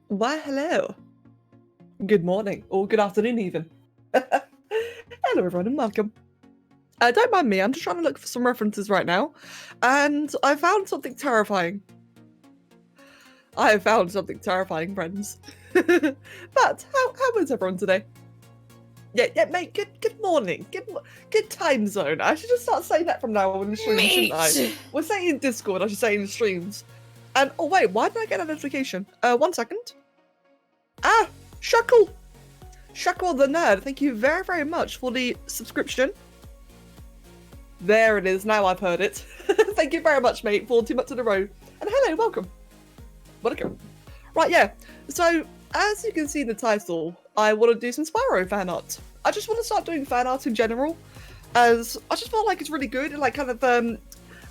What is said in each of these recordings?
Why, hello. Good morning, or good afternoon even. Hello everyone and welcome. Don't mind me, I'm just trying to look for some references right now, and I found something terrifying. I have found something terrifying, friends. But how is everyone today? Yeah, mate. Good morning. Good time zone. I should just start saying that from now on in the streams, shouldn't I? We're saying in Discord. I should say in the streams. And oh wait, why did I get a notification? 1 second. Ah, Shuckle the nerd. Thank you very, very much for the subscription. There it is. Now I've heard it. Thank you very much, mate, for 2 months in a row. And hello, welcome. Welcome. Right, yeah. So, as you can see in the title, I want to do some Spyro fan art. I just want to start doing fan art in general, as I just feel like it's really good. It like kind of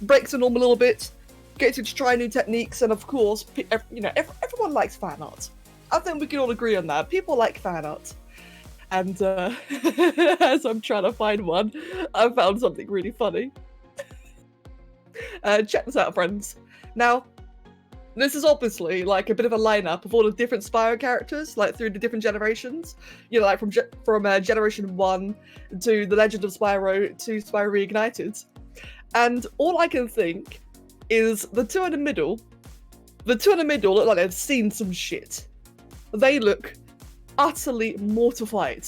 breaks the norm a little bit, gets you to try new techniques, and of course, everyone likes fan art. I think we can all agree on that. People like fan art. And as I'm trying to find one, I found something really funny. Check this out, friends. Now, this is obviously like a bit of a lineup of all the different Spyro characters, like through the different generations. You know, like from Generation 1 to The Legend of Spyro to Spyro Reignited. And all I can think is the two in the middle. The two in the middle look like they've seen some shit. They look utterly mortified.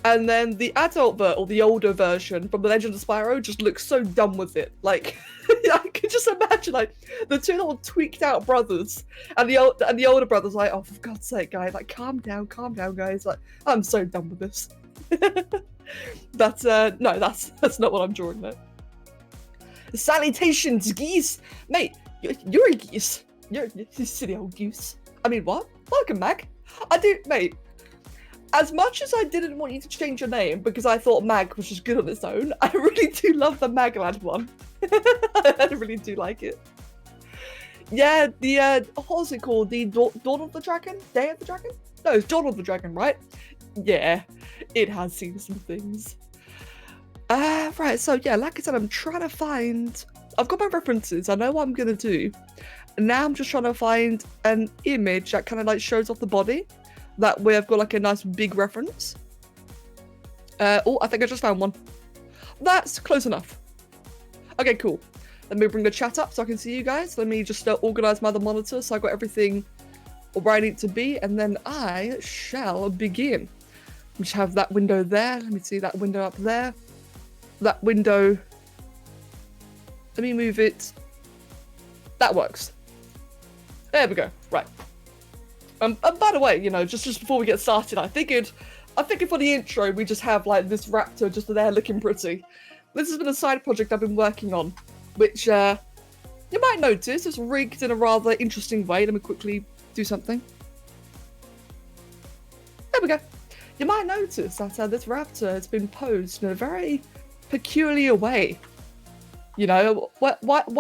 And then the adult or the older version from The Legend of Spyro just looks so done with it. Like, I can just imagine like the two little tweaked out brothers, and the older brother's like, "Oh, for God's sake, guys! Like, calm down, guys! Like, I'm so done with this." That's no, that's not what I'm drawing there. Salutations, geese, mate. You're a geese. You're silly old goose. I mean, what? Welcome, Mag. I do, mate. As much as I didn't want you to change your name because I thought Mag was just good on its own, I really do love the Maglad one. I really do like it. Yeah, the what was it called? The Dawn of the Dragon? Day of the Dragon? No, it's Dawn of the Dragon, right? Yeah, it has seen some things. Right, so yeah, like I said, I'm trying to find... I've got my references, I know what I'm gonna do. And now I'm just trying to find an image that kind of like shows off the body. That way I've got like a nice big reference. Oh, I think I just found one. That's close enough. Okay, cool. Let me bring the chat up so I can see you guys. Let me just organize my other monitor so I got everything where I need it to be, and then I shall begin. Just have that window there. Let me see that window up there. That window. Let me move it. That works. There we go. Right. By the way, you know, just before we get started, I figured for the intro we just have like this raptor just there looking pretty. This has been a side project I've been working on, which you might notice is rigged in a rather interesting way. Let me quickly do something. There we go. You might notice that this raptor has been posed in a very peculiar way. You know, why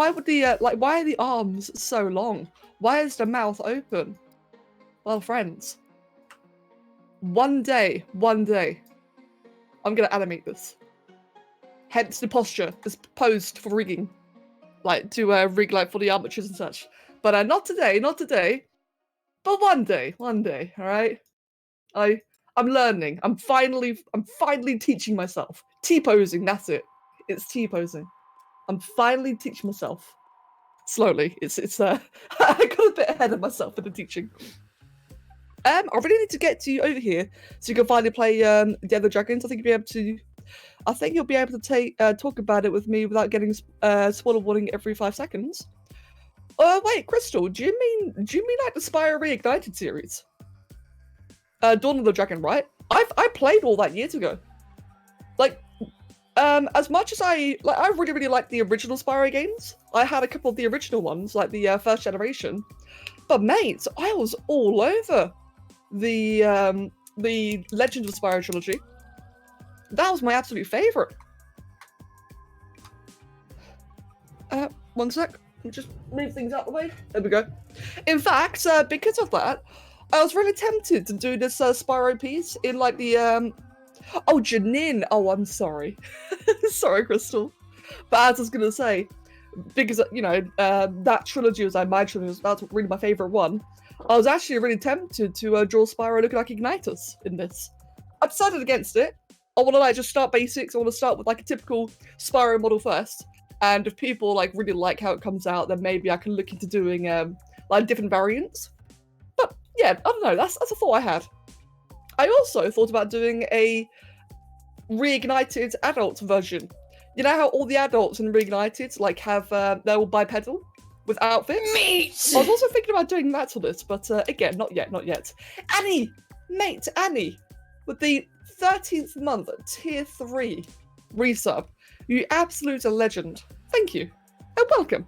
would the why are the arms so long? Why is the mouth open? Well, friends, one day, I'm gonna animate this. Hence the posture, this posed for rigging, like to rig like for the armatures and such. But not today, but one day, all right? I'm learning. I'm finally teaching myself. T-posing, that's it. It's T-posing. I'm finally teaching myself. Slowly. It's I got a bit ahead of myself in the teaching. I really need to get to you over here so you can finally play the other dragons. I think you'll be able to talk about it with me without getting spoiler warning every 5 seconds. Wait, Crystal, do you mean like the Spyro Reignited series? Dawn of the Dragon, right? I played all that years ago. Like, as much as I really liked the original Spyro games. I had a couple of the original ones, like the first generation. But mate, I was all over the Legend of Spyro trilogy. That was my absolute favorite. 1 sec. Let me just move things out of the way. There we go. In fact, because of that, I was really tempted to do this Spyro piece in like the oh, Janine. Oh, I'm sorry. Sorry, Crystal. But as I was gonna say, because that trilogy was like my trilogy. That's really my favorite one. I was actually really tempted to draw Spyro looking like Ignitus in this. I decided against it. I want to just start basics. I want to start with a typical Spyro model first. And if people really like how it comes out, then maybe I can look into doing different variants. But yeah, I don't know. That's a thought I had. I also thought about doing a reignited adult version. You know how all the adults in reignited have they're all bipedal with outfits? Meat! I was also thinking about doing that to this, but again, not yet. Annie! Mate, Annie! With the 13th month tier 3 resub. You absolute legend. Thank you. And welcome.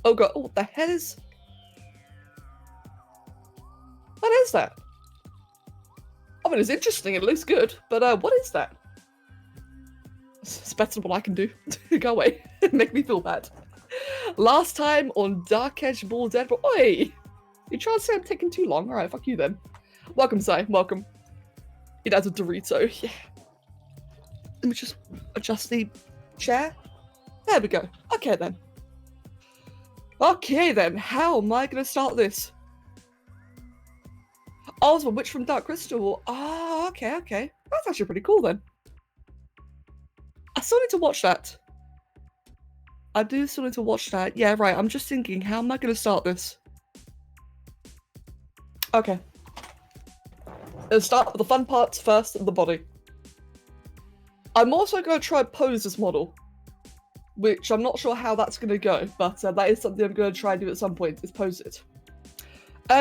Oh god, what the hell is... What is that? I mean, it's interesting, it looks good, but what is that? It's better than what I can do. Go away. Make me feel bad. Last time on Dark Edge Ball Dead, but oi! You trying to say I'm taking too long? Alright, fuck you then. Welcome, Sai. Welcome. It has a Dorito. Yeah. Let me just adjust the chair. There we go. Okay then. Okay then. How am I going to start this? Oh, it's a witch from Dark Crystal. Oh, okay. That's actually pretty cool then. I still need to watch that. I do still need to watch that. Yeah, right. I'm just thinking, how am I going to start this? Okay. Let's start with the fun parts first, the body. I'm also going to try pose this model, which I'm not sure how that's going to go, but that is something I'm going to try and do at some point, is pose it.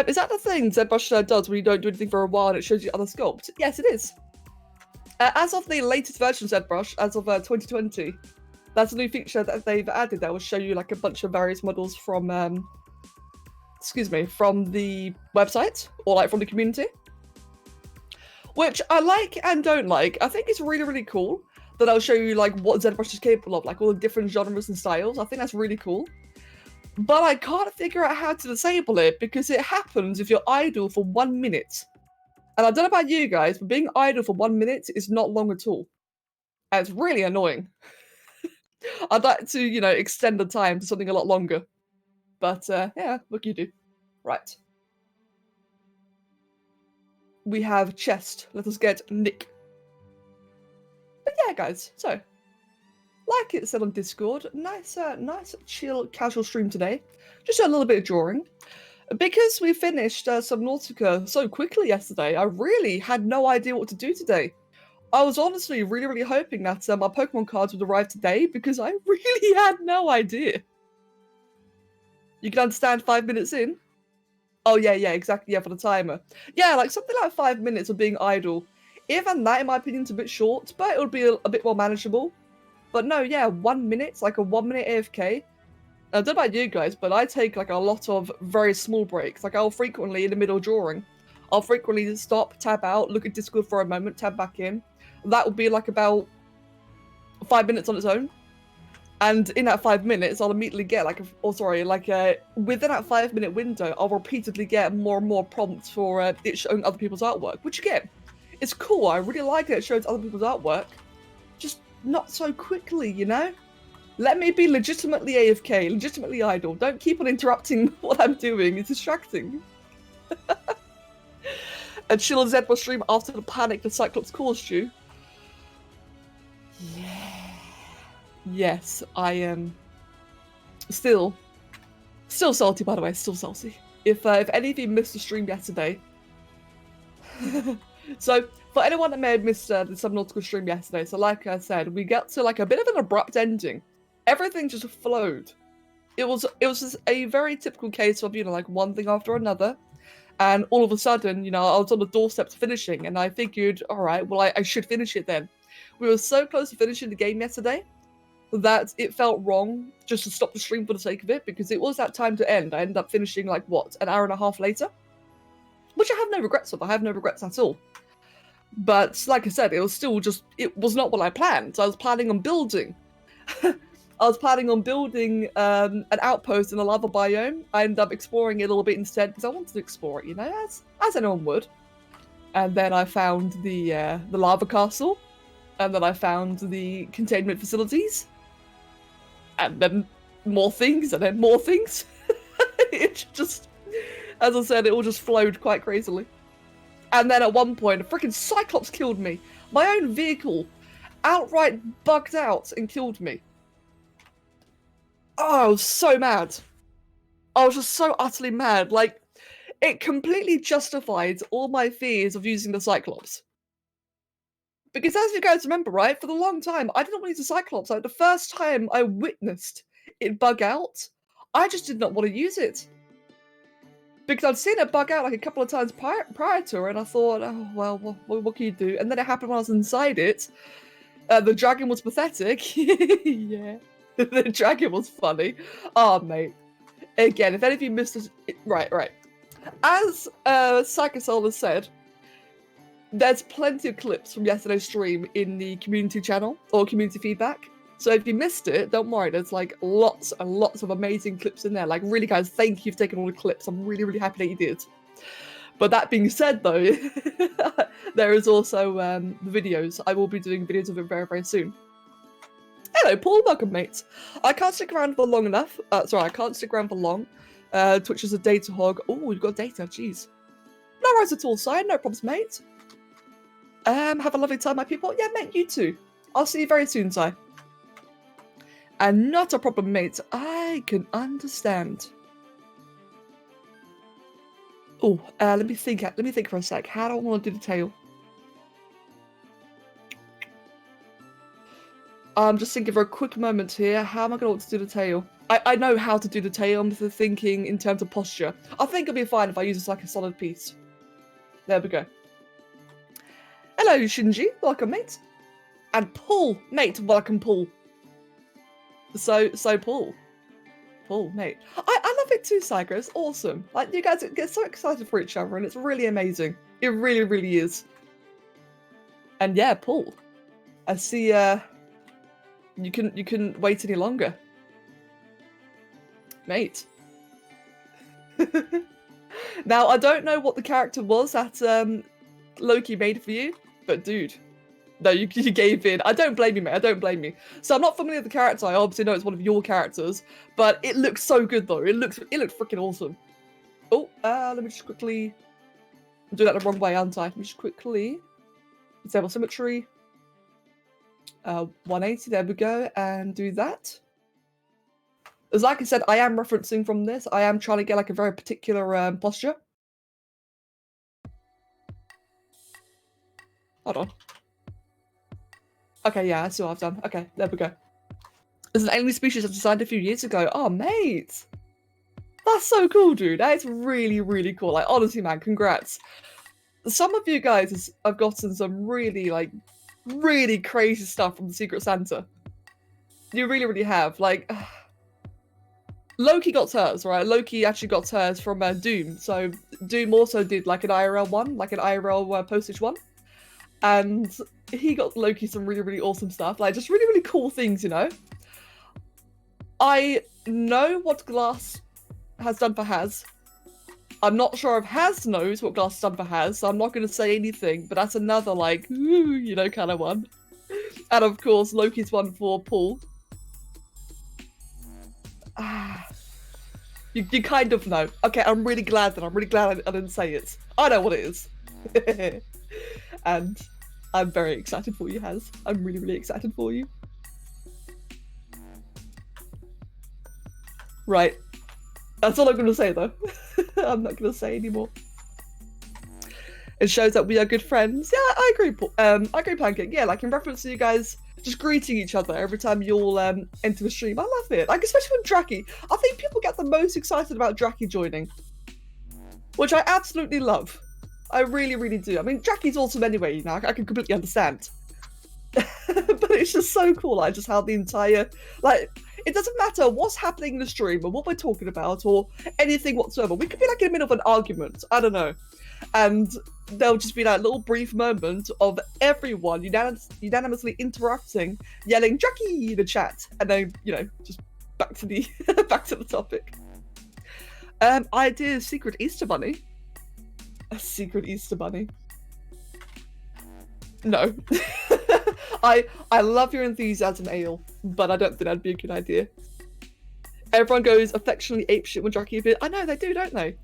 Is that the thing ZBrush does when you don't do anything for a while and it shows you other sculpts? Yes, it is. As of the latest version of ZBrush, as of 2020, that's a new feature that they've added that will show you a bunch of various models from, from the website, or from the community. Which I like and don't like. I think it's really, really cool that I'll show you what ZBrush is capable of, all the different genres and styles. I think that's really cool. But I can't figure out how to disable it because it happens if you're idle for 1 minute. And I don't know about you guys, but being idle for 1 minute is not long at all. And it's really annoying. I'd like to, extend the time to something a lot longer. But yeah, look you do. Right. We have chest. Let us get Nick. But yeah, guys, so like it said on Discord, nice chill casual stream today. Just a little bit of drawing. Because we finished Subnautica so quickly yesterday, I really had no idea what to do today. I was honestly really, really hoping that my Pokemon cards would arrive today because I really had no idea. You can understand 5 minutes in? Oh yeah, exactly, yeah, for the timer. Yeah, something like 5 minutes of being idle. Even that, in my opinion, is a bit short, but it would be a bit more manageable. But no, yeah, 1 minute, a 1 minute AFK. I don't know about you guys, but I take a lot of very small breaks. I'll frequently, in the middle of drawing, I'll frequently stop, tab out, look at Discord for a moment, tab back in. That would be about 5 minutes on its own. And in that 5 minutes, I'll immediately get within that 5 minute window, I'll repeatedly get more and more prompts for it showing other people's artwork. Which again, it's cool. I really like it. It shows other people's artwork. Just not so quickly, Let me be legitimately AFK, legitimately idle. Don't keep on interrupting what I'm doing. It's distracting. A chill ZBrush stream after the panic the Cyclops caused you. Yeah. Yes, I am still salty, by the way, still salty. If any of you missed the stream yesterday. So, for anyone that may have missed the Subnautica stream yesterday, so like I said, we got to a bit of an abrupt ending. Everything just flowed. It was just a very typical case of, one thing after another. And all of a sudden, I was on the doorstep to finishing, and I figured, alright, well, I should finish it then. We were so close to finishing the game yesterday that it felt wrong just to stop the stream for the sake of it, because it was that time to end. I ended up finishing, an hour and a half later? Which I have no regrets of. I have no regrets at all. But, like I said, it was still just, it was not what I planned. So I was planning on building. I was planning on building an outpost in a lava biome. I ended up exploring it a little bit instead because I wanted to explore it, as anyone would. And then I found the lava castle, and then I found the containment facilities, and then more things and then more things. It just, as I said, it all just flowed quite crazily. And then at one point, a freaking Cyclops killed me. My own vehicle outright bugged out and killed me. Oh, I was so mad. I was just so utterly mad. Like, it completely justified all my fears of using the Cyclops. Because as you guys remember, right, for the long time, I didn't want to use the Cyclops. Like, the first time I witnessed it bug out, I just did not want to use it. Because I'd seen it bug out like a couple of times prior to it, and I thought, oh, well, what can you do? And then it happened when I was inside it. The dragon was pathetic. Yeah. The dragon was funny. Oh, mate. Again, if any of you missed it, right. As Psychosol has said, there's plenty of clips from yesterday's stream in the community channel or community feedback. So if you missed it, don't worry. There's like lots and lots of amazing clips in there. Like, really, guys, thank you for taking all the clips. I'm really, really happy that you did. But that being said, though, there is also the videos. I will be doing videos of it very, very soon. Hello, Paul. Welcome, mate. I can't stick around for long enough. Sorry, I can't stick around for long. Twitch is a data hog. Oh, you've got data. Jeez. No worries at all, side. No problems, mate. Have a lovely time, my people. Yeah, mate, you too. I'll see you very soon, Si. And not a problem, mate. I can understand. Oh, let me think. Let me think for a sec. How do I want to do the tail? I'm just thinking for a quick moment here. How am I going to want to do the tail? I know how to do the tail. I'm just thinking in terms of posture. I think it'll be fine if I use this like a solid piece. There we go. Hello, Shinji. Welcome, mate. And Paul, mate. Welcome, Paul. So Paul. Paul, mate. I love it too, Psycho. It's awesome. Like, you guys get so excited for each other, and it's really amazing. It really, really is. And yeah, Paul. I see. You couldn't wait any longer, mate. Now I don't know what the character was that Loki made for you, but dude, no, you gave in. I don't blame you, mate. I don't blame you. So I'm not familiar with the character. I obviously know it's one of your characters, but it looks so good though. It looks freaking awesome. Oh, let me just quickly do that the wrong way, aren't I? Let me just quickly disable symmetry. 180, there we go, and do that. As like I said, I am referencing from this. I am trying to get like a very particular posture. Hold on. Okay, yeah, I see what I've done. Okay, there we go. There's an alien species I designed a few years ago. Oh, mate. That's so cool, dude. That is really, really cool. Like, honestly, man, congrats. Some of you guys have gotten some really, like, really crazy stuff from the Secret Santa. You really, really have. Like, Loki got hers, right? Loki actually got hers from Doom. So Doom also did like an IRL one, like an IRL postage one. And he got Loki some really, really awesome stuff. Like, just really, really cool things, you know? I know what Glass has done for Haz. I'm not sure if Haz knows what Glass has done for Haz, so I'm not going to say anything, but that's another, like, ooh, you know, kind of one. And of course, Loki's one for Paul. You kind of know. Okay, I'm really glad that. I'm really glad I didn't say it. I know what it is. And I'm very excited for you, Haz. I'm really, really excited for you. Right. That's all I'm going to say, though. I'm not going to say anymore. It shows that we are good friends. Yeah, I agree, I agree, Pancake. Yeah, like in reference to you guys just greeting each other every time you'll enter the stream. I love it. Like, especially with Draki. I think people get the most excited about Draki joining, which I absolutely love. I really, really do. I mean, Draki's awesome anyway, you know, I can completely understand. But it's just so cool, like, just how the entire, like, it doesn't matter what's happening in the stream or what we're talking about or anything whatsoever. We could be like in the middle of an argument, I don't know. And there'll just be that little brief moment of everyone unanimously interrupting, yelling "Draki" in the chat, and then, you know, just back to the back to the topic. I did a secret Easter bunny. A secret Easter bunny. No. I love your enthusiasm, Ale, but I don't think that'd be a good idea. Everyone goes affectionately apeshit when Jackie appears. I know they do, don't they?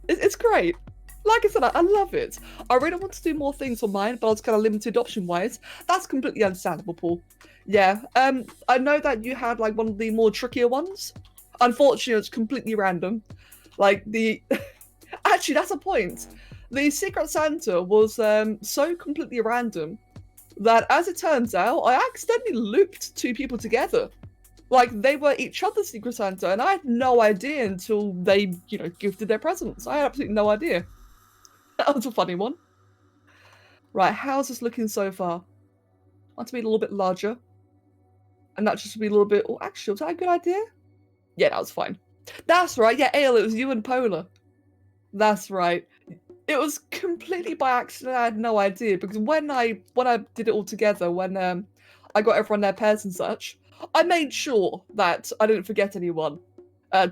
It's great. Like I said, I love it. I really want to do more things on mine, but I was kind of limited option-wise. That's completely understandable, Paul. Yeah, I know that you had like one of the more trickier ones. Unfortunately, it's completely random. Like the... Actually, that's a point. The Secret Santa was so completely random that, as it turns out, I accidentally looped two people together. Like, they were each other's Secret Santa, and I had no idea until they, you know, gifted their presents. I had absolutely no idea. That was a funny one. Right, how's this looking so far? I want to be a little bit larger. And that just be a little bit... Oh, actually, was that a good idea? Yeah, that was fine. That's right, yeah, Ale, it was you and Polar. That's right. It was completely by accident. I had no idea, because when I did it all together, when I got everyone their pairs and such, I made sure that I didn't forget anyone.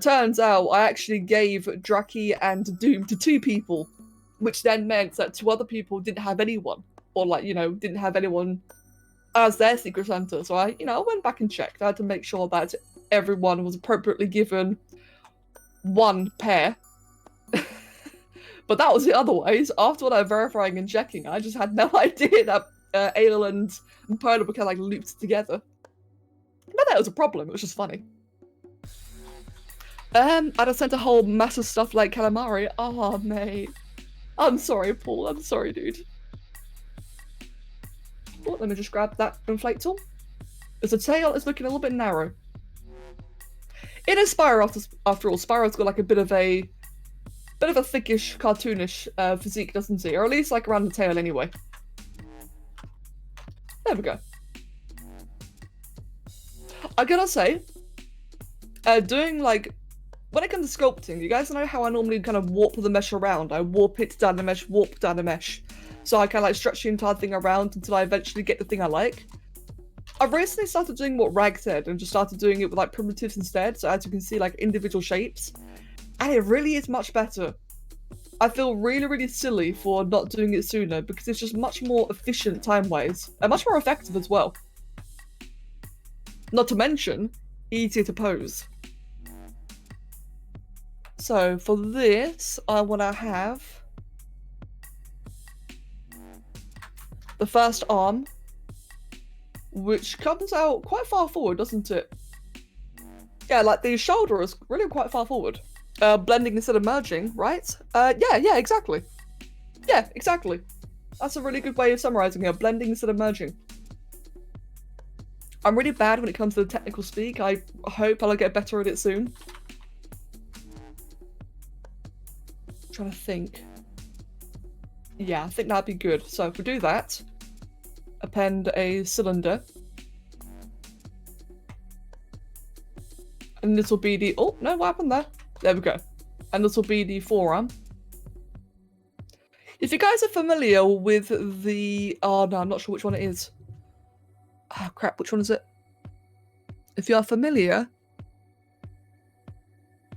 Turns out I actually gave Draki and Doom to two people, which then meant that two other people didn't have anyone, or like, you know, didn't have anyone as their Secret Santa. So I went back and checked. I had to make sure that everyone was appropriately given one pair. But that was it otherwise. After what I verifying and checking, I just had no idea that Ale and Polar were kind of like looped together. But that was a problem. It was just funny. I'd have sent a whole mass of stuff like calamari. Oh, mate. I'm sorry, Paul. I'm sorry, dude. Oh, let me just grab that inflate tool. Because the tail is looking a little bit narrow. It is Spyro after all. Spyro's got like a bit of a thickish, cartoonish physique, doesn't he? Or at least like around the tail anyway. There we go. I gotta say, doing like, when it comes to sculpting, you guys know how I normally kind of warp the mesh around. I warp it down the mesh, warp down the mesh. So I kind of like stretch the entire thing around until I eventually get the thing I like. I've recently started doing what Rag said and just started doing it with like primitives instead. So as you can see, like individual shapes. And it really is much better. I feel really, really silly for not doing it sooner because it's just much more efficient time-wise and much more effective as well. Not to mention, easier to pose. So for this, I want to have the first arm, which comes out quite far forward, doesn't it? Yeah, like the shoulder is really quite far forward. Blending instead of merging, right? Yeah, exactly. Yeah, exactly. That's a really good way of summarizing it. Blending instead of merging. I'm really bad when it comes to the technical speak. I hope I'll get better at it soon. I'm trying to think. Yeah, I think that'd be good. So if we do that, append a cylinder. And this will be the... Oh, no, what happened there? There we go. And this will be the forearm. If you guys are familiar with the... Oh, no, I'm not sure which one it is. Oh, crap, which one is it? If you are familiar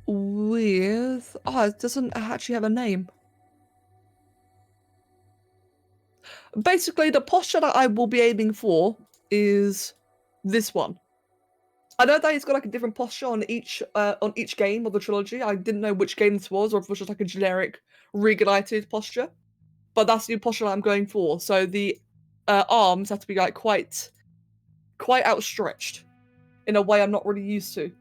with... Oh, it doesn't actually have a name. Basically, the posture that I will be aiming for is this one. I know that he's got like a different posture on each game of the trilogy. I didn't know which game this was, or if it was just like a generic regulated posture. But that's the posture I'm going for. So the arms have to be like quite outstretched in a way I'm not really used to.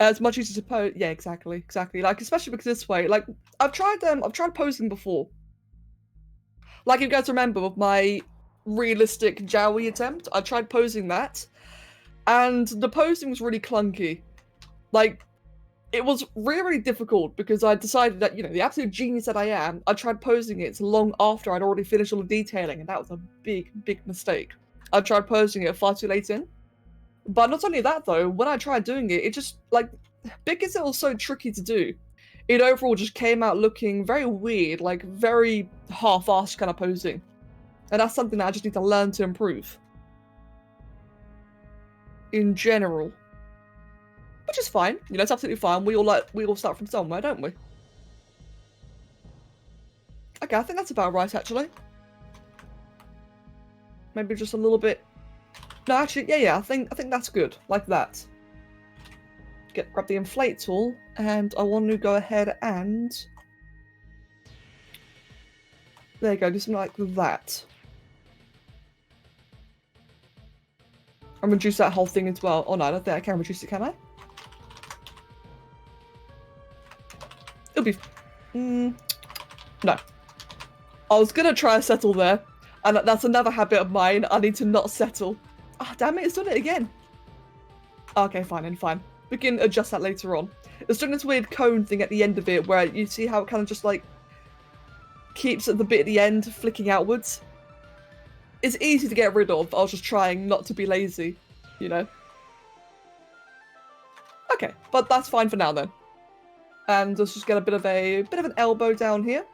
As much as you suppose, yeah, exactly. Like especially because this way, like I've tried posing before. Like you guys remember with my realistic Jowie attempt, I tried posing that, and the posing was really clunky. Like, it was really, really difficult because I decided that, you know, the absolute genius that I am, I tried posing it long after I'd already finished all the detailing, and that was a big, big mistake. I tried posing it far too late in. But not only that though, when I tried doing it, it just, like, because it was so tricky to do, it overall just came out looking very weird, like very half-assed kind of posing. And that's something that I just need to learn to improve. In general. Which is fine. You know, it's absolutely fine. We all start from somewhere, don't we? Okay, I think that's about right, actually. Maybe just a little bit No, actually, yeah, I think that's good, like that. Grab the inflate tool, and I want to go ahead and there you go, do something like that. And reduce that whole thing as well. Oh no, I don't think I can reduce it, can I? It'll be... no. I was gonna try to settle there, and that's another habit of mine. I need to not settle. Ah, oh, damn it, it's done it again. Okay, fine. We can adjust that later on. It's doing this weird cone thing at the end of it, where you see how it kind of just like keeps at the bit at the end flicking outwards. It's easy to get rid of. I was just trying not to be lazy, you know. Okay, but that's fine for now then. And let's just get a bit of an elbow down here.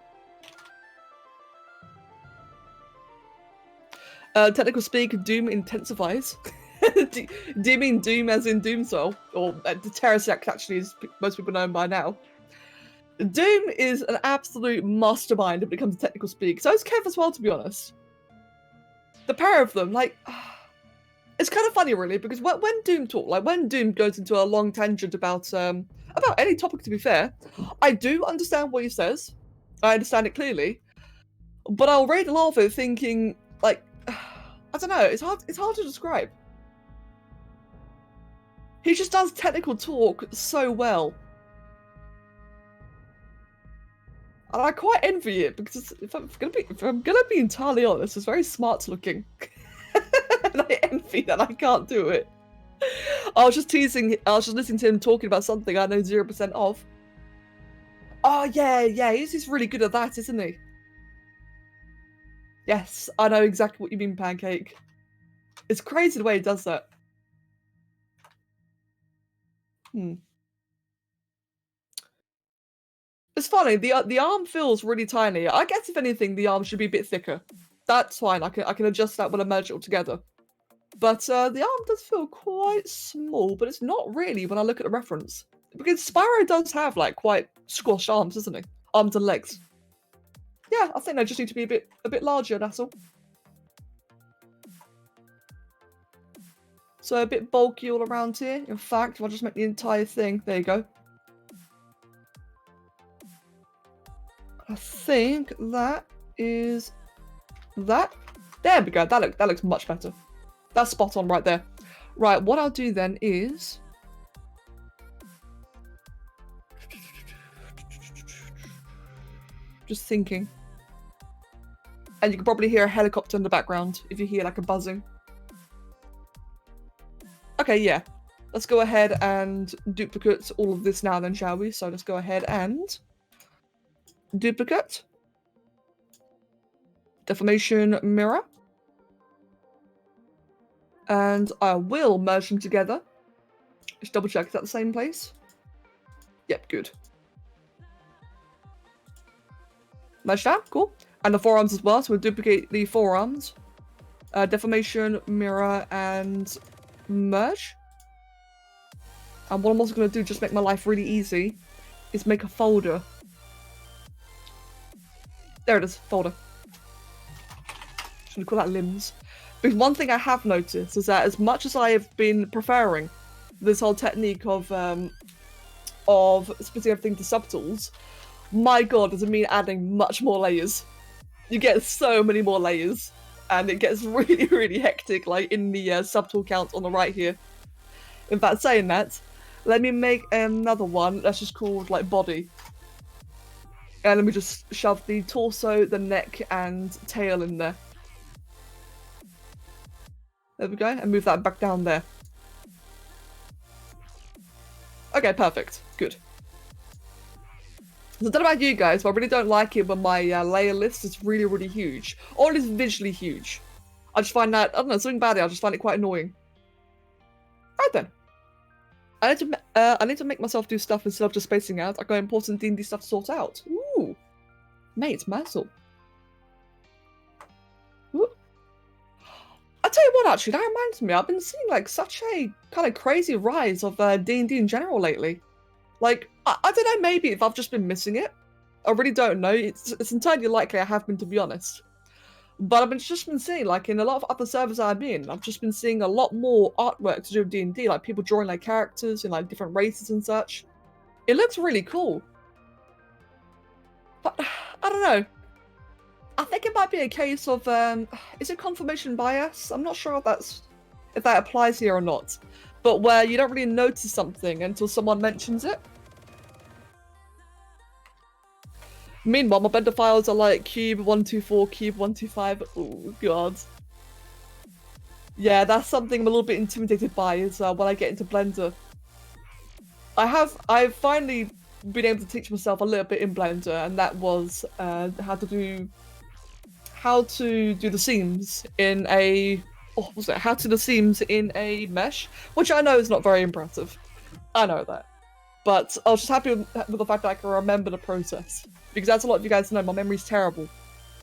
Technical speak, Doom intensifies. Do you mean Doom as in Doomsol? Or Terrasect actually, as most people know by now. Doom is an absolute mastermind when it comes to technical speak. So is Kev as well, to be honest. The pair of them, like... it's kind of funny, really, because when Doom talk, like when Doom goes into a long tangent about any topic, to be fair, I do understand what he says. I understand it clearly. But I'll read a lot of it thinking, like... I don't know, it's hard to describe. He just does technical talk so well. And I quite envy it, because if I'm gonna be entirely honest, it's very smart looking. And I envy that I can't do it. I was just listening to him talking about something I know 0% of. Oh yeah, he's really good at that, isn't he? Yes, I know exactly what you mean, Pancake. It's crazy the way he does that. It's funny, the arm feels really tiny. I guess if anything, the arm should be a bit thicker. That's fine, I can adjust that when I merge it all together. But the arm does feel quite small, but it's not really when I look at the reference. Because Spyro does have like quite squashed arms, doesn't he? Arms and legs. Yeah, I think they just need to be a bit larger, that's all. So a bit bulky all around here. In fact, if I just make the entire thing, there you go. I think that is that. There we go. That looks much better. That's spot on right there. Right, what I'll do then is just thinking. And you can probably hear a helicopter in the background if you hear like a buzzing. Okay, yeah. Let's go ahead and duplicate all of this now then, shall we? So let's go ahead and duplicate. Deformation mirror. And I will merge them together. Just double check, is that the same place? Yep, good. Merge that, cool. And the forearms as well, so we'll duplicate the forearms. Deformation, mirror, and merge. And what I'm also going to do, just make my life really easy, is make a folder. There it is, folder. Just going to call that limbs. Because one thing I have noticed is that as much as I have been preferring this whole technique of splitting everything to subtools, my god, does it mean adding much more layers. You get so many more layers, and it gets really, really hectic, like in the subtool count on the right here. In fact, saying that, let me make another one that's just called like body. And let me just shove the torso, the neck, and tail in there. There we go, and move that back down there. Okay, perfect. Good. So I don't know about you guys, but I really don't like it when my layer list is really, really huge. Or it is visually huge. I just find that, I don't know, something about it, I just find it quite annoying. Right then. I need to make myself do stuff instead of just spacing out. I got important D&D stuff to sort out. Ooh. Mate, Myrtle. Ooh. I'll tell you what, actually, that reminds me, I've been seeing like such a kind of crazy rise of D&D in general lately. Like, I don't know, maybe if I've just been missing it. I really don't know. It's entirely likely I have been, to be honest. But I've just been seeing, like, in a lot of other servers I've been, I've just been seeing a lot more artwork to do with D&D, like people drawing like characters and like different races and such. It looks really cool. But I don't know. I think it might be a case of is it confirmation bias? I'm not sure if that applies here or not. But where you don't really notice something until someone mentions it. Meanwhile, my Blender files are like cube 124, cube 125. Oh god. Yeah, that's something I'm a little bit intimidated by is when I get into Blender. I've finally been able to teach myself a little bit in Blender, and that was how to do the seams in a how to do the seams in a mesh, which I know is not very impressive. I know that, but I was just happy with the fact that I can remember the process, because as a lot of you guys know, my memory's terrible,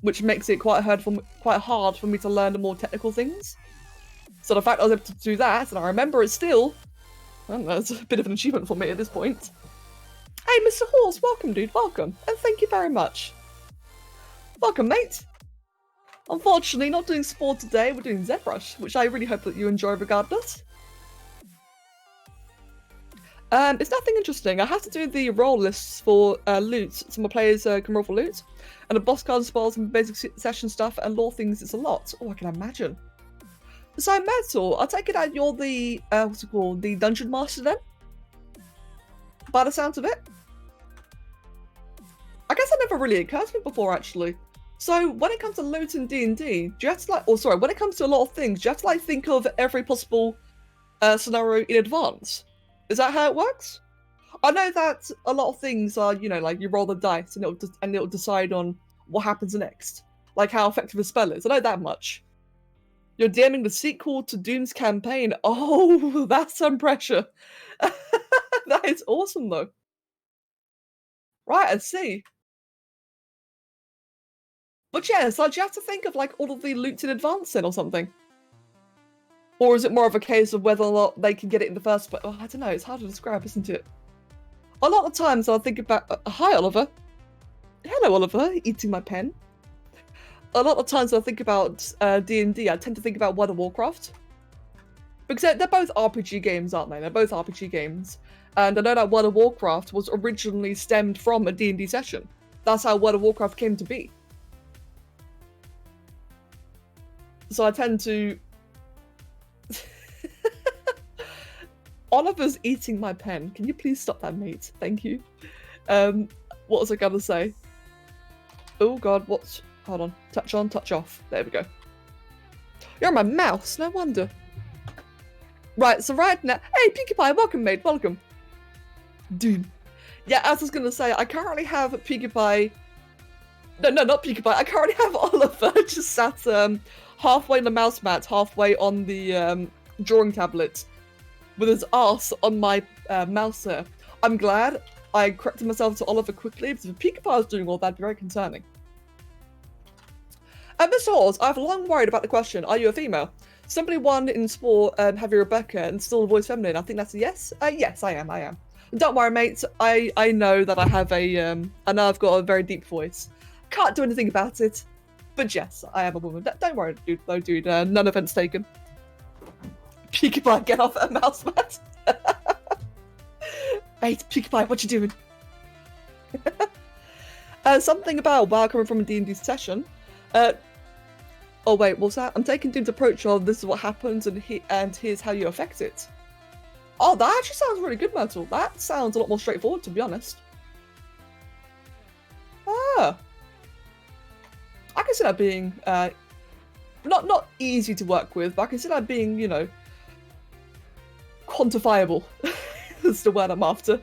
which makes it quite hard for me to learn the more technical things. So the fact I was able to do that and I remember it still, I don't know, it's a bit of an achievement for me at this point. Hey, Mr. Horse, welcome, dude, welcome, and thank you very much. Welcome, mate. Unfortunately, not doing sport today, we're doing ZBrush, which I really hope that you enjoy regardless. It's nothing interesting. I have to do the role lists for loot, so my players can roll for loot, and the boss cards, spells, and basic session stuff, and lore things, it's a lot. Oh, I can imagine. So, Metal, I'll take it out you're the, what's it called, the Dungeon Master then? By the sounds of it? I guess that never really occurred to me before, actually. So, when it comes to loot in D&D, do you have to like, or sorry, when it comes to a lot of things, do you have to like think of every possible scenario in advance? Is that how it works? I know that a lot of things are, you know, like you roll the dice and it'll decide on what happens next. Like how effective a spell is. I know that much. You're DMing the sequel to Doom's campaign. Oh, that's some pressure. That is awesome, though. Right, I see. But yeah, it's like you have to think of like all of the loot in advance then or something. Or is it more of a case of whether or not they can get it in the first place? Oh, I don't know, it's hard to describe, isn't it? A lot of times I'll think about... hi, Oliver. Hello, Oliver, eating my pen. A lot of times I think about D&D, I tend to think about World of Warcraft. Because they're both RPG games, aren't they? They're both RPG games. And I know that World of Warcraft was originally stemmed from a D&D session. That's how World of Warcraft came to be. So I tend to... Oliver's eating my pen. Can you please stop that, mate? Thank you. What was I gonna say? Oh god, what's... Hold on. Touch on, touch off. There we go. You're my mouse, no wonder. Right, so right now... Hey, Pinkie Pie, welcome, mate, welcome. Doom. Yeah, as I was gonna say, I currently have Pinkie Pie... No, not Pinkie Pie. I currently have Oliver just sat halfway on the mouse mat, halfway on the drawing tablet, with his arse on my mouse there. I'm glad I corrected myself to Oliver quickly, because if Pinkie Pie was doing all that, it'd be very concerning. Mr. Hawes, I've long worried about the question, are you a female? Somebody won in sport, have you Rebecca, and still voice feminine. I think that's a yes. Yes, I am. Don't worry, mate. I know that I have I know I've got a very deep voice. Can't do anything about it. But yes, I am a woman. Don't worry, dude. None offense taken. Pinkie Pie, get off that mouse mat. Mate, Pinkie Pie, what you doing? Something about while coming from a D&D session. Oh wait, what's that? I'm taking Doom's approach of this is what happens and here's how you affect it. Oh, that actually sounds really good, Myrtle. That sounds a lot more straightforward, to be honest. Ah. I can see that being, not easy to work with, but I can see that being, you know, quantifiable. That's the word I'm after.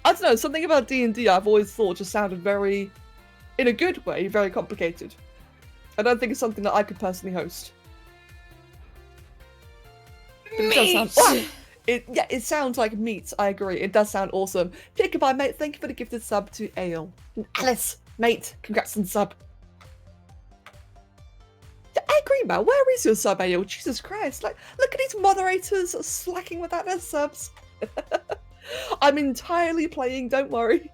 I don't know, something about D&D I've always thought just sounded very, in a good way, very complicated. I don't think it's something that I could personally host. But it does sound... Yeah, it sounds like meat, I agree. It does sound awesome. Pinkie Pie, mate, thank you for the gifted sub to Ale. And Alice, mate, congrats on the sub. I agree, man. Where is your sub, Ale? Jesus Christ. Like, look at these moderators slacking without their subs. I'm entirely playing, don't worry.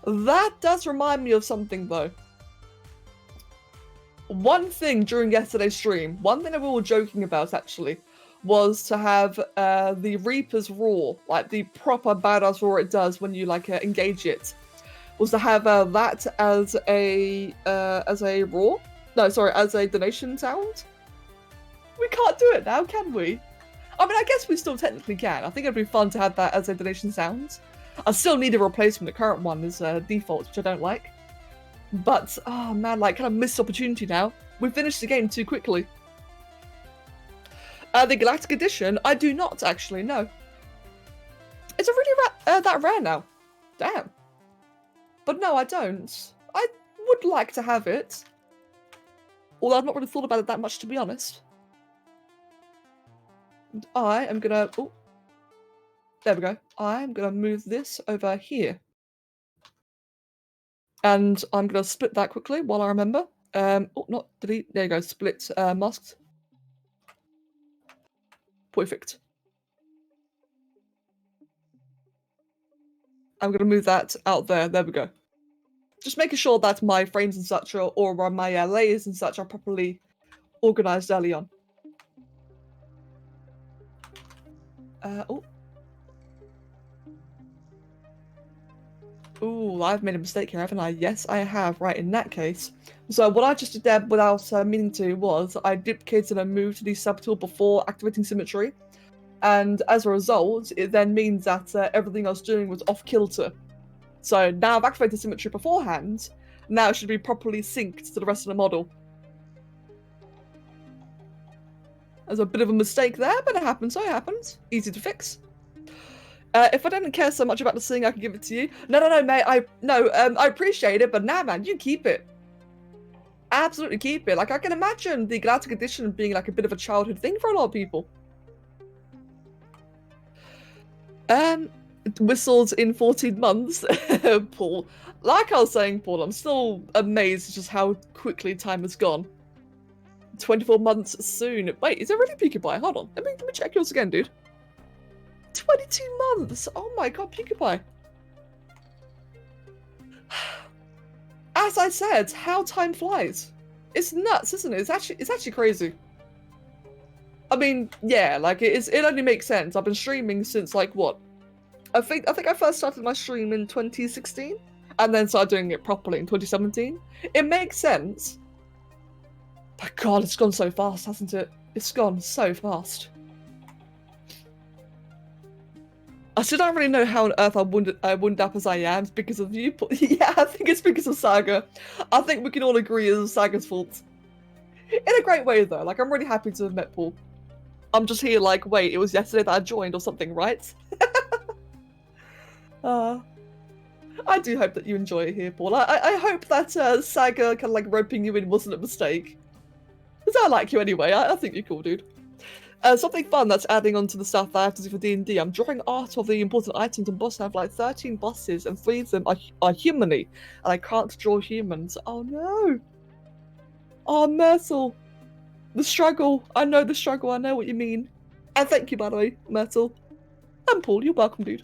That does remind me of something, though. One thing during yesterday's stream, one thing that we were joking about actually, was to have the Reaper's roar, like the proper badass roar it does when you like engage it, was to have that as a roar. No, sorry, as a donation sound. We can't do it now, can we? I mean, I guess we still technically can. I think it'd be fun to have that as a donation sound. I still need a replacement. The current one is default, which I don't like. But, oh man, like, kind of missed opportunity now. We finished the game too quickly. The Galactic Edition, I do not actually know. Is it really that rare now? Damn. But no, I don't. I would like to have it. Although I've not really thought about it that much, to be honest. And I am gonna... Oh. There we go. I'm gonna move this over here. And I'm gonna split that quickly while I remember. Oh, not delete. There you go. Split masked. Perfect. I'm gonna move that out there. There we go. Just making sure that my frames and such are, or my layers and such are properly organized early on. Oh. Ooh, I've made a mistake here, haven't I? Yes, I have. Right, in that case. So what I just did there without meaning to was I duplicated and moved to the subtool before activating symmetry. And as a result, it then means that everything I was doing was off kilter. So now I've activated symmetry beforehand. Now it should be properly synced to the rest of the model. There's a bit of a mistake there, but it happens, so it happens. Easy to fix. If I didn't care so much about the sing, I can give it to you. No, mate. I appreciate it, but nah, man, you keep it. Absolutely keep it. Like, I can imagine the Galactic Edition being like a bit of a childhood thing for a lot of people. Whistles in 14 months, Paul. Like I was saying, Paul, I'm still amazed at just how quickly time has gone. 24 months soon. Wait, is it really PewDiePie? Hold on. Let me check yours again, dude. 22 months! Oh my god, PewDiePie. As I said, how time flies. It's nuts, isn't it? It's actually crazy. I mean, yeah, like it only makes sense. I've been streaming since like what? I think I first started my stream in 2016 and then started doing it properly in 2017. It makes sense. But god, it's gone so fast, hasn't it? It's gone so fast. I still don't really know how on earth I wound up as I am because of you. Yeah, I think it's because of Saga. I think we can all agree it's Saga's fault. In a great way, though. Like, I'm really happy to have met Paul. I'm just here like, wait, it was yesterday that I joined or something, right? I do hope that you enjoy it here, Paul. I hope that Saga kind of like roping you in wasn't a mistake. Because I like you anyway. I think you're cool, dude. Something fun that's adding on to the stuff that I have to do for D&D. I'm drawing art of the important items and bosses. I have like 13 bosses and 3 of them are human-y. And I can't draw humans. Oh no! Oh, Myrtle! The struggle. I know the struggle. I know what you mean. And thank you, by the way, Myrtle. And Paul, you're welcome, dude.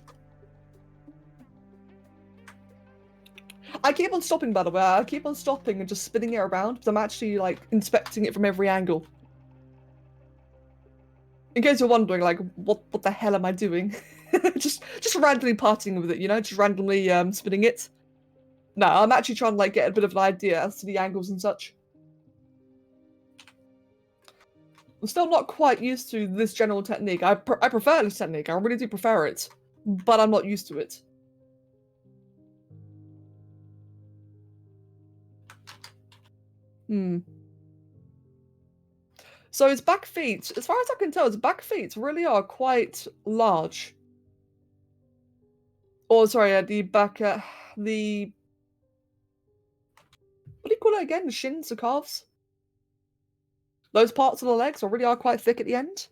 I keep on stopping, by the way. I keep on stopping and just spinning it around because I'm actually like inspecting it from every angle. In case you're wondering, like, what the hell am I doing? just randomly partying with it, you know? Just randomly spinning it. No, I'm actually trying to like get a bit of an idea as to the angles and such. I'm still not quite used to this general technique. I prefer this technique. I really do prefer it. But I'm not used to it. So his back feet, as far as I can tell, his back feet really are quite large. Or sorry, the back, the what do you call it again? The shins, the calves. Those parts of the legs really are quite thick at the end.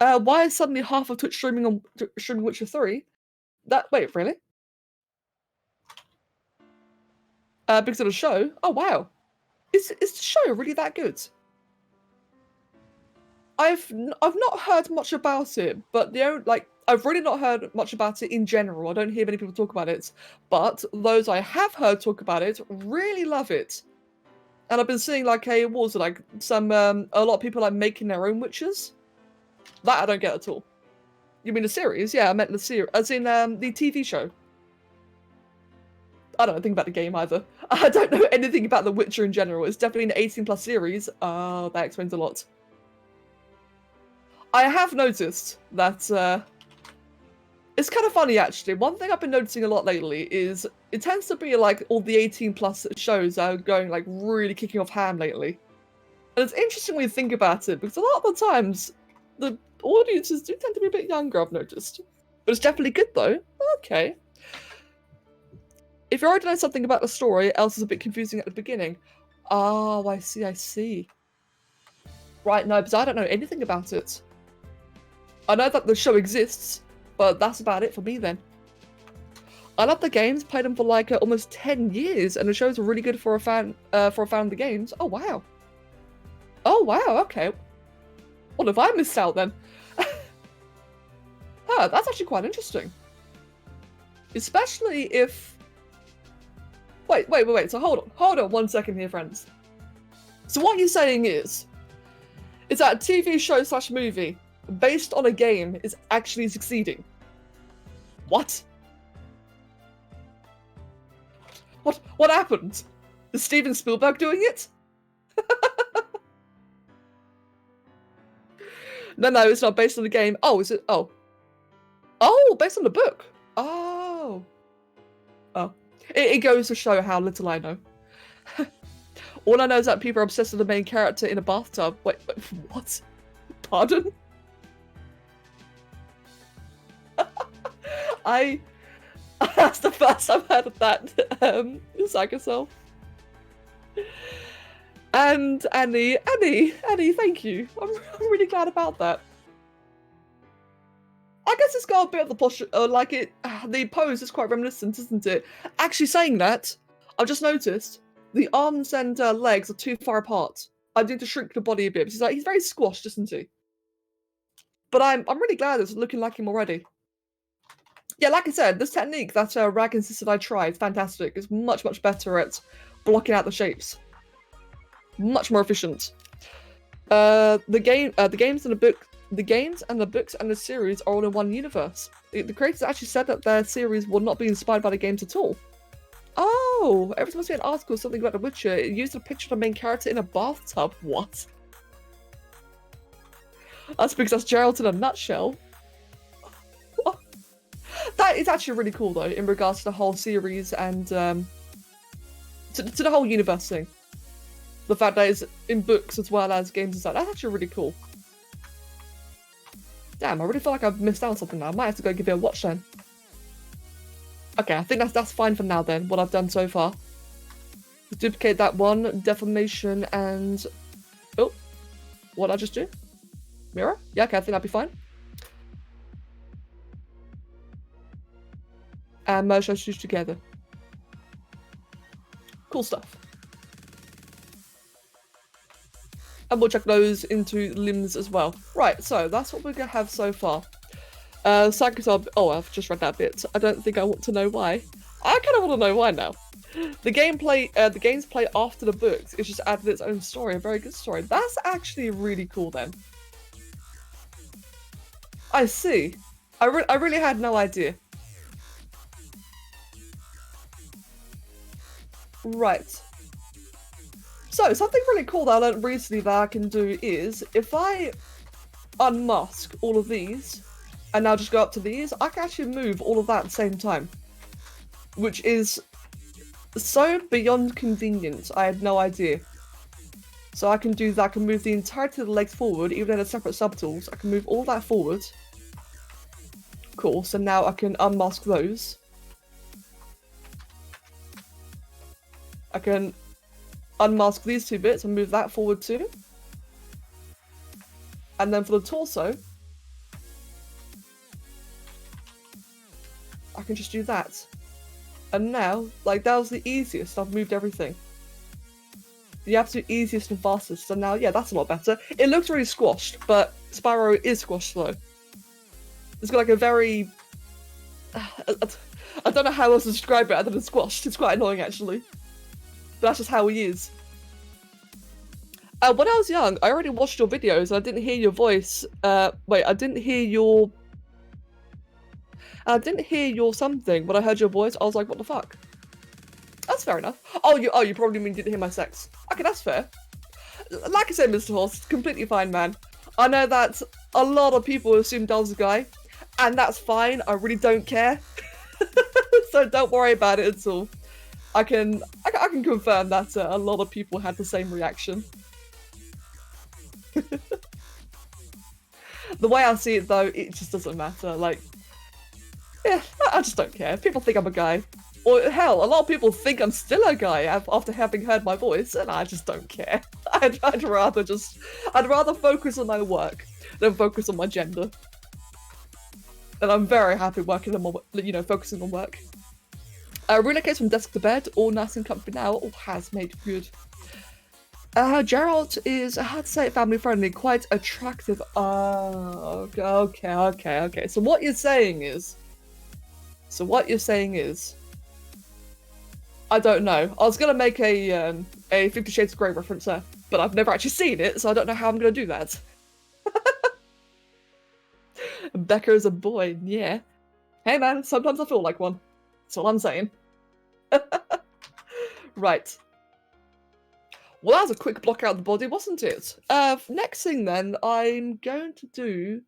Why is suddenly half of Twitch streaming on streaming Witcher 3? Wait, really? Because of the show? Oh wow. Is the show really that good? I've not heard much about it, but I've really not heard much about it in general. I don't hear many people talk about it, but those I have heard talk about it really love it. And I've been seeing like what was it, like some a lot of people like making their own witches. That I don't get at all. You mean the series? Yeah, I meant the series, as in the TV show. I don't know anything about the game either. I don't know anything about The Witcher in general. It's definitely an 18+ series. That explains a lot. I have noticed that it's kind of funny actually. One thing I've been noticing a lot lately is it tends to be like all the 18+ shows are going like really kicking off ham lately. And it's interesting when you think about it because a lot of the times the audiences do tend to be a bit younger, I've noticed. But it's definitely good though. Okay. If you already know something about the story, else is a bit confusing at the beginning. Oh, I see, I see. Right, no, because I don't know anything about it. I know that the show exists, but that's about it for me then. I love the games, played them for like almost 10 years, and the shows are really good for a fan of the games. Oh, wow. Oh, wow, okay. What have I missed out then? Huh, that's actually quite interesting. Especially if... Wait. So hold on 1 second here, friends. So what you're saying is that a TV show / movie based on a game is actually succeeding. What? What happened? Is Steven Spielberg doing it? No, it's not based on the game. Oh, is it? Oh, based on the book. Oh. It goes to show how little I know. All I know is that people are obsessed with the main character in a bathtub. Wait, what? Pardon? That's the first I've heard of that. Psych yourself. And Annie, thank you. I'm really glad about that. I guess it's got a bit of the posture, the pose is quite reminiscent, isn't it? Actually, saying that, I've just noticed the arms and legs are too far apart. I need to shrink the body a bit because he's very squashed, isn't he? But I'm really glad it's looking like him already. Yeah, like I said, this technique that Rag insisted I try is fantastic. It's much better at blocking out the shapes. Much more efficient. The games and the books and the series are all in one universe. The creators actually said that their series will not be inspired by the games at all. Oh, every time I see an article or something about The Witcher, it used a picture of the main character in a bathtub. What? That's because that's Geralt in a nutshell. What? That is actually really cool though, in regards to the whole series and to the whole universe thing. The fact that it's in books as well as games and stuff. That's actually really cool. Damn, I really feel like I've missed out on something now. I might have to go give it a watch then. Okay, I think that's fine for now then, what I've done so far. Duplicate that one, deformation and... Oh, what did I just do? Mirror? Yeah, okay, I think that'd be fine. And merge those two together. Cool stuff. And we'll check those into limbs as well. Right, so that's what we're going to have so far. Oh, I've just read that bit. I don't think I want to know why. I kind of want to know why now. The games play after the books. It's just added its own story, a very good story. That's actually really cool then. I see. I really had no idea. Right. So, something really cool that I learned recently that I can do is, if I unmask all of these, and now just go up to these, I can actually move all of that at the same time. Which is so beyond convenient, I had no idea. So I can do that, I can move the entirety of the legs forward, even though they're separate subtools. I can move all that forward. Cool, so now I can unmask those. I can unmask these two bits and move that forward too. And then for the torso, I can just do that. And now, like, that was the easiest. I've moved everything. The absolute easiest and fastest. So now, yeah, that's a lot better. It looks really squashed, but Spyro is squashed though. It's got like a very... I don't know how else to describe it other than squashed. It's quite annoying actually. But that's just how he is. When I was young, I already watched your videos. I didn't hear your voice. Wait, I didn't hear your something. When I heard your voice, I was like, what the fuck? That's fair enough. Oh, you probably mean didn't hear my sex. Okay, that's fair. Like I said, Mr. Horse, completely fine, man. I know that a lot of people assume Dell's a guy, and that's fine. I really don't care. So don't worry about it at all. I can confirm that a lot of people had the same reaction. The way I see it, though, it just doesn't matter. Like, yeah, I just don't care. People think I'm a guy. Or hell, a lot of people think I'm still a guy after having heard my voice, and I just don't care. I'd rather focus on my work than focus on my gender. And I'm very happy working on my, focusing on work. Relocates from desk to bed, all nice and comfy now, all has made good. Gerald is, how to say it, family friendly, quite attractive. Oh, okay. So what you're saying is, I don't know. I was gonna make a 50 Shades of Grey reference there, but I've never actually seen it, so I don't know how I'm gonna do that. Becca is a boy, yeah. Hey man, sometimes I feel like one. That's all I'm saying. Right. Well, that was a quick block out of the body, wasn't it? Next thing then, I'm going to do...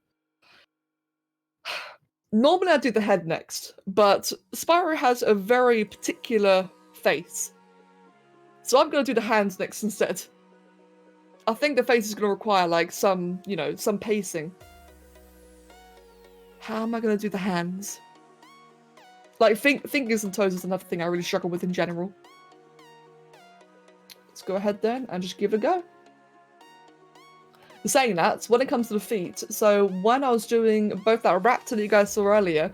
Normally I do the head next, but Spyro has a very particular face. So I'm going to do the hands next instead. I think the face is going to require, like, some pacing. How am I going to do the hands? Like, fingers and toes is another thing I really struggle with in general. Let's go ahead then and just give it a go. Saying that, when it comes to the feet, so when I was doing both that Raptor that you guys saw earlier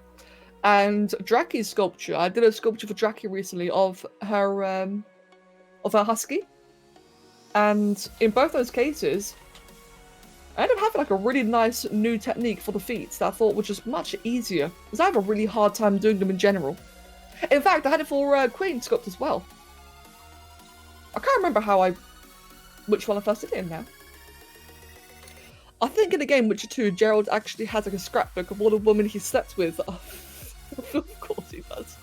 and Draki's sculpture, I did a sculpture for Draki recently of her husky. And in both those cases, I ended up having like a really nice new technique for the feet that I thought was just much easier, because I have a really hard time doing them in general. In fact, I had it for Queen Sculpt as well. I can't remember which one I first did it in now. I think in the game Witcher 2, Gerald actually has like a scrapbook of all the women he slept with. Oh, of course he does.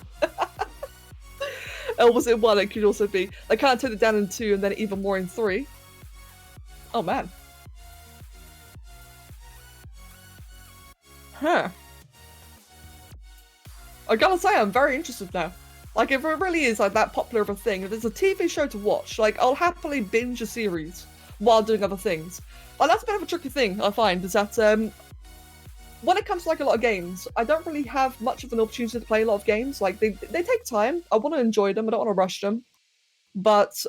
Or was it one? It could also be. They kind of took it down in 2 and then even more in 3. Oh man. Huh. I gotta say, I'm very interested now. Like, if it really is like that popular of a thing, if there's a TV show to watch, like, I'll happily binge a series while doing other things. Like, that's a bit of a tricky thing, I find, is that when it comes to like a lot of games, I don't really have much of an opportunity to play a lot of games. Like, they take time. I want to enjoy them. I don't want to rush them. But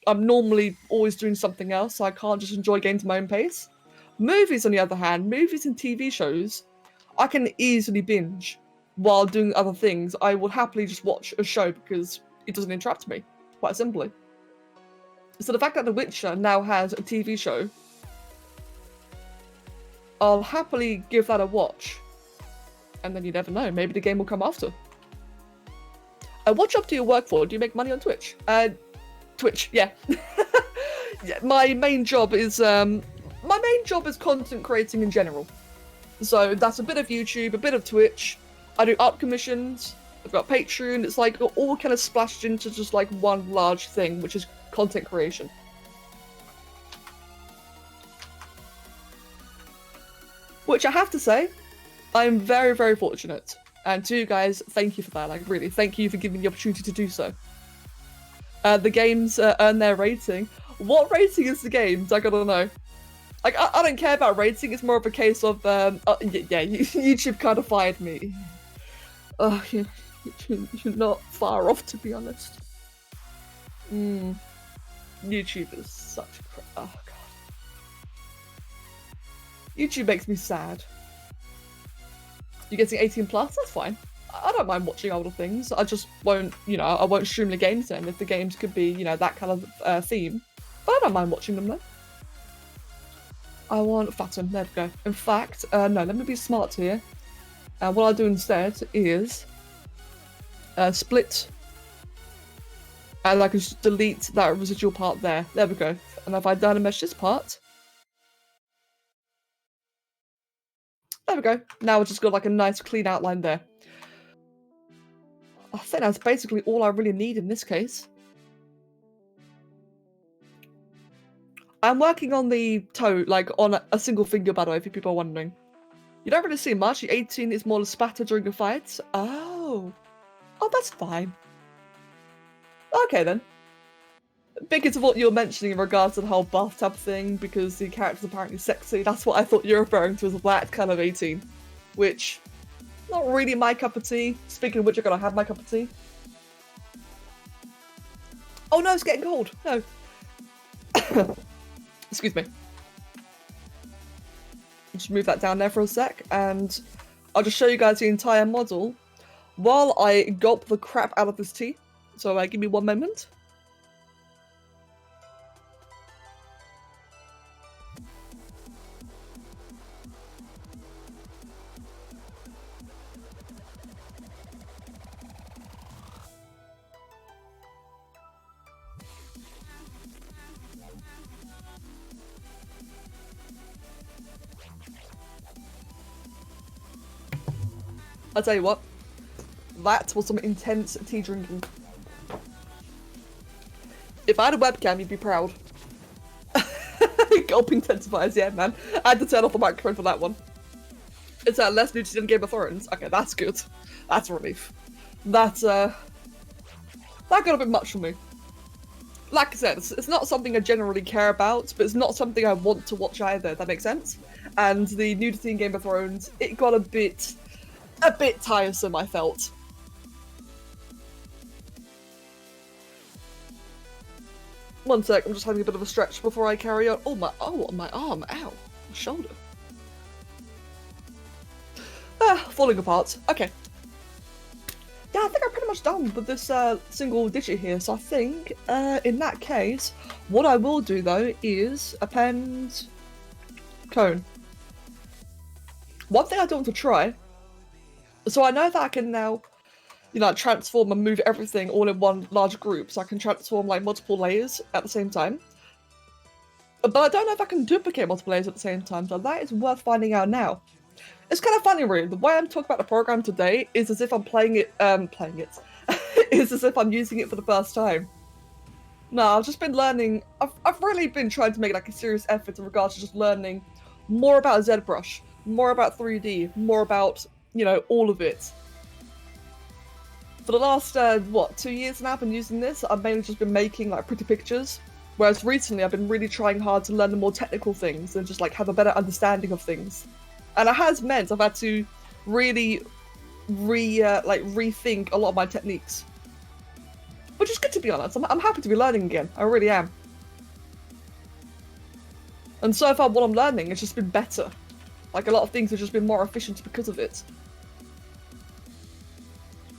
I'm normally always doing something else, so I can't just enjoy games at my own pace. Movies, on the other hand, movies and TV shows, I can easily binge while doing other things. I will happily just watch a show because it doesn't interrupt me, quite simply. So the fact that The Witcher now has a TV show, I'll happily give that a watch. And then you never know, maybe the game will come after. What job do you work for? Do you make money on Twitch? Twitch, yeah. Yeah, my main job is content creating in general. So that's a bit of YouTube, a bit of Twitch. I do art commissions. I've got Patreon. It's like all kind of splashed into just like one large thing, which is content creation. Which I have to say, I'm very, very fortunate. And to you guys, thank you for that. Like, really, thank you for giving me the opportunity to do so. The games earn their rating. What rating is the games? I gotta know. Like, I don't care about rating. It's more of a case of, yeah, YouTube kind of fired me. Oh, you're not far off, to be honest. YouTube is such crap. Oh, God. YouTube makes me sad. You're getting 18 plus? That's fine. I don't mind watching older things. I just won't, I won't stream the games then if the games could be, that kind of theme. But I don't mind watching them though. I want Fatten. There we go. In fact, no, let me be smart here. What I'll do instead is split And I can just delete that residual part there. There we go. And if I dynamesh this part, there we go. Now it's just got like a nice clean outline there. I think that's basically all I really need in this case. I'm working on the toe, like on a single finger, by the way, if people are wondering. You don't really see much. The 18 is more spatter during a fight. Oh, that's fine. Okay then. Because of what you're mentioning in regards to the whole bathtub thing, because the character's apparently sexy, that's what I thought you were referring to as that kind of 18. Which, not really my cup of tea. Speaking of which, you're gonna have my cup of tea. Oh no, it's getting cold. No. Excuse me. Just move that down there for a sec, and I'll just show you guys the entire model while I gulp the crap out of this tea. So give me one moment. I'll tell you what, that was some intense tea drinking. If I had a webcam, you'd be proud. Gulp intensifiers, yeah, man. I had to turn off the microphone for that one. It's less nudity than Game of Thrones. Okay, that's good. That's a relief. That got a bit much for me. Like I said, it's not something I generally care about, but it's not something I want to watch either, if that makes sense. And the nudity in Game of Thrones, it got a bit tiresome, I felt. One sec, I'm just having a bit of a stretch before I carry on. Oh, my arm, ow, my shoulder. Falling apart. Okay. Yeah, I think I'm pretty much done with this single digit here, so I think, in that case, what I will do, though, is append cone. One thing I don't want to try, so I know that I can now, you know, transform and move everything all in one large group, so I can transform, like, multiple layers at the same time. But I don't know if I can duplicate multiple layers at the same time, so that is worth finding out now. It's kind of funny, really. The way I'm talking about the program today is as if I'm is as if I'm using it for the first time. No, I've just been learning. I've really been trying to make like a serious effort in regards to just learning more about ZBrush, more about 3D, more about, you know, all of it. For the last, 2 years now I've been using this, I've mainly just been making like pretty pictures. Whereas recently I've been really trying hard to learn the more technical things and just like have a better understanding of things. And it has meant I've had to really rethink a lot of my techniques. Which is good, to be honest. I'm happy to be learning again. I really am. And so far what I'm learning has just been better. Like a lot of things have just been more efficient because of it.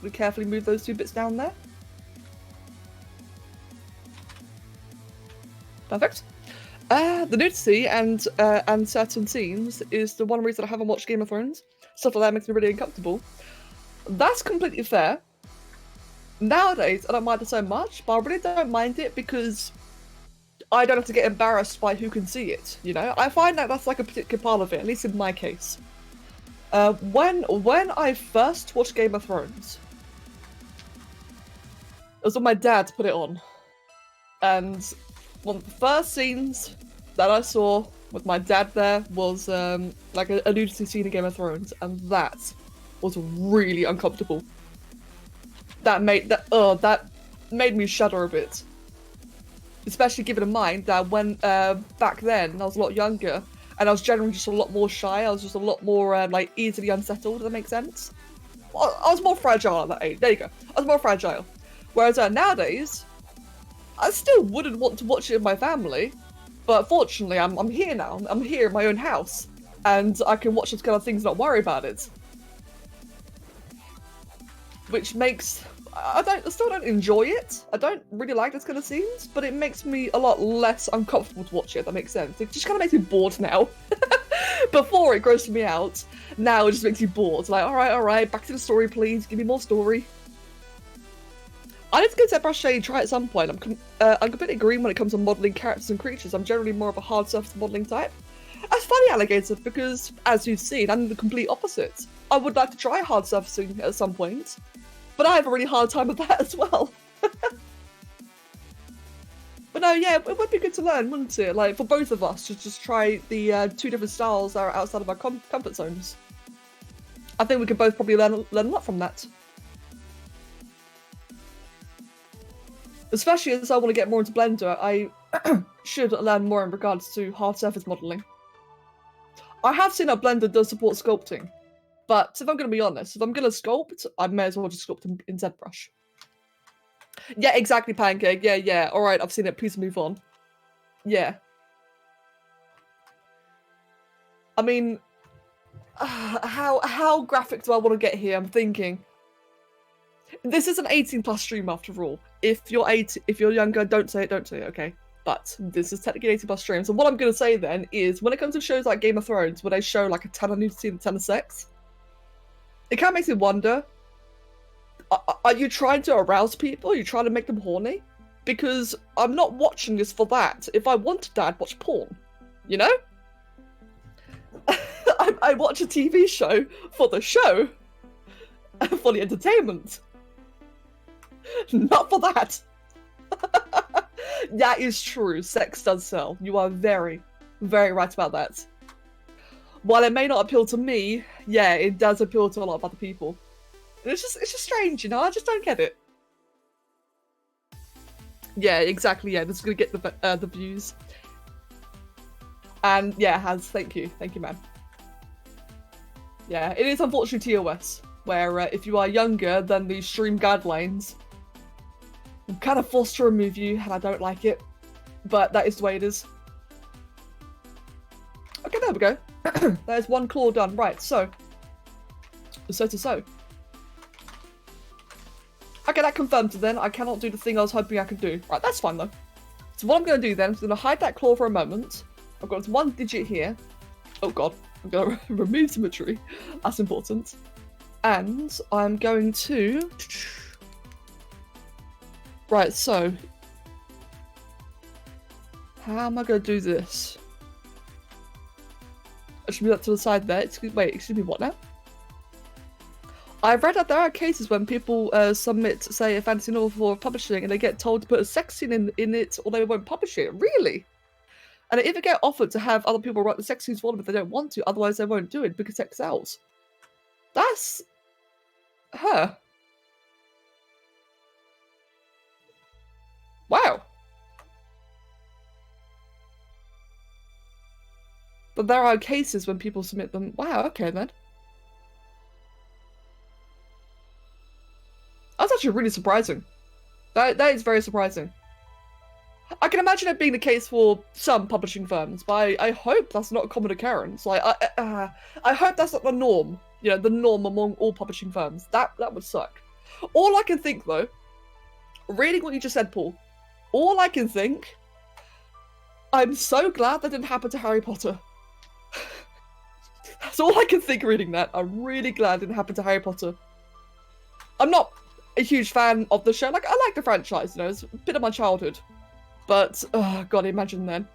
We carefully move those two bits down there. Perfect. The nudity and certain scenes is the one reason I haven't watched Game of Thrones. Stuff like that makes me really uncomfortable. That's completely fair. Nowadays, I don't mind it so much, but I really don't mind it because I don't have to get embarrassed by who can see it, you know? I find that that's like a particular part of it, at least in my case. When I first watched Game of Thrones, it was when my dad put it on. And one of the first scenes that I saw with my dad there was like a nudity scene in Game of Thrones, and that was really uncomfortable. That made me shudder a bit. Especially given in mind that when back then I was a lot younger and I was generally just a lot more shy. I was just a lot more like easily unsettled. Does that make sense? I was more fragile at that age. There you go. I was more fragile. Whereas nowadays, I still wouldn't want to watch it with my family, but fortunately, I'm here now. I'm here in my own house, and I can watch those kind of things and not worry about it. Which makes I still don't enjoy it. I don't really like those kind of scenes, but it makes me a lot less uncomfortable to watch it. If that makes sense. It just kind of makes me bored now. Before it grossed me out. Now it just makes you bored. Like, all right, back to the story, please. Give me more story. I need to get ZBrush Shade try at some point. I'm completely green when it comes to modelling characters and creatures. I'm generally more of a hard surface modelling type. That's funny, Alligator, because as you've seen, I'm the complete opposite. I would like to try hard surfacing at some point, but I have a really hard time with that as well. But no, yeah, it would be good to learn, wouldn't it? Like, for both of us, to just try the 2 different styles that are outside of our comfort zones. I think we could both probably learn a lot from that. Especially as I want to get more into Blender, I should learn more in regards to hard surface modelling. I have seen that Blender does support sculpting, but if I'm going to be honest, if I'm going to sculpt, I may as well just sculpt in ZBrush. Yeah, exactly, Pancake. Yeah. All right, I've seen it. Please move on. Yeah. I mean, how graphic do I want to get here? I'm thinking. This is an 18+ stream after all. If you're younger, don't say it, okay? But this is technically an 18+ stream. So what I'm going to say then is, when it comes to shows like Game of Thrones, where they show like a ton of nudity and a ton of sex, it kind of makes me wonder, are you trying to arouse people? Are you trying to make them horny? Because I'm not watching this for that. If I wanted that, I'd watch porn. You know? I watch a TV show for the show. For the entertainment. Not for that. That is true. Sex does sell. You are very, very right about that. While it may not appeal to me, yeah, it does appeal to a lot of other people. And it's just strange, you know? I just don't get it. Yeah, exactly. Yeah, this is gonna get the views. And yeah, it has. Thank you, man. Yeah, it is unfortunately TOS, where if you are younger than the stream guidelines, I'm kind of forced to remove you, and I don't like it. But that is the way it is. Okay, there we go. There's one claw done. Right, so. Okay, that confirms it then. I cannot do the thing I was hoping I could do. Right, that's fine though. So what I'm going to do then is I'm going to hide that claw for a moment. I've got 1 digit here. Oh god, I'm going to remove symmetry. That's important. And I'm going to... Right, so... How am I going to do this? I should move that to the side there. Excuse me, what now? I've read that there are cases when people submit, say, a fantasy novel for publishing and they get told to put a sex scene in it or they won't publish it. Really? And they even get offered to have other people write the sex scenes for them if they don't want to, otherwise they won't do it because sex sells. That's... Huh. Wow. But there are cases when people submit them. Wow, okay then. That's actually really surprising. That is very surprising. I can imagine it being the case for some publishing firms, but I hope that's not a common occurrence. Like, I hope that's not the norm. You know, the norm among all publishing firms. That would suck. All I can think, though, reading what you just said, Paul, all I can think, I'm so glad that didn't happen to Harry Potter. That's all I can think reading that. I'm really glad it didn't happen to Harry Potter. I'm not a huge fan of the show. Like, I like the franchise, you know, it's a bit of my childhood. But, oh god, imagine then.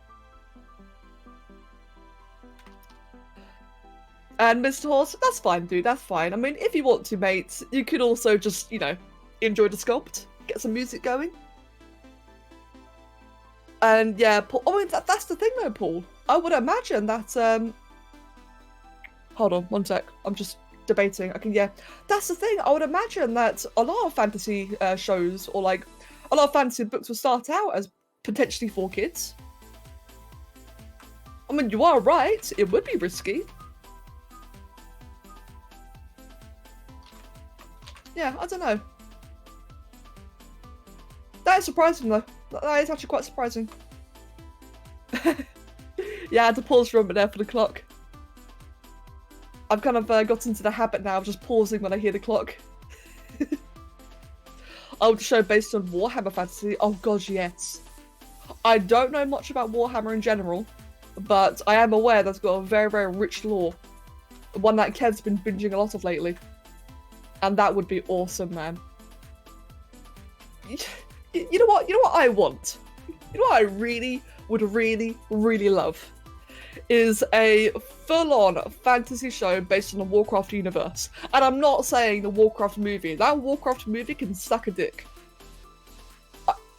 And Mr. Horse, that's fine, dude, that's fine. I mean, if you want to, mate, you could also just, you know, enjoy the sculpt, get some music going. And yeah, Paul, I mean, that's the thing though, Paul. I would imagine that, hold on, one sec, I'm just debating. Okay, yeah, that's the thing. I would imagine that a lot of fantasy shows, or like, a lot of fantasy books will start out as potentially for kids. I mean, you are right, it would be risky. Yeah, I don't know. That is surprising though. That is actually quite surprising. Yeah, I had to pause for a minute there for the clock. I've kind of got into the habit now of just pausing when I hear the clock. Oh, the show based on Warhammer Fantasy? Oh god, yes. I don't know much about Warhammer in general, but I am aware that's got a very, very rich lore. One that Kev's been binging a lot of lately. And that would be awesome, man. You know what? You know what I want? You know what I really would really love? Is a full-on fantasy show based on the Warcraft universe. And I'm not saying the Warcraft movie. That Warcraft movie can suck a dick.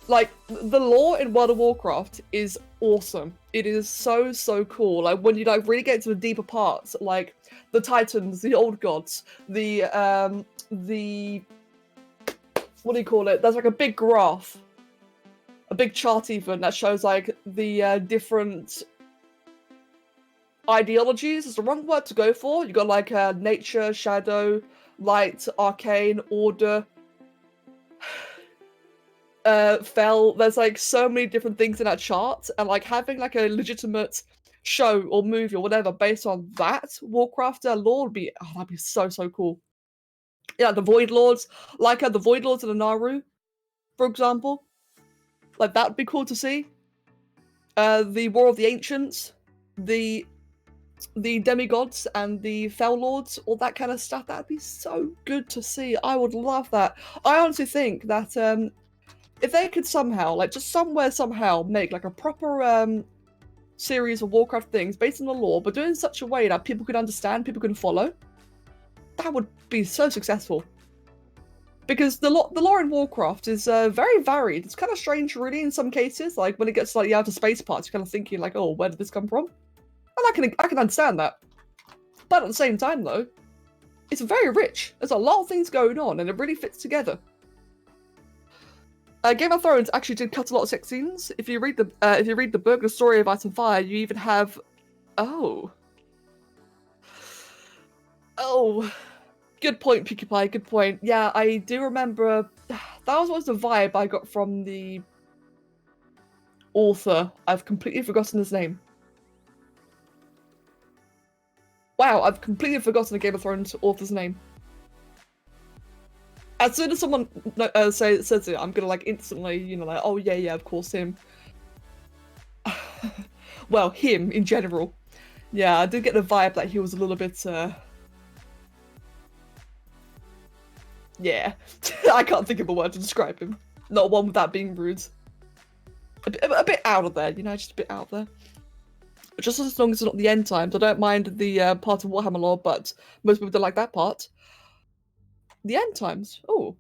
Like, the lore in World of Warcraft is awesome. It is so cool. Like, when you like really get into the deeper parts, like the Titans, the old gods, the what do you call it? There's like a big graph, a big chart even, that shows like the different ideologies is the wrong word to go for. You got like nature, shadow, light, arcane, order, fell. There's like so many different things in that chart, and like having like a legitimate show or movie or whatever based on that Warcraft lore would be, oh, that'd be so cool. Yeah, the Void Lords, like the Void Lords in the Naru, for example. Like that would be cool to see. The War of the Ancients, the demigods and the Fell Lords, all that kind of stuff. That'd be so good to see. I would love that. I honestly think that if they could somehow, like just somehow make like a proper series of Warcraft things based on the lore, but doing it in such a way that people could understand, people can follow, that would be so successful. Because the lore in Warcraft is very varied. It's kind of strange, really, in some cases. Like when it gets to like the outer space parts, you're kind of thinking like, oh, where did this come from? And I can understand that. But at the same time, though, it's very rich. There's a lot of things going on, and it really fits together. Game of Thrones actually did cut a lot of sex scenes. If you read the book, The Story of Ice and Fire, you even have, oh, good point, Pinkie Pie. Good point. Yeah, I do remember. That was always the vibe I got from the author. I've completely forgotten his name. Wow, I've completely forgotten the Game of Thrones author's name. As soon as someone says it, I'm gonna like instantly, you know, like, oh yeah, of course him. Well, him in general. Yeah, I did get the vibe that he was a little bit, yeah. I can't think of a word to describe him. Not one without being rude. A bit out of there, you know, just a bit out there. Just as long as it's not the end times. I don't mind the part of Warhammer lore, but most people don't like that part. The end times. Oh.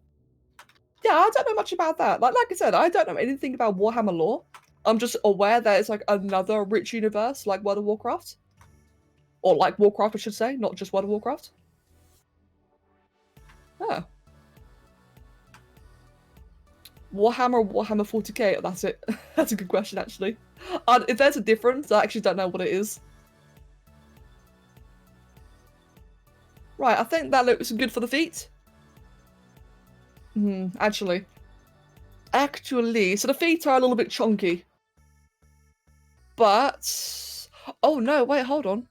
Yeah, I don't know much about that. Like I said, I don't know anything about Warhammer lore. I'm just aware that it's like another rich universe like World of Warcraft. Or like Warcraft, I should say, not just World of Warcraft. Oh. Warhammer 40k, that's it. That's a good question, actually. If there's a difference, I actually don't know what it is. Right, I think that looks good for the feet. Actually. So the feet are a little bit chunky. But... oh no, wait, hold on.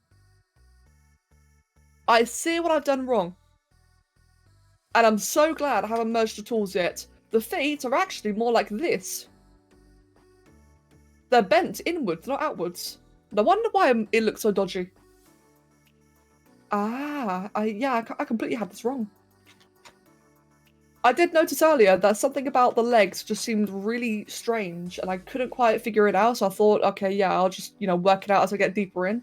I see what I've done wrong. And I'm so glad I haven't merged the tools yet. The feet are actually more like this. They're bent inwards, not outwards. No wonder why it looks so dodgy. Ah, I completely had this wrong. I did notice earlier that something about the legs just seemed really strange, and I couldn't quite figure it out, so I thought, okay, yeah, I'll just, you know, work it out as I get deeper in.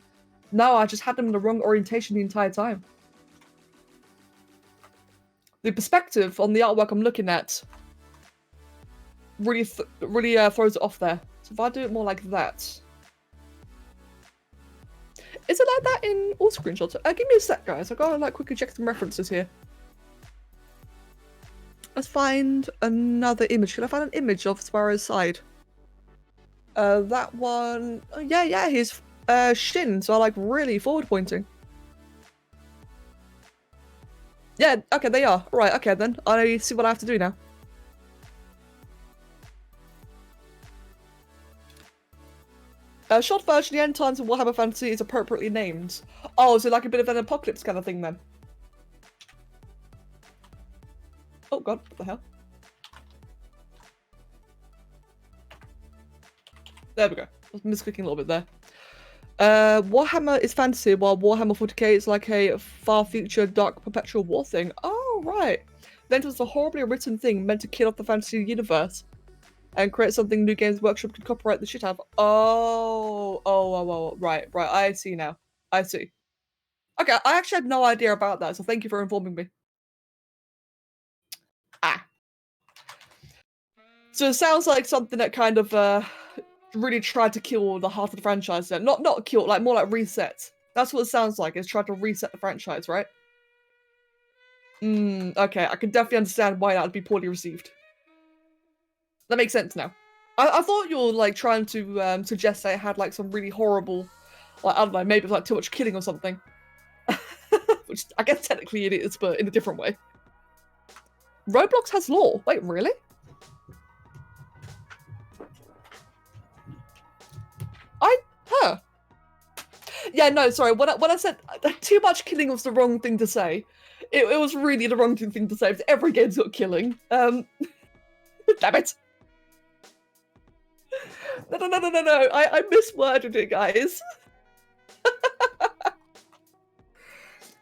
No, I just had them in the wrong orientation the entire time. The perspective on the artwork I'm looking at really throws it off there. So if I do it more like that... is it like that in all screenshots? Give me a sec, guys. I've got to like quickly check some references here. Let's find another image. Can I find an image of Spyro's side? That one... oh, yeah, his shins are like really forward pointing. Yeah, okay, they are. Right, okay then. I see what I have to do now. Short version, the end times of Warhammer Fantasy is appropriately named. Oh, is it like a bit of an apocalypse kind of thing then? Oh god, what the hell? There we go. I was misclicking a little bit there. Warhammer is fantasy, while Warhammer 40k is like a far future dark perpetual war thing. Oh, right. Then it was a horribly written thing meant to kill off the fantasy universe and create something New Games Workshop could copyright the shit out of. Oh, right. I see now. I see. Okay, I actually had no idea about that, so thank you for informing me. Ah. So it sounds like something that kind of really tried to kill the heart of the franchise then. Not kill, like more like reset. That's what it sounds like, is trying to reset the franchise, right? Okay, I can definitely understand why that would be poorly received. That makes sense now. I thought you were like trying to suggest that it had like some really horrible, like, I don't know, maybe it was like too much killing or something. Which I guess technically it is, but in a different way. Roblox has lore. Wait, really? Huh. Yeah, no, sorry. When I said too much killing was the wrong thing to say, it was really the wrong thing to say. Because every game's got killing. Damn it. No. I misworded it, guys.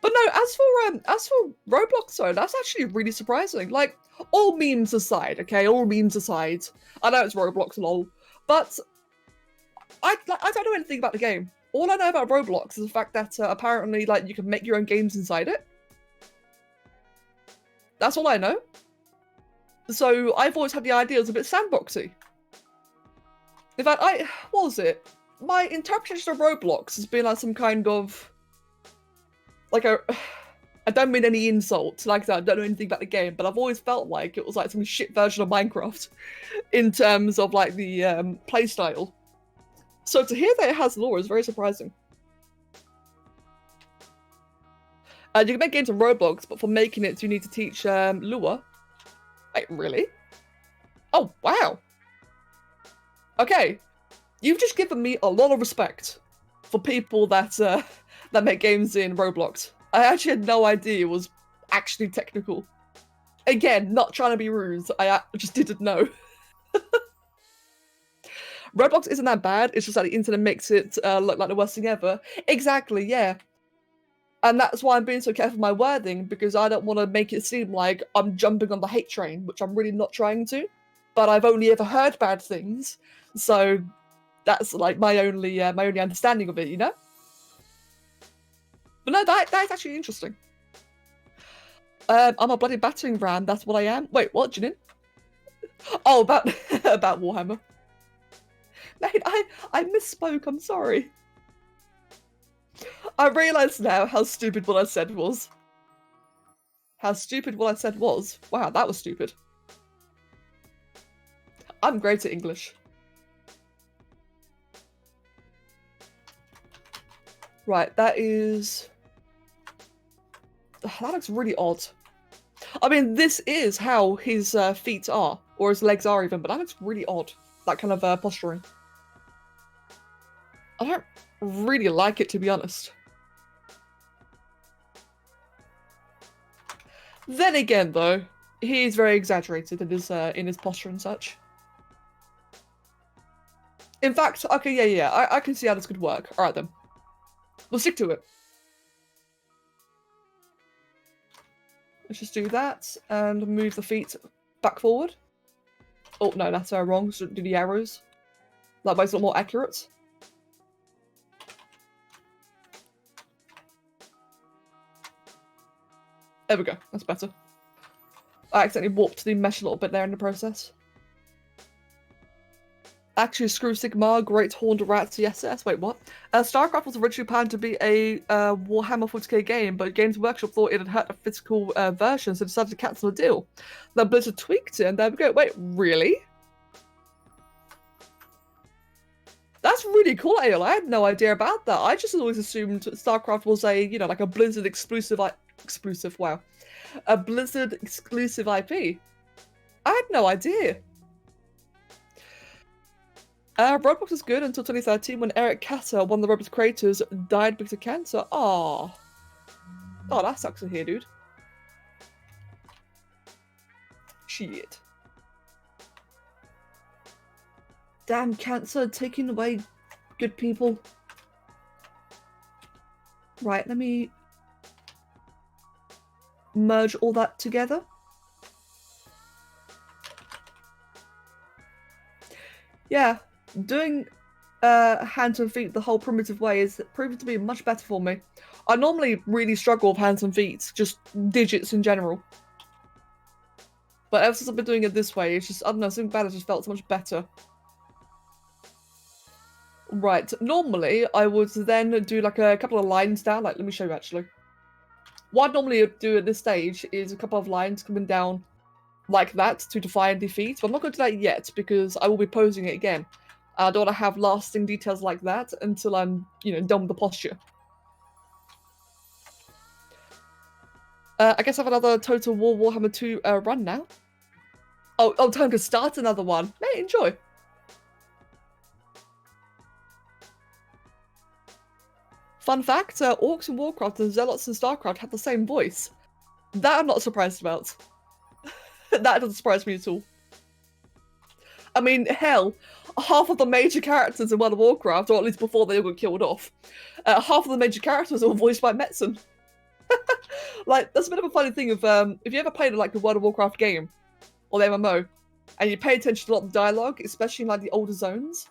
But no, as for Roblox, though, that's actually really surprising. Like, all memes aside, okay, all memes aside. I know it's Roblox, lol, but I don't know anything about the game. All I know about Roblox is the fact that apparently, like, you can make your own games inside it. That's all I know. So I've always had the idea it was a bit sandboxy. In fact, what was it? My interpretation of Roblox has been like some kind of like I don't mean any insult. Like I said, I don't know anything about the game, but I've always felt like it was like some shit version of Minecraft in terms of like the playstyle. So to hear that it has lore is very surprising. You can make games on Roblox, but for making it, you need to teach Lua. Wait, really? Oh, wow. Okay. You've just given me a lot of respect for people that that make games in Roblox. I actually had no idea it was actually technical. Again, not trying to be rude, I just didn't know. Roblox isn't that bad, it's just that the internet makes it look like the worst thing ever. Exactly, yeah. And that's why I'm being so careful with my wording, because I don't want to make it seem like I'm jumping on the hate train, which I'm really not trying to. But I've only ever heard bad things, so that's like my only understanding of it, you know? But no, that's actually interesting. I'm a bloody battering ram, that's what I am. Wait, what, Janine? Oh, about Warhammer. Mate, I misspoke, I'm sorry. I realise now how stupid what I said was. How stupid what I said was. Wow, that was stupid. I'm great at English. Right, that looks really odd. I mean, this is how his feet are, or his legs are even, but that looks really odd. That kind of posturing. I don't really like it, to be honest. Then again, though, he's very exaggerated in his posture and such. In fact, okay, yeah, I can see how this could work. All right, then. We'll stick to it. Let's just do that and move the feet back forward. Oh, no, that's wrong. So do the arrows. That makes it a lot more accurate. There we go. That's better. I accidentally warped the mesh a little bit there in the process. Actually, Screw Sigmar, Great Horned Rats, yes. Wait, what? StarCraft was originally planned to be a Warhammer 40k game, but Games Workshop thought it had hurt a physical version, so decided to cancel the deal. Then Blizzard tweaked it, and there we go. Wait, really? That's really cool, AL. I had no idea about that. I just always assumed StarCraft was a, you know, like a Blizzard exclusive, wow. A Blizzard exclusive IP. I had no idea. Roblox was good until 2013 when Eric Catter, one of the Roblox creators, died because of cancer. Oh, that sucks to hear, dude. Shit. Damn cancer taking away good people. Right, let me merge all that together. Yeah, doing hands and feet the whole primitive way is proven to be much better for me. I normally really struggle with hands and feet, just digits in general. But ever since I've been doing it this way, it's just, I don't know, something about it just felt so much better. Right, normally I would then do like a couple of lines down, like let me show you actually. What I normally do at this stage is a couple of lines coming down like that to define the feet, but I'm not going to do that yet because I will be posing it again. I don't want to have lasting details like that until I'm, you know, done with the posture. I guess I have another Total War Warhammer 2 run now. Oh, time to start another one. Mate, enjoy. Fun fact, Orcs in Warcraft and Zealots in StarCraft have the same voice. That I'm not surprised about. That doesn't surprise me at all. I mean, hell, half of the major characters in World of Warcraft, or at least before they all got killed off, half of the major characters are voiced by Metzen. Like, that's a bit of a funny thing of, if you ever played like the World of Warcraft game, or the MMO, and you pay attention to a lot of dialogue, especially in like the older zones,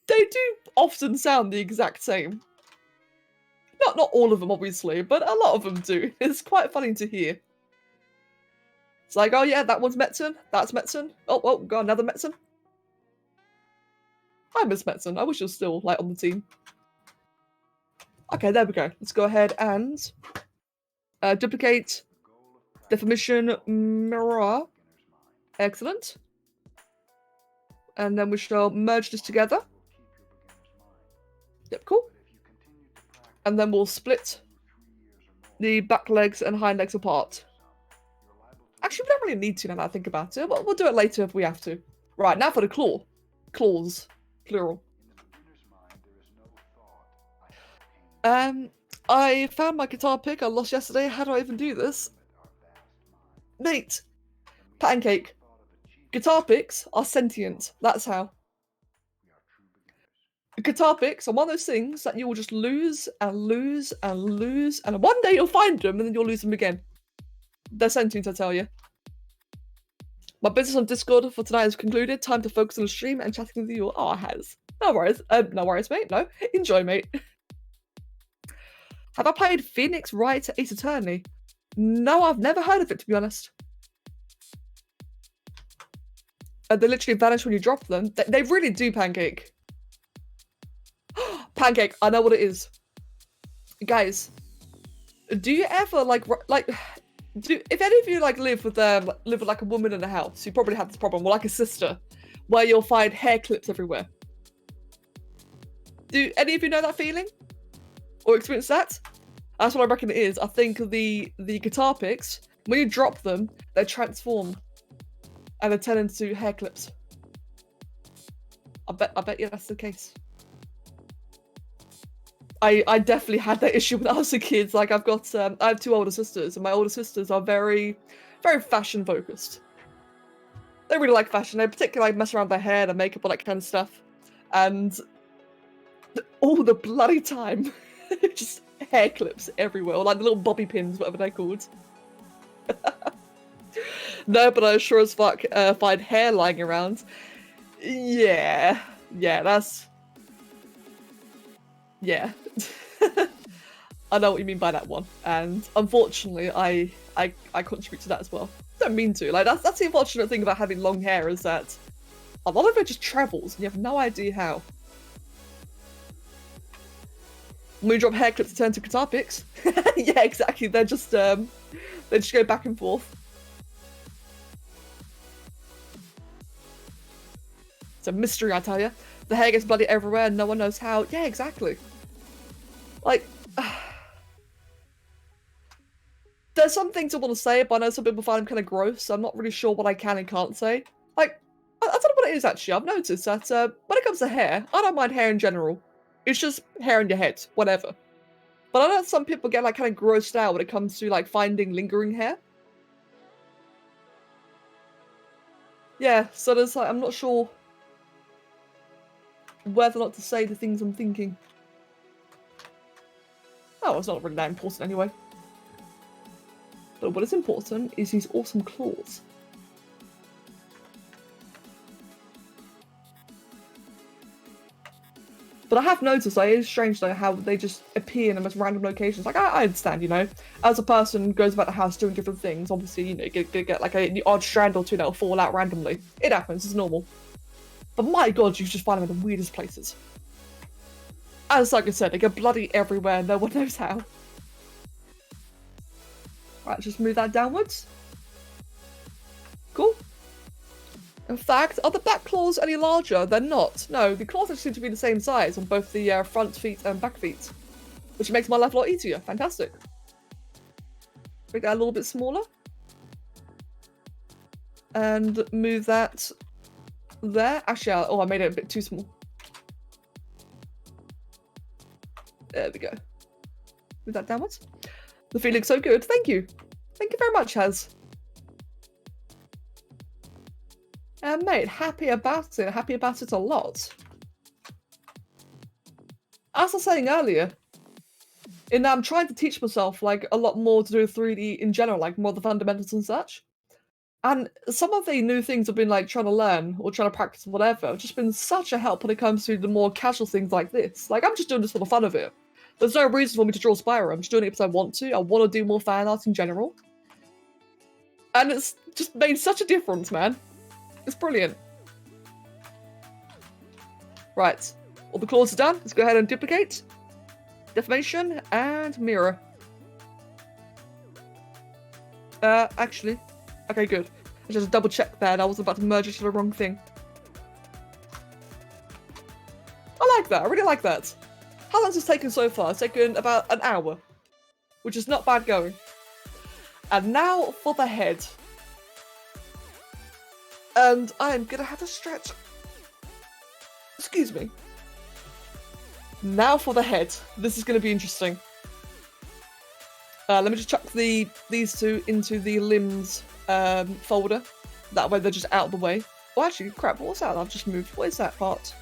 they do often sound the exact same. Not all of them, obviously, but a lot of them do. It's quite funny to hear. It's like, oh yeah, that one's Metzen, that's Metzen. Oh, got another Metzen. I miss Metzen. I wish he was still like on the team. Okay, there we go. Let's go ahead and duplicate, deformation, mirror. Excellent. And then we shall merge this together. Yep, cool. And then we'll split the back legs and hind legs apart. Actually, we don't really need to now that I think about it. We'll do it later if we have to. Right, now for the claw. Claws. Plural. I found my guitar pick I lost yesterday. How do I even do this? Mate. Pancake. Guitar picks are sentient. That's how. Guitar picks are one of those things that you will just lose and lose and lose, and one day you'll find them and then you'll lose them again. They're sentient, I tell you. My business on Discord for tonight is concluded. Time to focus on the stream and chatting with you. Oh, it has. No worries. No worries, mate. No. Enjoy, mate. Have I played Phoenix Wright Ace Attorney? No, I've never heard of it, to be honest. They literally vanish when you drop them. They really do, Pancake. Pancake, I know what it is. Guys, do you ever if any of you like live with like a woman in a house, you probably have this problem, or like a sister, where you'll find hair clips everywhere. Do any of you know that feeling? Or experience that? That's what I reckon it is. I think the guitar picks, when you drop them, they transform and they turn into hair clips. I bet you that's the case. I definitely had that issue when I was a kid. Like I have two older sisters, and my older sisters are very, very fashion focused. They really like fashion. They particularly like mess around with their hair, their makeup, all that kind of stuff. And all the bloody time, just hair clips everywhere, or like the little bobby pins, whatever they're called. No, but I sure as fuck find hair lying around. Yeah, that's... Yeah. I know what you mean by that one, and unfortunately I contribute to that as well. Don't mean to. Like that's the unfortunate thing about having long hair, is that a lot of it just travels and you have no idea how. When we drop hair clips to turn to guitar picks. Yeah, exactly. They just go back and forth. It's a mystery, I tell you. The hair gets bloody everywhere and no one knows how. Yeah, exactly. Like, there's some things I want to say, but I know some people find them kind of gross, so I'm not really sure what I can and can't say. Like, I don't know what it is, actually. I've noticed that when it comes to hair, I don't mind hair in general. It's just hair in your head, whatever. But I know some people get, like, kind of grossed out when it comes to, like, finding lingering hair. Yeah, so there's, like, I'm not sure whether or not to say the things I'm thinking. Oh, it's not really that important anyway. But what is important is these awesome claws. But I have noticed, like, it is strange, though, how they just appear in the most random locations. Like, I understand, you know, as a person goes about the house doing different things, obviously, you know, you get like the odd strand or two that'll fall out randomly. It happens, it's normal. But my god, you just find them in the weirdest places. As like I said, they get bloody everywhere, no one knows how. Right, just move that downwards. Cool. In fact, are the back claws any larger? They're not. No, the claws actually seem to be the same size on both the front feet and back feet, which makes my life a lot easier. Fantastic. Make that a little bit smaller. And move that there. Actually, oh, I made it a bit too small. There we go. Move that downwards. The feet look so good. Thank you. Thank you very much, Haz. Mate, happy about it. Happy about it a lot. As I was saying earlier, I'm trying to teach myself like a lot more to do with 3D in general, like more of the fundamentals and such. And some of the new things I've been like trying to learn or trying to practice whatever have just been such a help when it comes to the more casual things like this. Like I'm just doing this for the fun of it. There's no reason for me to draw Spyro. I'm just doing it because I want to. I want to do more fan art in general. And it's just made such a difference, man. It's brilliant. Right. All the claws are done. Let's go ahead and duplicate. Deformation and mirror. Actually. Okay, good. I just double checked that. I was about to merge it to the wrong thing. I like that. I really like that. How long has it taken so far? It's taken about an hour, which is not bad going. And now for the head. And I'm gonna have to stretch. Excuse me. Now for the head. This is gonna be interesting. Let me just chuck these two into the limbs folder. That way they're just out of the way. Oh, actually, crap, what's that I've just moved? What is that part?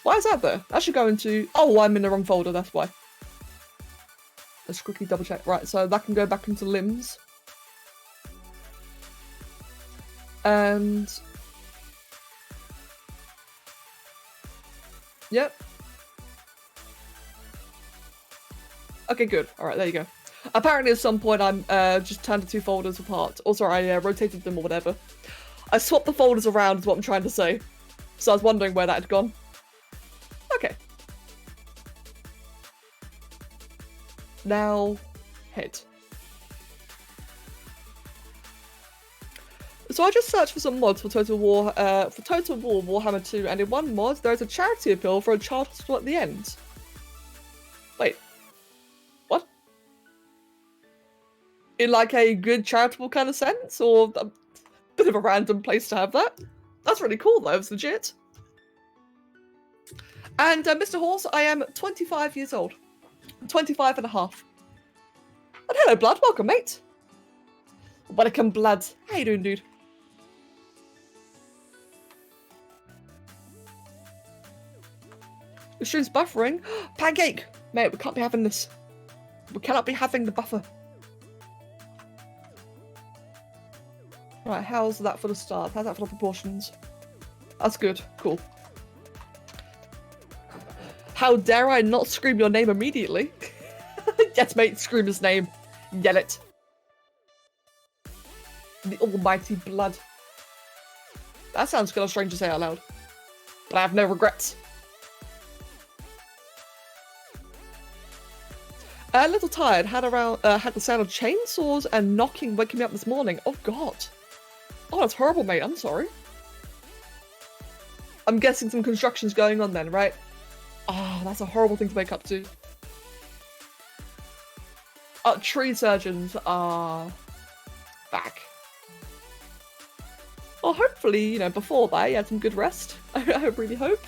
Why is that there? That should go into... Oh, I'm in the wrong folder, that's why. Let's quickly double check. Right, so that can go back into limbs. And... Yep. Okay, good. Alright, there you go. Apparently at some point I'm just turned the two folders apart. Also, I rotated them or whatever. I swapped the folders around is what I'm trying to say. So I was wondering where that had gone. Okay. Now, head. So I just searched for some mods for Total War Warhammer 2, and in one mod there is a charity appeal for a child hospital at the end. Wait. What? In like a good charitable kind of sense, or a bit of a random place to have that? That's really cool though, it's legit. And Mr. Horse, I am 25 years old. 25 and a half. And hello, Blood. Welcome, mate. Welcome, Blood. How you doing, dude? The stream's buffering. Pancake! Mate, we can't be having this. We cannot be having the buffer. Right, how's that for the start? How's that for the proportions? That's good. Cool. How dare I not scream your name immediately? Yes, mate, scream his name. Yell it. The almighty Blood. That sounds kind of strange to say out loud. But I have no regrets. A little tired. Had the sound of chainsaws and knocking waking me up this morning. Oh god. Oh, that's horrible, mate. I'm sorry. I'm guessing some construction's going on then, right? Oh, that's a horrible thing to wake up to. Tree surgeons are back. Well, hopefully, you know, before that, you had some good rest. I really hope.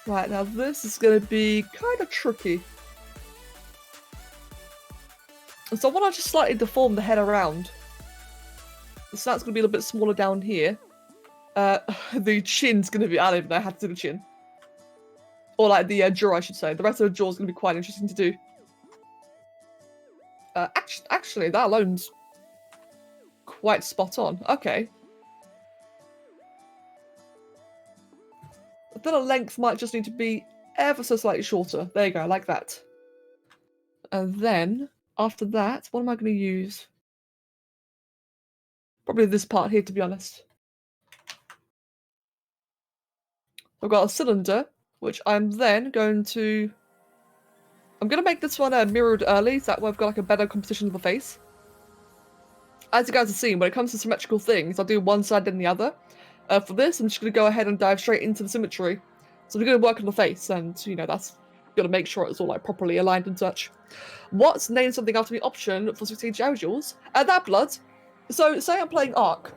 Right, now this is going to be kind of tricky. So I want to just slightly deform the head around. So that's going to be a little bit smaller down here. The chin's going to be... I don't even know how to do the chin. Or like the jaw, I should say. The rest of the jaw is going to be quite interesting to do. Actually, that alone's quite spot on. Okay. But then a length might just need to be ever so slightly shorter. There you go, like that. And then, after that, what am I going to use? Probably this part here, to be honest. I've got a cylinder, which I'm then going to... I'm going to make this one mirrored early, so that way I've got like a better composition of the face. As you guys have seen, when it comes to symmetrical things, I'll do one side then the other. For this, I'm just going to go ahead and dive straight into the symmetry. So we're going to work on the face, and, you know, that's got to make sure it's all like properly aligned and such. What's name something after the option for 16 joules? That blood. So say I'm playing Ark,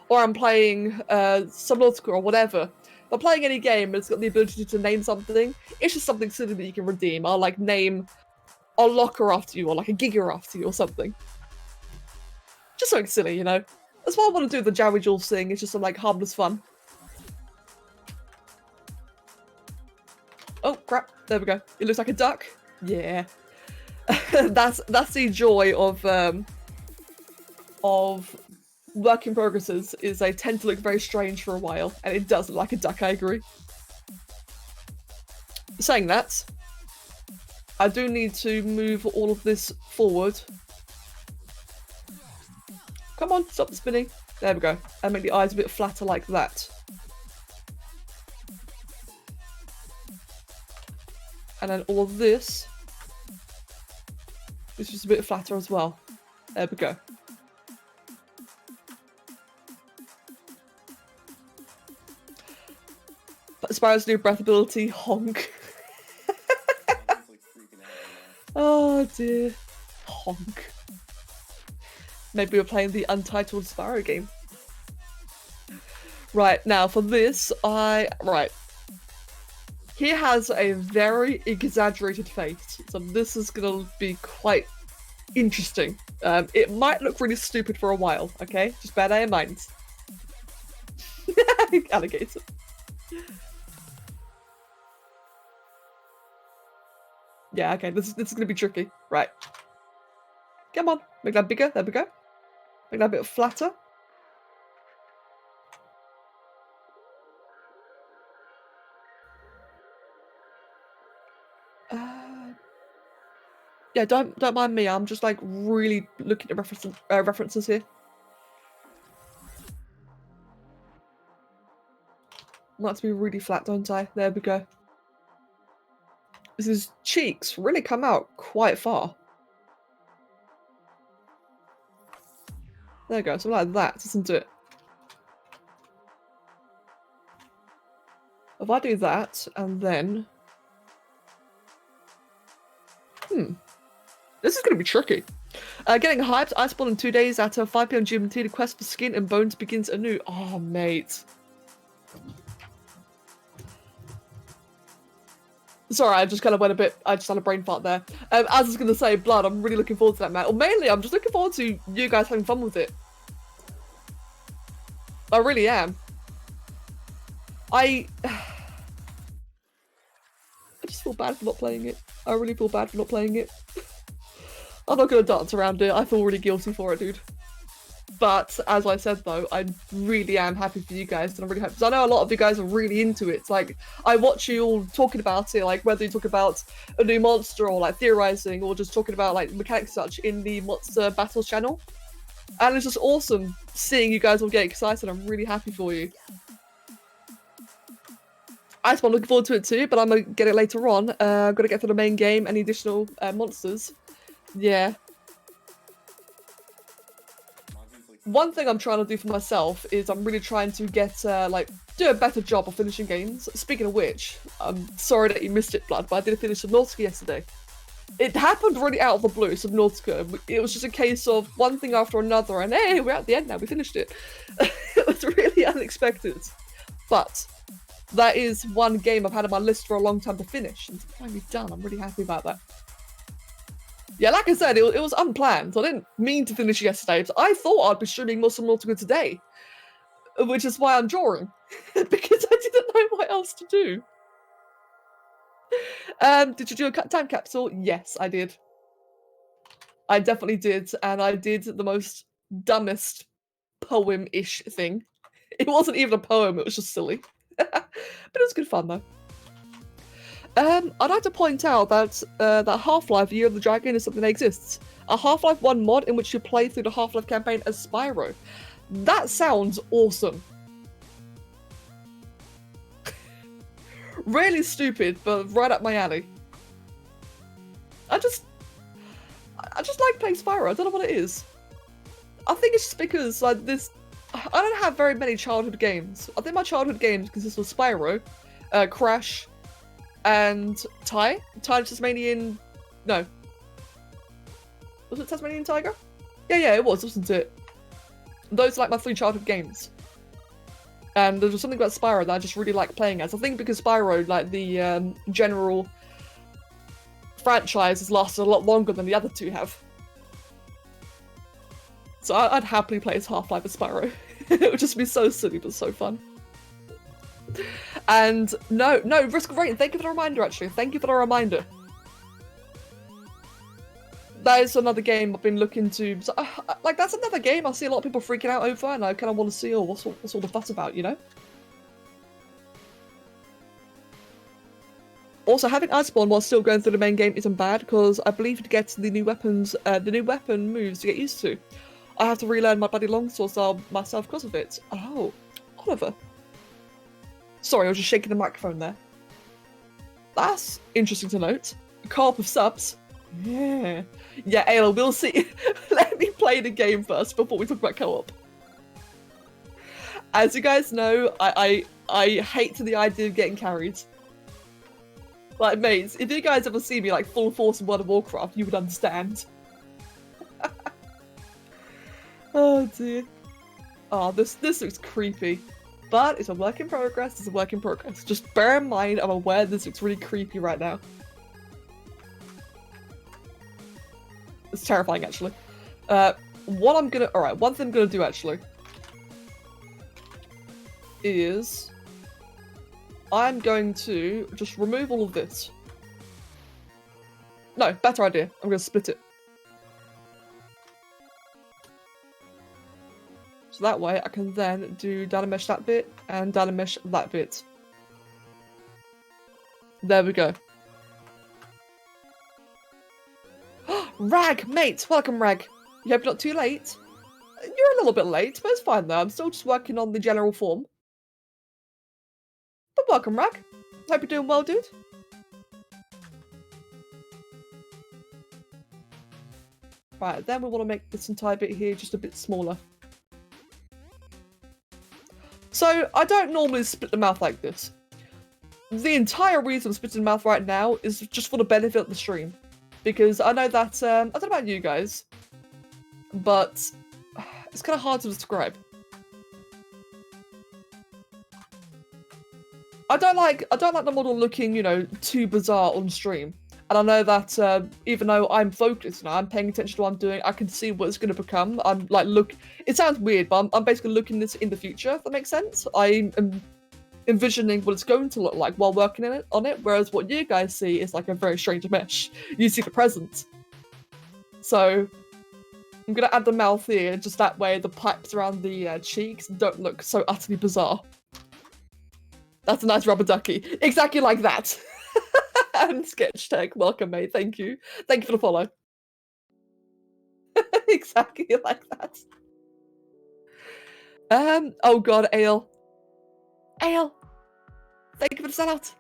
or I'm playing Subnautica or whatever. If I'm playing any game and it's got the ability to name something, it's just something silly that you can redeem. I'll like name a locker after you, or like a giga after you, or something. Just something silly, you know. That's what I want to do with the Jowie Jules thing. It's just some like harmless fun. Oh crap! There we go. It looks like a duck. Yeah. that's the joy of work in progresses. Is they tend to look very strange for a while, and it does look like a duck. I agree. Saying that, I do need to move all of this forward. Come on, stop the spinning. There we go. And make the eyes a bit flatter like that. And then all of this is just a bit flatter as well. There we go. But Spyro's new breath ability, honk. Oh dear. Honk. Maybe we're playing the untitled Spyro game. Right, now for this, right. He has a very exaggerated face, so this is gonna be quite interesting. It might look really stupid for a while, okay? Just bear that in mind. Alligator. Yeah, okay, this is gonna be tricky. Right. Come on, make that bigger, there we go. Make that a bit flatter. Yeah, don't mind me. I'm just like really looking at references here. I want it to be really flat, don't I? There we go. His cheeks really come out quite far. There we go, something like that, isn't it? If I do that, and then... This is going to be tricky. Getting hyped, I spawn in 2 days at 5 PM GMT. The quest for skin and bones begins anew. Oh, mate. Sorry, I just kind of went a bit... I just had a brain fart there. As I was going to say, Blood, I'm really looking forward to that, man. Or mainly, I'm just looking forward to you guys having fun with it. I really am. I just feel bad for not playing it. I really feel bad for not playing it. I'm not going to dance around it. I feel really guilty for it, dude. But, as I said, though, I really am happy for you guys, and I'm really happy. Because I know a lot of you guys are really into it. It's like, I watch you all talking about it, like, whether you talk about a new monster, or, like, theorizing, or just talking about, like, mechanics and such in the Monster Battles channel. And it's just awesome seeing you guys all get excited. I'm really happy for you. I'm looking forward to it too, but I'm going to get it later on. I've got to get through the main game, any additional monsters. Yeah. One thing I'm trying to do for myself is I'm really trying to get, like, do a better job of finishing games. Speaking of which, I'm sorry that you missed it, Blood, but I did finish Subnautica yesterday. It happened really out of the blue, Subnautica. It was just a case of one thing after another, and hey, we're at the end now, we finished it. It was really unexpected. But that is one game I've had on my list for a long time to finish, and it's finally done. I'm really happy about that. Yeah, like I said, it was unplanned. I didn't mean to finish yesterday. I thought I'd be streaming more Subnautica today, which is why I'm drawing, because I didn't know what else to do. Did you do a time capsule? Yes, I did. I definitely did, and I did the most dumbest poem-ish thing. It wasn't even a poem, it was just silly. But it was good fun though. I'd like to point out that that Half-Life Year of the Dragon is something that exists. A Half-Life 1 mod in which you play through the Half-Life campaign as Spyro. That sounds awesome. Really stupid, but right up my alley. I just like playing Spyro. I don't know what it is. I think it's just because like this. I don't have very many childhood games. I think my childhood games consist of Spyro, Crash, and Ty the Tasmanian. No. Was it Tasmanian Tiger? Yeah, it was, wasn't it? Those are like my 3 childhood games. And there was something about Spyro that I just really like playing as. I think because Spyro, like the general franchise, has lasted a lot longer than the other 2 have. So I'd happily play as Half-Life as Spyro. It would just be so silly but so fun. And no, Risk of Rain, thank you for the reminder actually. Thank you for the reminder. That is another game I've been looking to. Like, that's another game I see a lot of people freaking out over, and I kind of want to see, what's all the fuss about, you know? Also, having Iceborne while still going through the main game isn't bad, because I believe to get the new weapons, the new weapon moves to get used to, I have to relearn my bloody longsword style myself because of it. Oh, Oliver. Sorry, I was just shaking the microphone there. That's interesting to note. Co-op of subs. Yeah, Ayla, we'll see. Let me play the game first before we talk about co-op. As you guys know, I hate the idea of getting carried. Like, mates, if you guys ever see me like full force in World of Warcraft, you would understand. Oh dear. Oh, this looks creepy. But it's a work in progress, it's a work in progress. Just bear in mind, I'm aware this looks really creepy right now. It's terrifying, actually. One thing I'm gonna do, actually, is I'm going to just remove all of this. No, better idea. I'm gonna split it. So that way I can then do data mesh that bit and data mesh that bit. There we go. Rag, mate! Welcome, Rag. You hope you're not too late? You're a little bit late, but it's fine though. I'm still just working on the general form. But welcome, Rag. Hope you're doing well, dude. Right, then we want to make this entire bit here just a bit smaller. So, I don't normally split the mouth like this. The entire reason I'm splitting the mouth right now is just for the benefit of the stream. Because I know that, I don't know about you guys, but it's kind of hard to describe. I don't like the model looking, you know, too bizarre on stream. And I know that even though I'm focused and I'm paying attention to what I'm doing, I can see what it's going to become. I'm like, it sounds weird, but I'm basically looking this in the future, if that makes sense. I am envisioning what it's going to look like while working on it, whereas what you guys see is like a very strange mesh. You see the present. So I'm going to add the mouth here, just that way the pipes around the cheeks don't look so utterly bizarre. That's a nice rubber ducky. Exactly like that. And Sketch Tech, welcome, mate. Thank you. Thank you for the follow. Exactly like that. Oh god, Ale. Ale! Thank you for the sellout.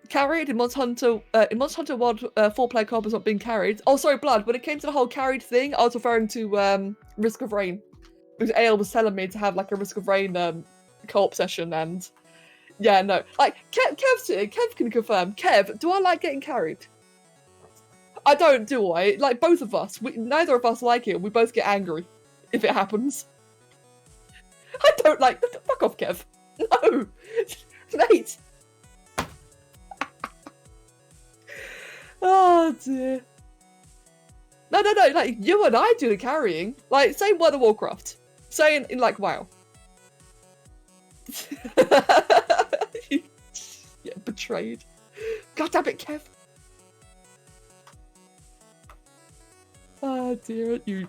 Carried in Monster Hunter World 4-player co-op is not being carried. Oh, sorry, Blood. When it came to the whole carried thing, I was referring to Risk of Rain. Because Ale was telling me to have like a Risk of Rain co-op session, and yeah, no. Like, Kev can confirm. Kev, do I like getting carried? I don't, do I? Like, both of us. Neither of us like it. We both get angry if it happens. I don't like... Fuck off, Kev. No! Mate! Oh, dear. No. Like, you and I do the carrying. Like, say World of Warcraft. Say in like, WoW. Yeah, betrayed. God damn it, Kev. Oh dear, you.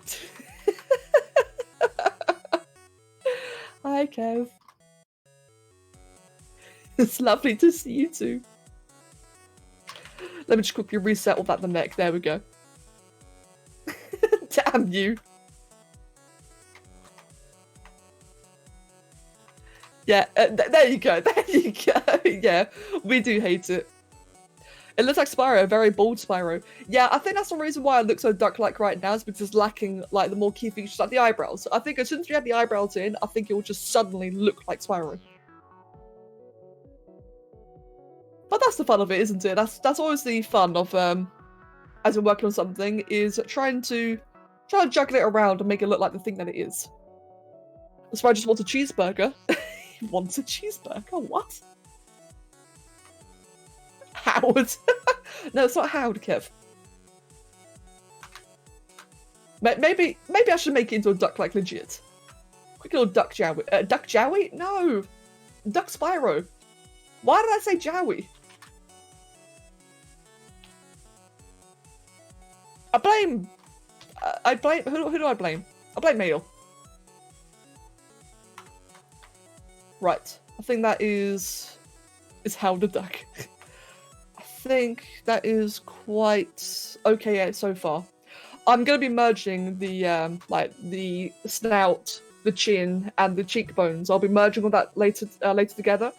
Hi, Kev. It's lovely to see you too. Let me just quickly reset all that the neck. There we go. Damn you. Yeah, there you go. There you go. Yeah, we do hate it. It looks like Spyro, very bold Spyro. Yeah, I think that's the reason why I look so duck-like right now, is because it's lacking like the more key features like the eyebrows. I think as soon as we add the eyebrows in, I think it will just suddenly look like Spyro. But that's the fun of it, isn't it? That's always the fun of as we're working on something, is trying to juggle it around and make it look like the thing that it is. Spyro just wants a cheeseburger. He wants a cheeseburger? What? Howard. No, it's not Howard, Kev. Maybe I should make it into a duck like legit. Quick little duck jowie. Duck jowie? No. Duck Spyro. Why did I say jowie? I blame who do I blame? I blame Mail. Right. I think that is Howard the Duck. I think that is quite okay so far. I'm gonna be merging the like the snout, the chin, and the cheekbones. I'll be merging all that later together.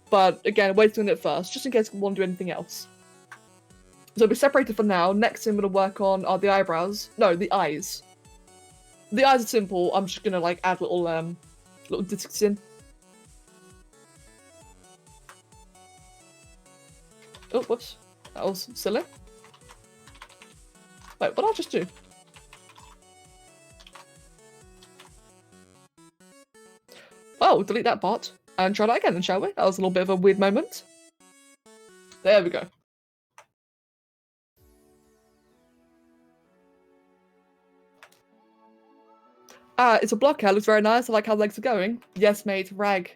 But again, waiting on it first, just in case I want to do anything else. So it'll be separated for now. Next thing I'm gonna work on are the eyebrows. No, the eyes. The eyes are simple. I'm just gonna like add little discs in. Oh, whoops. That was silly. Wait, what did I just do? Oh, delete that bot. And try that again then, shall we? That was a little bit of a weird moment. There we go. It's a blocker. It looks very nice. I like how the legs are going. Yes, mate. Rag.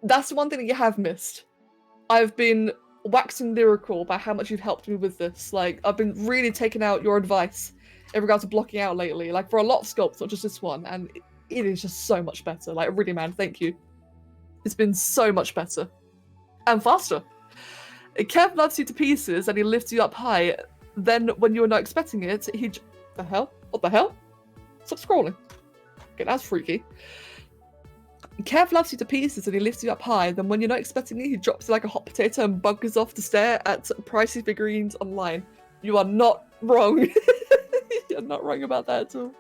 That's the one thing that you have missed. I've been waxing lyrical about how much you've helped me with this. Like, I've been really taking out your advice in regards to blocking out lately. Like, for a lot of sculpts, not just this one. And it is just so much better. Like, really, man, thank you. It's been so much better. And faster. Kev loves you to pieces and he lifts you up high. Then, when you're not expecting it, he... The hell? What the hell? Stop scrolling. Okay, that's freaky. Kev loves you to pieces and he lifts you up high. Then when you're not expecting it, he drops you like a hot potato and buggers off to stare at pricey figurines online. You are not wrong. You're not wrong about that at all.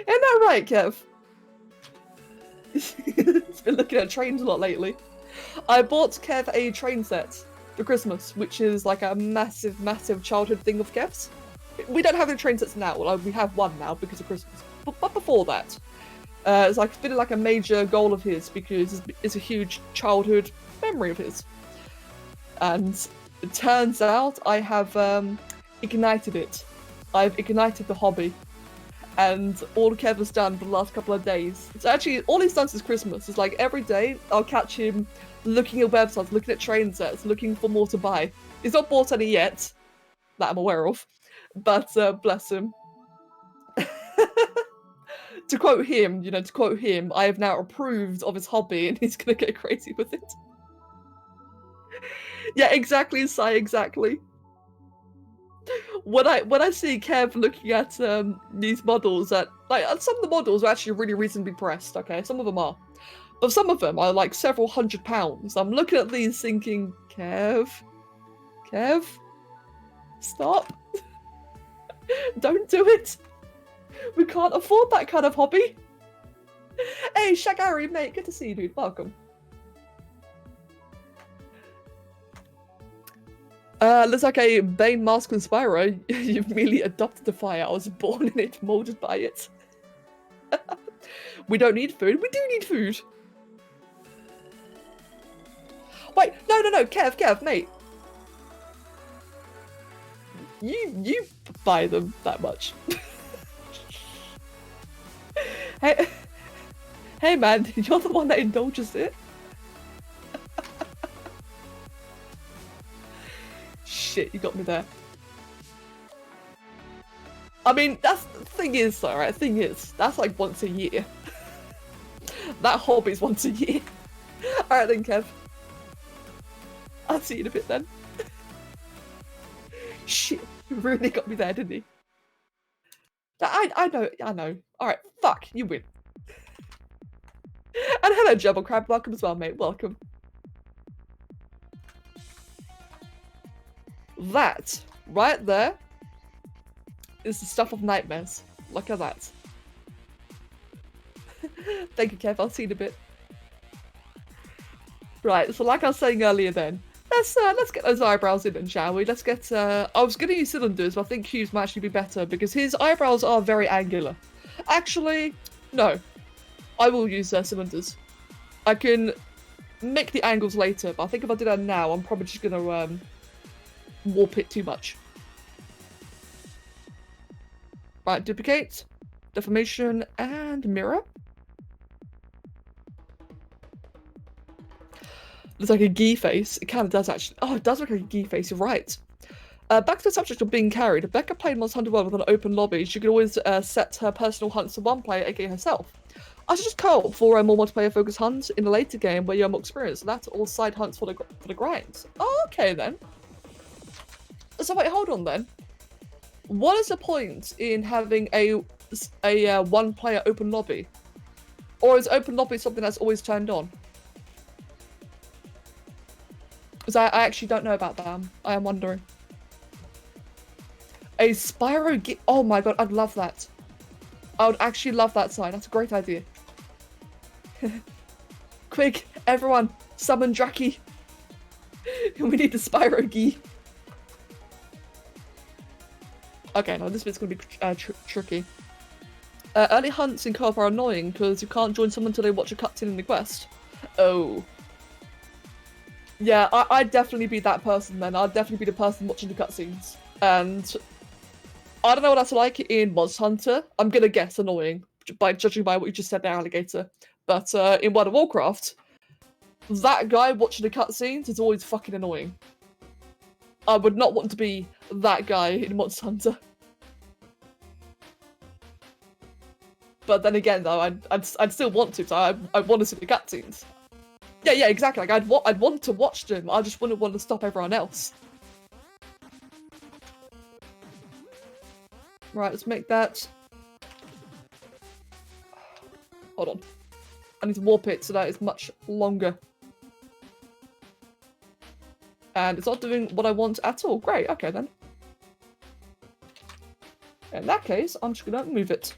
Isn't that right, Kev? He's been looking at trains a lot lately. I bought Kev a train set for Christmas, which is like a massive, massive childhood thing of Kev's. We don't have any train sets now. Well, we have one now because of Christmas. But before that, it's been like a major goal of his because it's a huge childhood memory of his. And it turns out I have ignited it. I've ignited the hobby. And all Kev has done for the last couple of days. It's actually, all he's done since Christmas is like every day I'll catch him looking at websites, looking at train sets, looking for more to buy. He's not bought any yet, that I'm aware of. But bless him. To quote him, I have now approved of his hobby and he's gonna get crazy with it. Yeah, exactly, Sai, exactly. When I see Kev looking at these models, that like some of the models are actually really reasonably priced, okay? Some of them are. But some of them are like several £100s. I'm looking at these thinking, Kev, stop. Don't do it. We can't afford that kind of hobby. Hey, Shagari, mate, good to see you, dude. Welcome. Looks like a Bane mask and Spyro. You've merely adopted the fire. I was born in it, molded by it. We don't need food. We do need food. Wait, no, Kev, mate. You buy them that much. Hey man, you're the one that indulges it. Shit, you got me there. I mean, that's the thing is though, right? The thing is, that's like once a year. That hobby's once a year. Alright then, Kev. I'll see you in a bit then. Shit, he really got me there, didn't he? I know. Alright, fuck, you win. And hello, Jebble Crab, welcome as well, mate, welcome. That, right there, is the stuff of nightmares. Look at that. Thank you, Kev, I'll see you in a bit. Right, so like I was saying earlier then, let's get those eyebrows in then, shall we? Let's get, I was going to use cylinders, but I think Hugh's might actually be better because his eyebrows are very angular. Actually, no. I will use cylinders. I can make the angles later, but I think if I do that now, I'm probably just going to warp it too much. Right, duplicate, deformation, and mirror. Looks like a gee face. It kind of does actually. Oh, it does look like a gee face. You're right. Back to the subject of being carried. If Becca played Monster Hunter World with an open lobby, she could always set her personal hunts to one player, aka herself. I should just co-op for a more multiplayer-focused hunt in a later game where you have more experience. That's all side hunts for the grinds. Oh, okay then. So wait, hold on then. What is the point in having a one-player open lobby, or is open lobby something that's always turned on? Because I actually don't know about that. I am wondering. A Spyro oh my god, I'd love that. I would actually love that sign. That's a great idea. Quick, everyone, summon Draki. We need the Spyro gi. Okay, no, this bit's gonna be tricky. Early hunts in co-op are annoying because you can't join someone until they watch a cutscene in the quest. Oh. Yeah, I'd definitely be that person then. I'd definitely be the person watching the cutscenes. And I don't know what that's like in Monster Hunter. I'm gonna guess annoying, judging by what you just said there, Alligator. But in World of Warcraft, that guy watching the cutscenes is always fucking annoying. I would not want to be that guy in Monster Hunter. But then again, though, I'd still want to, so I want to see the cutscenes. Yeah, exactly. Like I'd want to watch them. I just wouldn't want to stop everyone else. Right, let's make that. Hold on. I need to warp it so that it's much longer. And it's not doing what I want at all. Great. Okay then. In that case, I'm just gonna move it.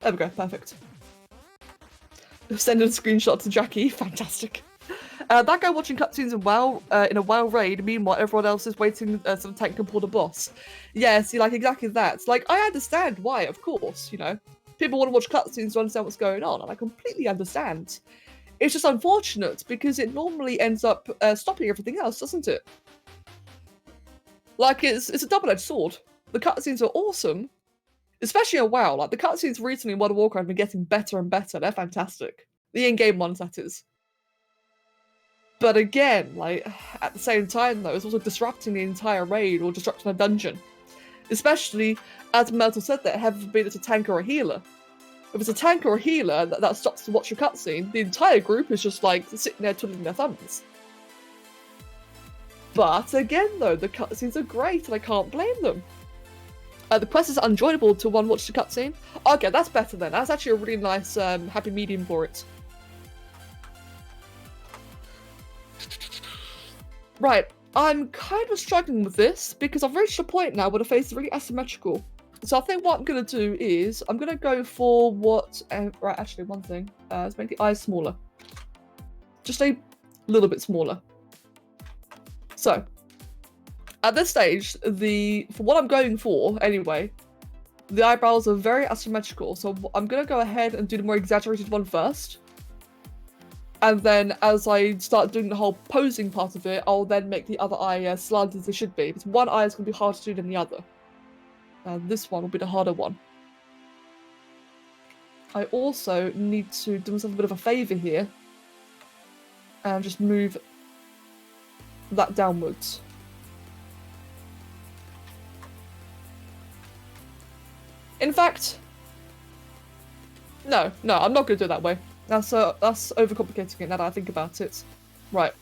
There we go, perfect. Sending a screenshot to Jackie, fantastic. That guy watching cutscenes in a WoW raid, meanwhile everyone else is waiting so the tank can pull the boss. Yeah, see, like, exactly that. Like, I understand why, of course, you know. People want to watch cutscenes to understand what's going on, and I completely understand. It's just unfortunate, because it normally ends up stopping everything else, doesn't it? Like, it's a double-edged sword. The cutscenes are awesome, especially in WoW. Like, the cutscenes recently in World of Warcraft have been getting better and better. They're fantastic. The in-game ones, that is. But again, like, at the same time, though, it's also disrupting the entire raid or disrupting a dungeon. Especially, as Myrtle said, that heaven forbid it's a tank or a healer. If it's a tank or a healer that stops to watch a cutscene, the entire group is just, like, sitting there twiddling their thumbs. But again, though, the cutscenes are great, and I can't blame them. The quest is unjoinable till one watches the cutscene. Okay, that's better then. That's actually a really nice, happy medium for it. Right, I'm kind of struggling with this because I've reached a point now where the face is really asymmetrical. So I think what I'm going to do is I'm going to go for what... right, actually, one thing. Let's make the eyes smaller. Just a little bit smaller. So, at this stage, for what I'm going for, anyway, the eyebrows are very asymmetrical. So I'm going to go ahead and do the more exaggerated one first. And then as I start doing the whole posing part of it, I'll then make the other eye slanted as they should be. Because one eye is going to be harder to do than the other. And this one will be the harder one. I also need to do myself a bit of a favour here. And just move that downwards. In fact, no, I'm not gonna do it that way. That's overcomplicating it now that I think about it. Right.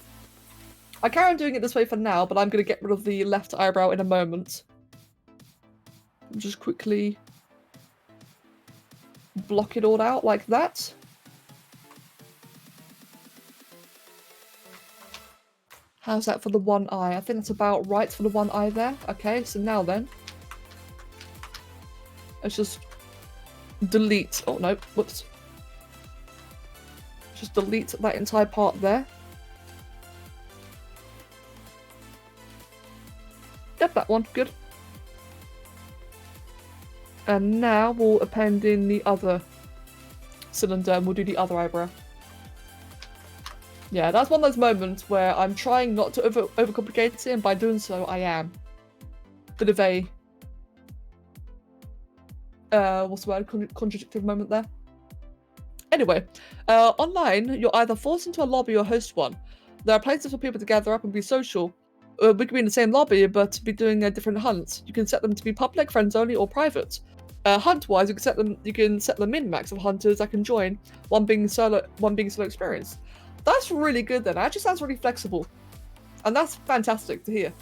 I carry on doing it this way for now, but I'm gonna get rid of the left eyebrow in a moment. Just quickly block it all out like that. How's that for the one eye? I think that's about right for the one eye there. Okay, so now then. Let's just delete. Oh no, whoops. Just delete that entire part there. Yep, that one. Good. And now we'll append in the other cylinder and we'll do the other eyebrow. Yeah, that's one of those moments where I'm trying not to overcomplicate it, and by doing so, I am. Bit of a what's the word? Contradictive moment there. Anyway, online, you're either forced into a lobby or host one. There are places for people to gather up and be social. We could be in the same lobby, but be doing different hunts. You can set them to be public, friends only, or private. Hunt-wise, you can set the min-max of hunters that can join. One being solo experience. That's really good then. It actually sounds really flexible. And that's fantastic to hear.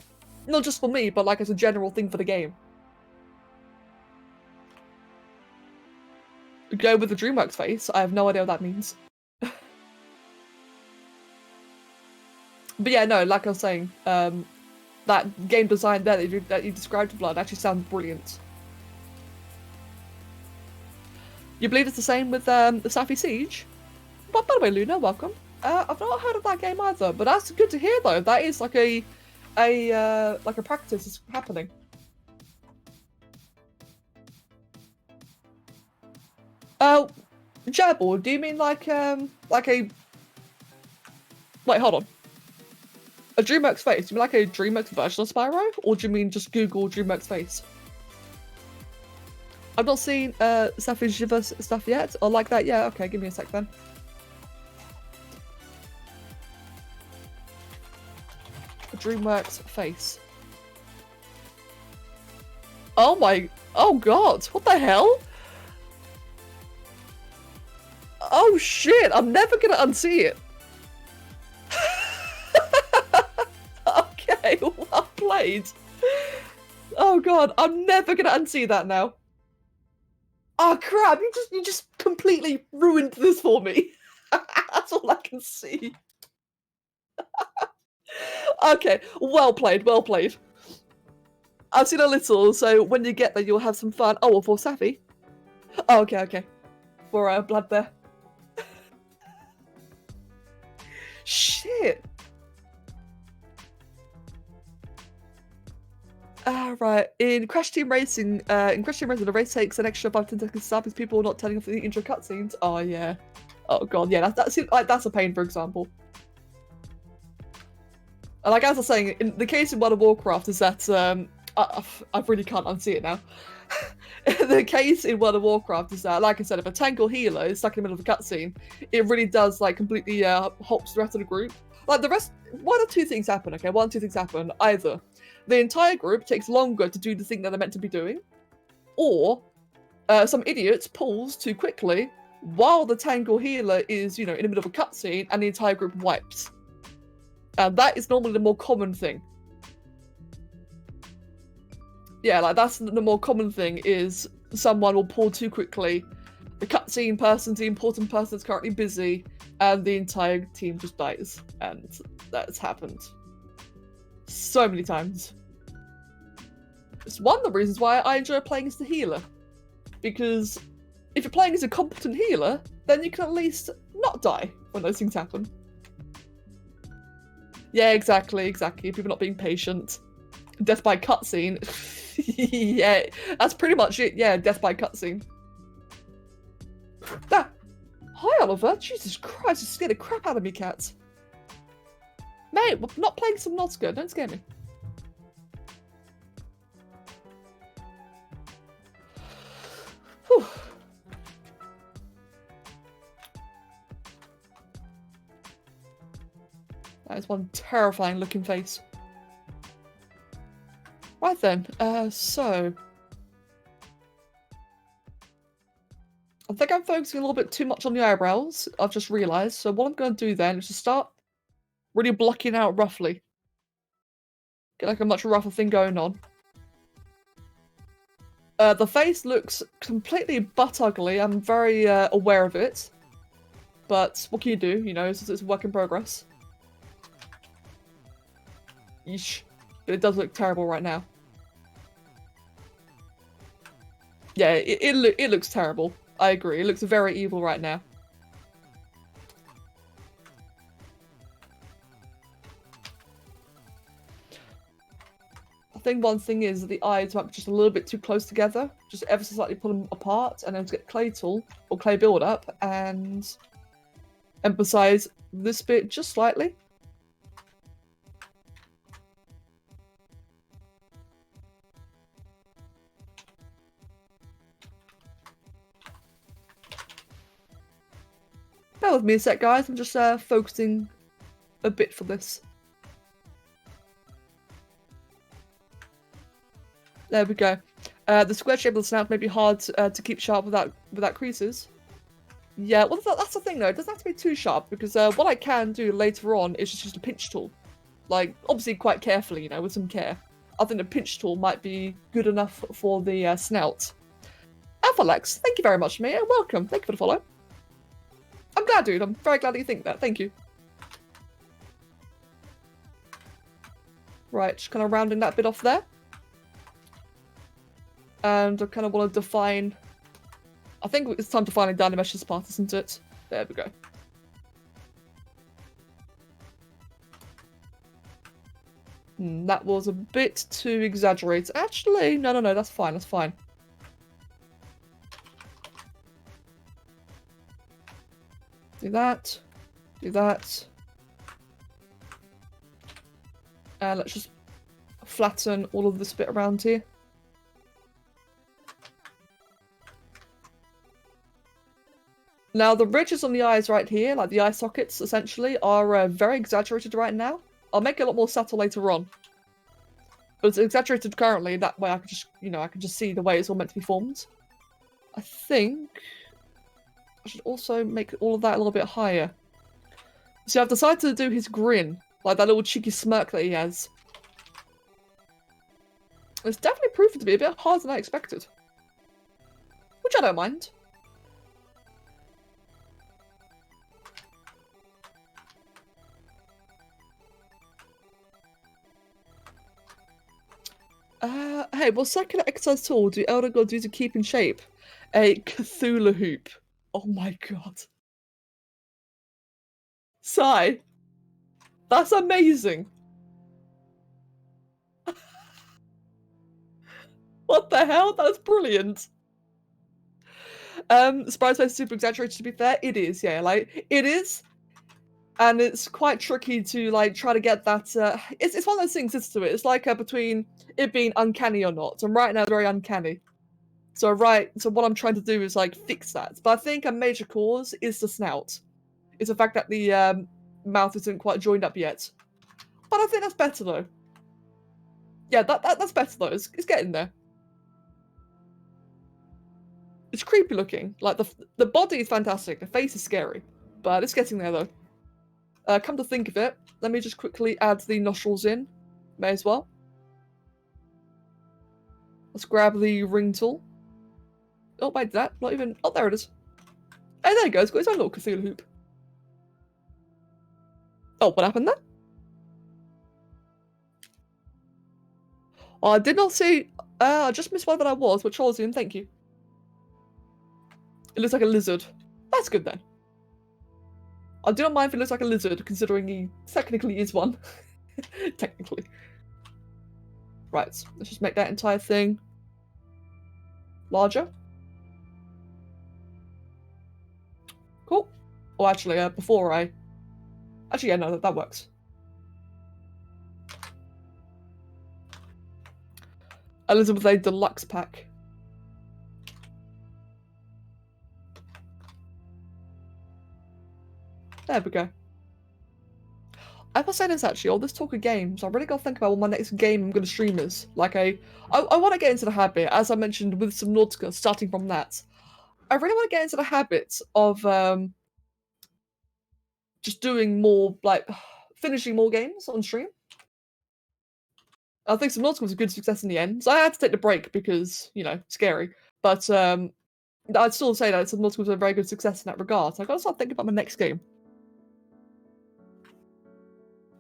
Not just for me, but like as a general thing for the game. Go with the DreamWorks face. I have no idea what that means. But yeah, no, like I was saying, that game design there that you described to Blood actually sounds brilliant. You believe it's the same with the Safi Siege? But by the way, Luna, welcome. I've not heard of that game either, but that's good to hear though. That is like a practice is happening. Gerbil, do you mean like a wait, hold on. A DreamWorks face? Do you mean like a DreamWorks version of Spyro? Or do you mean just Google DreamWorks face? I've not seen Safi's stuff yet. Or like that, yeah, okay, give me a sec then. A DreamWorks face. Oh god, what the hell? Oh shit, I'm never gonna unsee it. Okay, well played. Oh god, I'm never gonna unsee that now. Oh crap, you just completely ruined this for me. That's all I can see. Okay, well played, well played. I've seen a little, so when you get there you'll have some fun. Oh, well, for Safi. Oh, okay. For Blood there. Shit. Right. In Crash Team Racing, the race takes an extra 5 to 10 seconds to start because people are not turning off the intro cutscenes. Oh yeah. Oh god, yeah. That's a pain, for example. And like as I was saying, in the case in World of Warcraft is that I really can't unsee it now. The case in World of Warcraft is that, like I said, if a tank or healer is stuck in the middle of a cutscene, it really does like completely halts the rest of the group. Like the rest, one or two things happen. Okay, one or two things happen. Either the entire group takes longer to do the thing that they're meant to be doing, or some idiot pulls too quickly while the tank or healer is, in the middle of a cutscene, and the entire group wipes. That is normally the more common thing. Yeah, like that's the more common thing is someone will pull too quickly. The cutscene person, the important person is currently busy, and the entire team just dies. And that's happened so many times. It's one of the reasons why I enjoy playing as the healer. Because if you're playing as a competent healer, then you can at least not die when those things happen. Yeah, exactly. People not being patient. Death by cutscene. Yeah, that's pretty much it. Yeah, death by cutscene. Ah. Hi, Oliver. Jesus Christ, you scared the crap out of me, cats. Mate, we're not playing some not good. Don't scare me. Whew. That is one terrifying looking face. Right then, so... think I'm focusing a little bit too much on the eyebrows. I've just realised. So what I'm going to do then is just start really blocking out roughly. Get like a much rougher thing going on. The face looks completely butt ugly. I'm very aware of it. But what can you do? You know, it's a work in progress. Yeesh. But it does look terrible right now. Yeah, it looks terrible. I agree. It looks very evil right now. I think one thing is that the eyes might be just a little bit too close together. Just ever so slightly pull them apart and then get clay tool or clay build up and emphasize this bit just slightly. Bear with me a sec, guys. I'm just focusing a bit for this. There we go. The square shape of the snout may be hard to keep sharp without creases. Yeah, well, that's the thing, though. It doesn't have to be too sharp, because what I can do later on is just use a pinch tool. Like, obviously quite carefully, you know, with some care. I think a pinch tool might be good enough for the snout. Alphalex, thank you very much, Mia. Welcome. Thank you for the follow. I'm glad, dude. I'm very glad that you think that. Thank you. Right, just kind of rounding that bit off there. And I kind of want to define... I think it's time to finally dynamesh this part, isn't it? There we go. That was a bit too exaggerated. Actually, no, that's fine, that's fine. Do that. Do that. And let's just flatten all of this bit around here. Now, the ridges on the eyes right here, like the eye sockets, essentially, are very exaggerated right now. I'll make it a lot more subtle later on. But it's exaggerated currently, that way I can just, you know, I can just see the way it's all meant to be formed. I think I should also make all of that a little bit higher. So I've decided to do his grin, like that little cheeky smirk that he has. It's definitely proved to be a bit harder than I expected. Which I don't mind. Hey, what circular exercise tool do elder gods use to keep in shape? A Cthulhu hoop. Oh my god. Sigh. That's amazing. What the hell? That's brilliant. Spyro's face is super exaggerated, to be fair. It is, yeah, like, it is. And it's quite tricky to, like, try to get that, it's one of those things, isn't it? It's like between it being uncanny or not. And right now, it's very uncanny. So what I'm trying to do is, like, fix that. But I think a major cause is the snout. It's the fact that the mouth isn't quite joined up yet. But I think that's better, though. Yeah, that's better, though. It's getting there. It's creepy looking. Like, the body is fantastic. The face is scary. But it's getting there, though. Come to think of it, let me just quickly add the nostrils in. May as well. Let's grab the ring tool. Oh, wait, that? Not even... Oh, there it is. Hey, there you go. It's got its own little Cthulhu hoop. Oh, what happened there? Oh, I did not see... I just missed one that I was, but Charlesian, thank you. It looks like a lizard. That's good, then. I do not mind if it looks like a lizard, considering he technically is one. Technically. Right, let's just make that entire thing larger. Cool. Oh, actually, before I... Actually, yeah, no, that works. Elizabeth A Deluxe Pack. There we go. I must say this actually, all this talk of games, I really got to think about what my next game I'm going to stream is. Like, I want to get into the habit, as I mentioned with Subnautica, starting from that. I really want to get into the habit of just doing more, like, finishing more games on stream. I think Subnautica was a good success in the end. So I had to take the break because, you know, scary. But I'd still say that Subnautica was a very good success in that regard. So I gotta start thinking about my next game.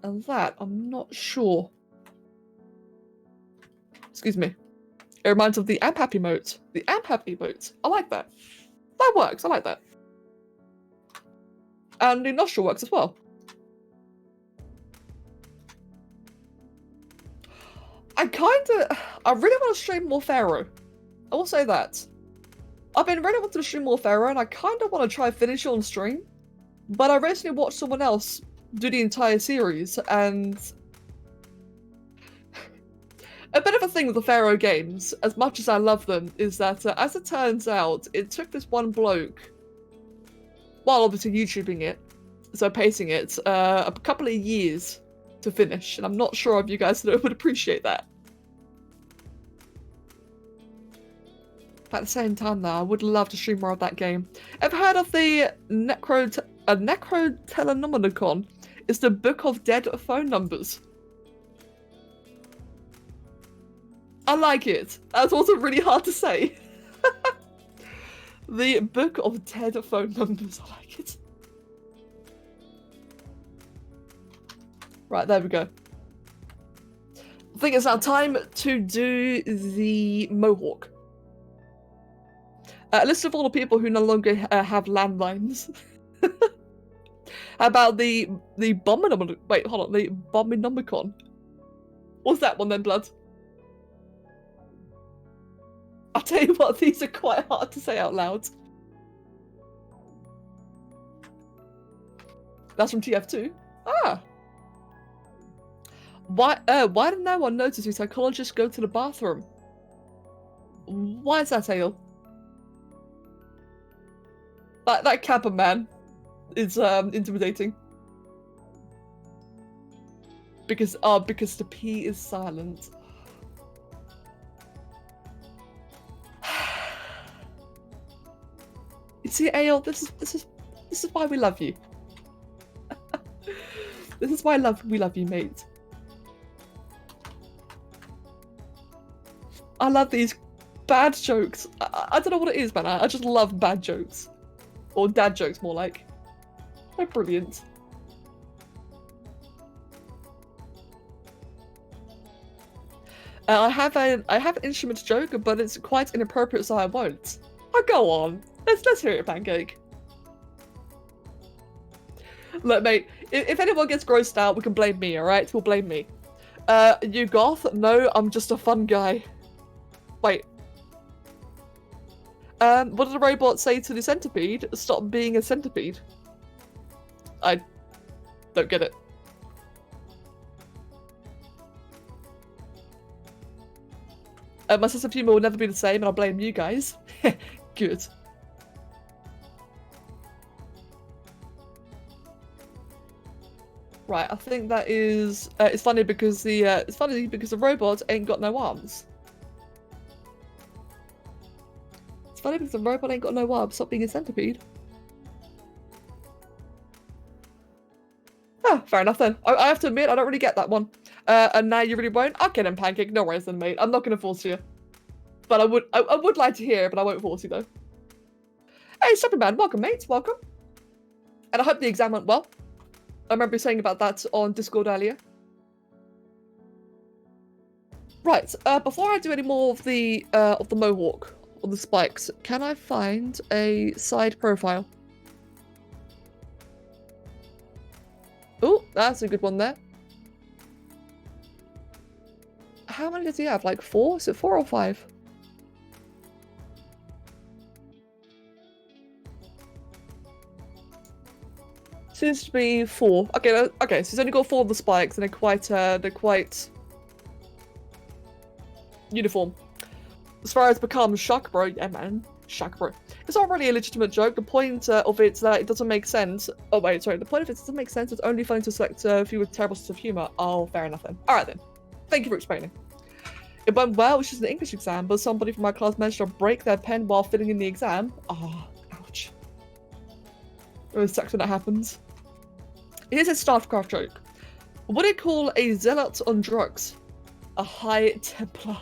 And that, I'm not sure. Excuse me. It reminds me of the I'm happy emote. The I'm happy emote. I like that. That works. I like that. And the nostril works as well. I really want to stream more Pharaoh. I will say that. I've been really wanting to stream more Pharaoh, and I kind of want to try finish it on stream. But I recently watched someone else do the entire series, and a bit of a thing with the Pharaoh games, as much as I love them, is that, as it turns out, it took this one bloke, while obviously YouTubing it, so pacing it, a couple of years to finish, and I'm not sure if you guys would appreciate that. But at the same time, though, I would love to stream more of that game. Ever heard of the Necrotelenomicon? It's the Book of Dead Phone Numbers. I like it. That's also really hard to say. The Book of Dead Phone Numbers. I like it. Right, there we go. I think it's now time to do the Mohawk. A list of all the people who no longer have landlines. How about the Bominomicon? Wait, hold on. The Bominomicon. What's that one then, Blood? I'll tell you what, these are quite hard to say out loud. That's from TF2. Ah. Why did no one notice these psychologists go to the bathroom? Why is that, Ale? That Kappa man is intimidating. Because the P is silent. You see, Ale, this is why we love you. This is why we love you, mate. I love these bad jokes. I don't know what it is, man. I just love bad jokes. Or dad jokes, more like. They're brilliant. I have an instrument joke, but it's quite inappropriate, so I won't. Oh, go on. Let's hear it, Pancake. Look, mate. If anyone gets grossed out, we can blame me. All right, we'll blame me. You goth? No, I'm just a fun guy. Wait. What did the robot say to the centipede? Stop being a centipede. I don't get it. My sense of humor will never be the same, and I'll blame you guys. Good. Right, I think that is. It's funny because the robot ain't got no arms. It's funny because the robot ain't got no arms. Stop being a centipede. Oh, fair enough then. I have to admit, I don't really get that one. And now you really won't? Okay then, Pancake. No worries then, mate. I'm not going to force you. But I would like to hear it, but I won't force you though. Hey, Superman. Welcome, mate. Welcome. And I hope the exam went well. I remember saying about that on Discord earlier. Right. Before I do any more of the Mohawk or the spikes, can I find a side profile? Oh, that's a good one there. How many does he have? Like 4? Is it 4 or 5? Seems to be 4. Okay, okay. So he's only got 4 of the spikes, and they're quite uniform. As far as becomes Shock Bro, yeah, man, Shock Bro. It's not really a legitimate joke. The point of it is that it doesn't make sense. Oh wait, sorry. The point of it doesn't make sense. It's only funny to select a few with terrible sense of humor. Oh, fair enough then. All right then. Thank you for explaining. It went well, which is an English exam, but somebody from my class managed to break their pen while filling in the exam. Oh, ouch. It always sucks when that happens. Here's a StarCraft joke. What do you call a zealot on drugs? A High Templar.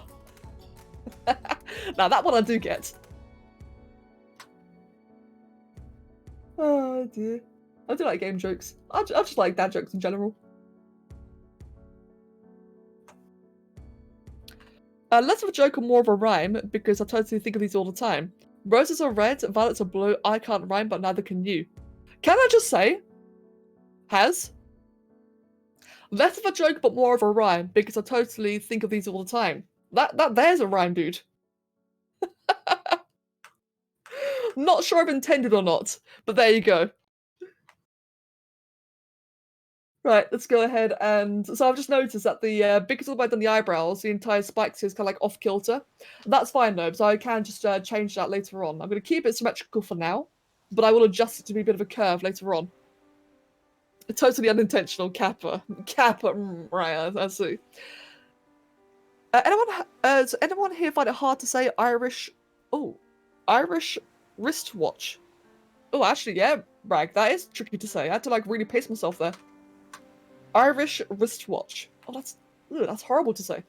Now that one I do get. Oh dear. I do like game jokes. I just like dad jokes in general. Less of a joke and more of a rhyme, because I totally think of these all the time. Roses are red, violets are blue, I can't rhyme, but neither can you. Can I just say, has? Less of a joke, but more of a rhyme, because I totally think of these all the time. There's a rhyme, dude. Not sure if intended or not, but there you go. Right, let's go ahead and... So I've just noticed that the because of the way I've done the eyebrows, the entire spikes is kind of like off-kilter. That's fine though, so I can just change that later on. I'm going to keep it symmetrical for now, but I will adjust it to be a bit of a curve later on. Totally unintentional, Kappa. Kappa, right, I see. Does anyone here find it hard to say Irish... Oh, Irish wristwatch. Oh, actually, yeah, Rag, that is tricky to say. I had to like really pace myself there. Irish wristwatch. Oh, that's horrible to say.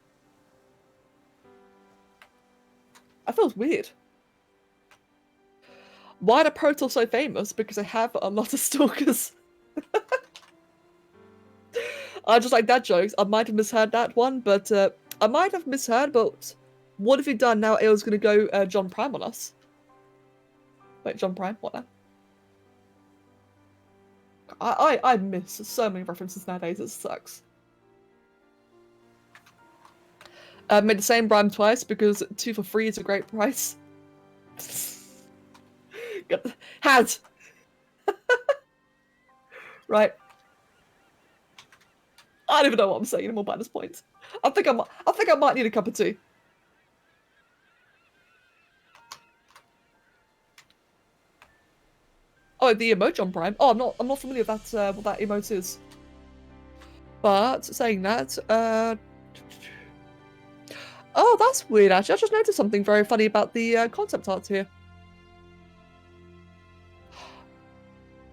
That feels weird. Why are the Protoss so famous? Because they have a lot of stalkers. I just like dad jokes. I might have misheard that one, but I might have misheard, but what have you done now? Ail's gonna go John Prime on us. Wait, John Prime? What now? I miss so many references nowadays, it sucks. Made the same rhyme twice because 2 for 3 is a great price. Had! Right. I don't even know what I'm saying anymore by this point. I think I might need a cup of tea. Oh, the emoji on Prime. Oh, I'm not familiar with that what that emote is. But saying that, oh, that's weird actually. I just noticed something very funny about the concept art here.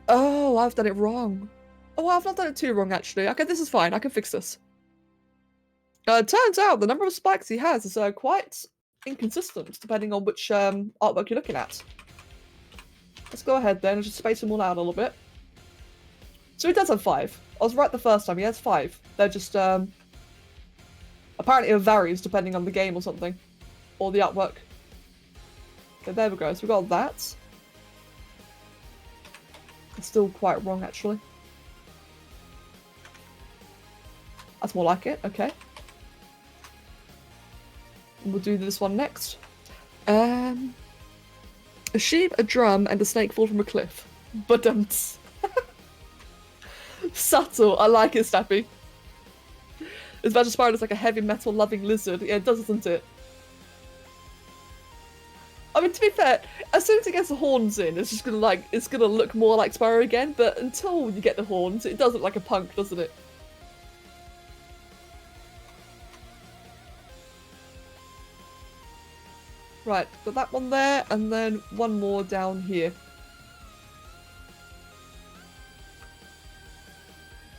Oh, I've done it wrong. Oh, I've not done it too wrong actually. Okay, this is fine. I can fix this. It turns out the number of spikes he has is quite inconsistent depending on which artwork you're looking at. Let's go ahead then and just space them all out a little bit. So he does have 5. I was right the first time, he has 5. They're just, apparently it varies depending on the game or something. Or the artwork. Okay, there we go. So we got that. It's still quite wrong, actually. That's more like it, okay. And we'll do this one next. A sheep, a drum, and a snake fall from a cliff. But subtle. I like it, Stappy. This Badger Spyro looks like a heavy metal loving lizard. Yeah, it does, doesn't it? I mean, to be fair, as soon as it gets the horns in, it's just gonna it's gonna look more like Spyro again. But until you get the horns, it does look like a punk, doesn't it? Right, got that one there, and then one more down here.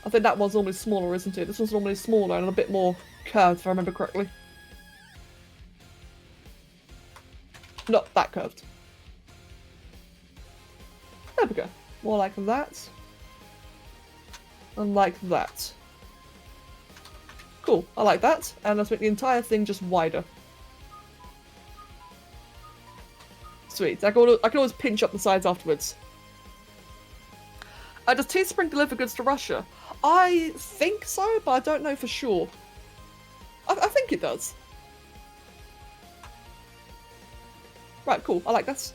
I think that one's normally smaller, isn't it? This one's normally smaller and a bit more curved, if I remember correctly. Not that curved. There we go. More like that. And like that. Cool, I like that. And let's make the entire thing just wider. Sweet. I can always pinch up the sides afterwards. Does Teespring deliver goods to Russia? I think so, but I don't know for sure. I think it does. Right, cool. I like this.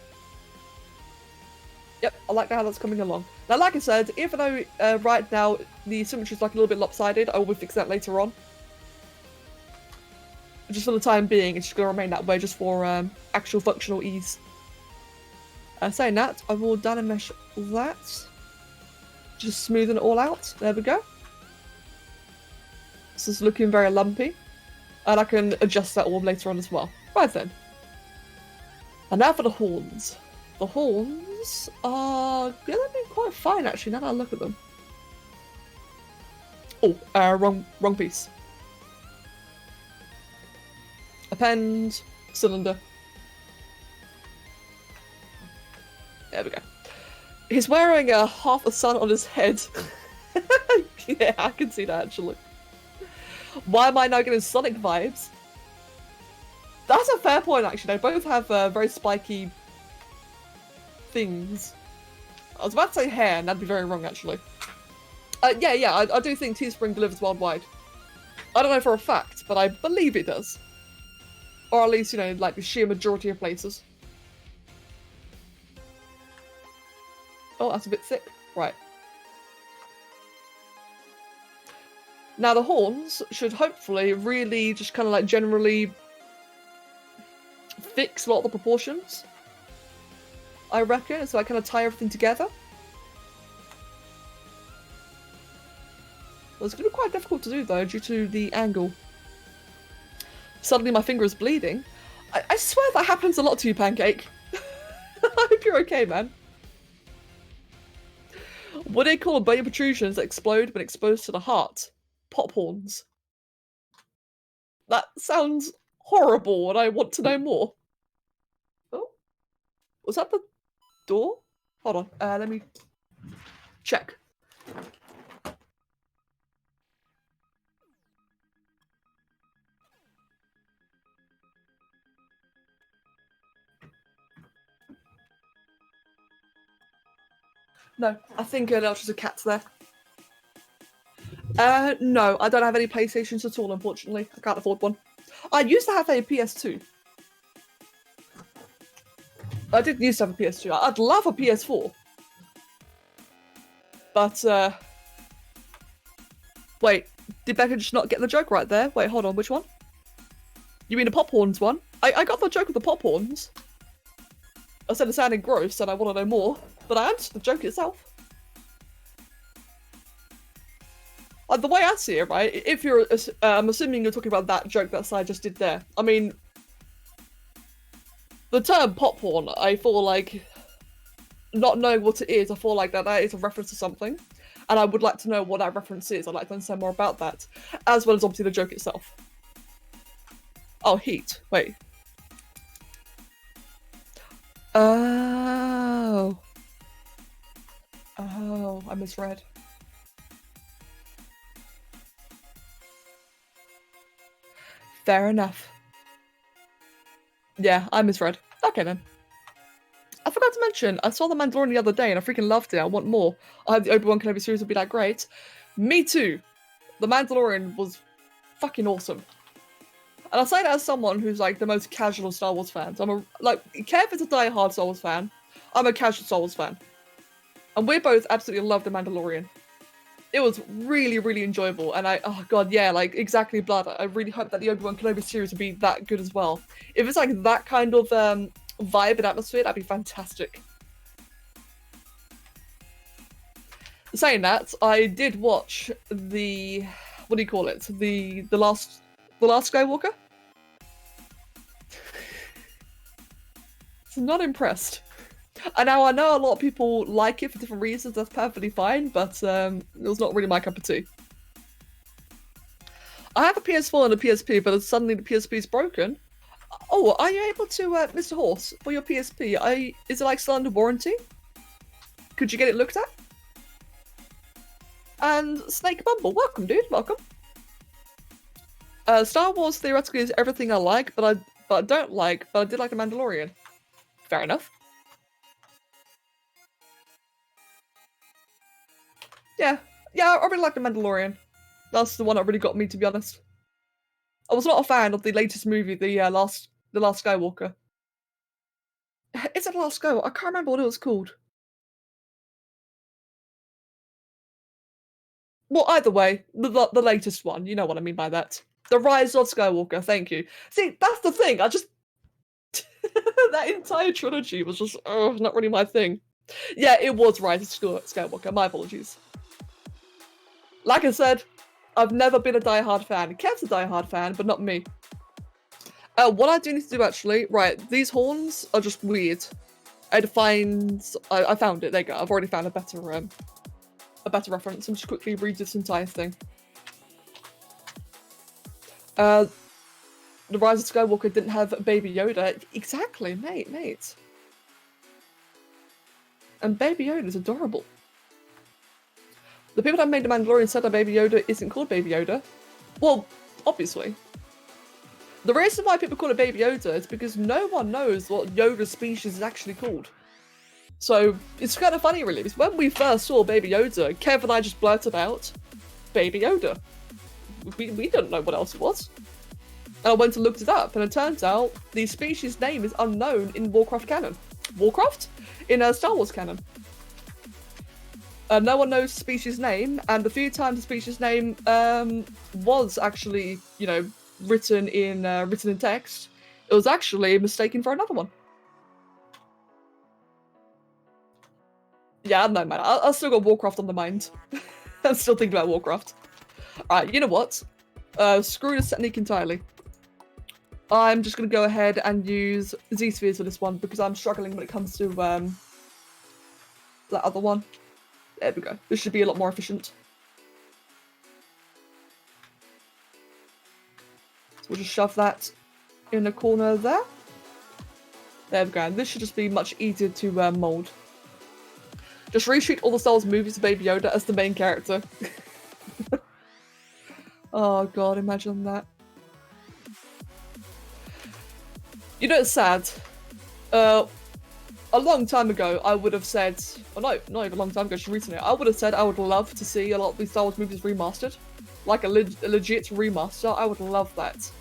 Yep, I like how that's coming along. Now, like I said, even though right now the symmetry is like a little bit lopsided, I will fix that later on. Just for the time being, it's just going to remain that way just for actual functional ease. Saying that, I will dynamesh that. Just smoothing it all out. There we go. This is looking very lumpy. And I can adjust that all later on as well. Right then. And now for the horns. The horns are... yeah, they've been quite fine actually, now that I look at them. Oh, wrong piece. Append, cylinder. There we go. He's wearing a half a sun on his head. Yeah, I can see that actually. Why am I now getting Sonic vibes? That's a fair point actually. They both have very spiky things. I was about to say hair, and that'd be very wrong actually. Yeah, I do think Teespring delivers worldwide. I don't know for a fact, but I believe it does. Or at least, you know, like the sheer majority of places. Oh, that's a bit thick. Right. Now the horns should hopefully really just kind of like generally fix a lot of the proportions. I reckon, so I kind of tie everything together. Well, it's going to be quite difficult to do though, due to the angle. Suddenly my finger is bleeding. I swear that happens a lot to you, Pancake. I hope you're okay, man. What do they call bony protrusions that explode when exposed to the heart? Pop horns. That sounds horrible and I want to know more. Oh, was that the door? Hold on, let me check. No, I think there was just a cat there. No, I don't have any PlayStations at all, unfortunately. I can't afford one. I used to have a PS2. I did used to have a PS2. I'd love a PS4. But, wait, did Becca just not get the joke right there? Wait, hold on, which one? You mean the pop horns one? I got the joke of the pop horns. I said it sounded gross and I want to know more, but I answered the joke itself. The way I see it, right, if you're, I'm assuming you're talking about that joke that I just did there. I mean, the term pop horn, I feel like, not knowing what it is, I feel like that is a reference to something. And I would like to know what that reference is. I'd like to understand more about that, as well as obviously the joke itself. Oh, heat. Wait. Oh. Oh, I misread. Fair enough. Yeah, I misread. Okay then. I forgot to mention, I saw The Mandalorian the other day and I freaking loved it. I want more. I hope the Obi-Wan Kenobi series will be that great. Me too. The Mandalorian was fucking awesome. And I say that as someone who's like the most casual Star Wars fan. So I'm Kev is a die-hard Star Wars fan. I'm a casual Star Wars fan. And we both absolutely love The Mandalorian. It was really, really enjoyable. And oh god, yeah, like exactly Blood. I really hope that the Obi-Wan Kenobi series will be that good as well. If it's like that kind of vibe and atmosphere, that'd be fantastic. Saying that, I did watch the, what do you call it? The last Skywalker? So not impressed. And now I know a lot of people like it for different reasons, that's perfectly fine, but it was not really my cup of tea. I have a PS4 and a PSP, but suddenly the PSP is broken. Oh, are you able to, Mr. Horse, for your PSP, is it like still under warranty? Could you get it looked at? And Snake Bumble, welcome dude, welcome. Star Wars theoretically is everything I like, but I don't like, but I did like The Mandalorian. Fair enough. Yeah, I really like The Mandalorian. That's the one that really got me, to be honest. I was not a fan of the latest movie, the last Skywalker. Is it The Last Skywalker? I can't remember what it was called. Well, either way, the latest one. You know what I mean by that. The Rise of Skywalker. Thank you. See, that's the thing. I just that entire trilogy was just not really my thing. Yeah, it was Rise of Skywalker. My apologies. Like I said, I've never been a diehard fan. Kev's a diehard fan, but not me. What I do need to do actually, right, these horns are just weird. I found it, there you go, I've already found a better reference. I'm just quickly read this entire thing. The Rise of Skywalker didn't have Baby Yoda. Exactly, mate. And Baby Yoda is adorable. The people that made The Mandalorian said that Baby Yoda isn't called Baby Yoda. Well, obviously. The reason why people call it Baby Yoda is because no one knows what Yoda's species is actually called. So, it's kind of funny really, because when we first saw Baby Yoda, Kev and I just blurted out, Baby Yoda. We didn't know what else it was. And I went and looked it up, and it turns out the species name is unknown in Warcraft canon. Warcraft? In Star Wars canon. No one knows the species name, and the few times the species name was actually, you know, written in text, it was actually mistaken for another one. Yeah, I don't know, man. I still got Warcraft on the mind. I'm still thinking about Warcraft. Alright, you know what? Screw this technique entirely. I'm just going to go ahead and use Z-spheres for this one because I'm struggling when it comes to that other one. There we go. This should be a lot more efficient. So we'll just shove that in the corner there. There we go. And this should just be much easier to mold. Just reshoot all the Star Wars movies to Baby Yoda as the main character. Oh god, imagine that. You know, it's sad. A long time ago, I would have said, oh no, not even a long time ago, just recently, I would have said I would love to see a lot of these Star Wars movies remastered. Like a legit remaster, I would love that.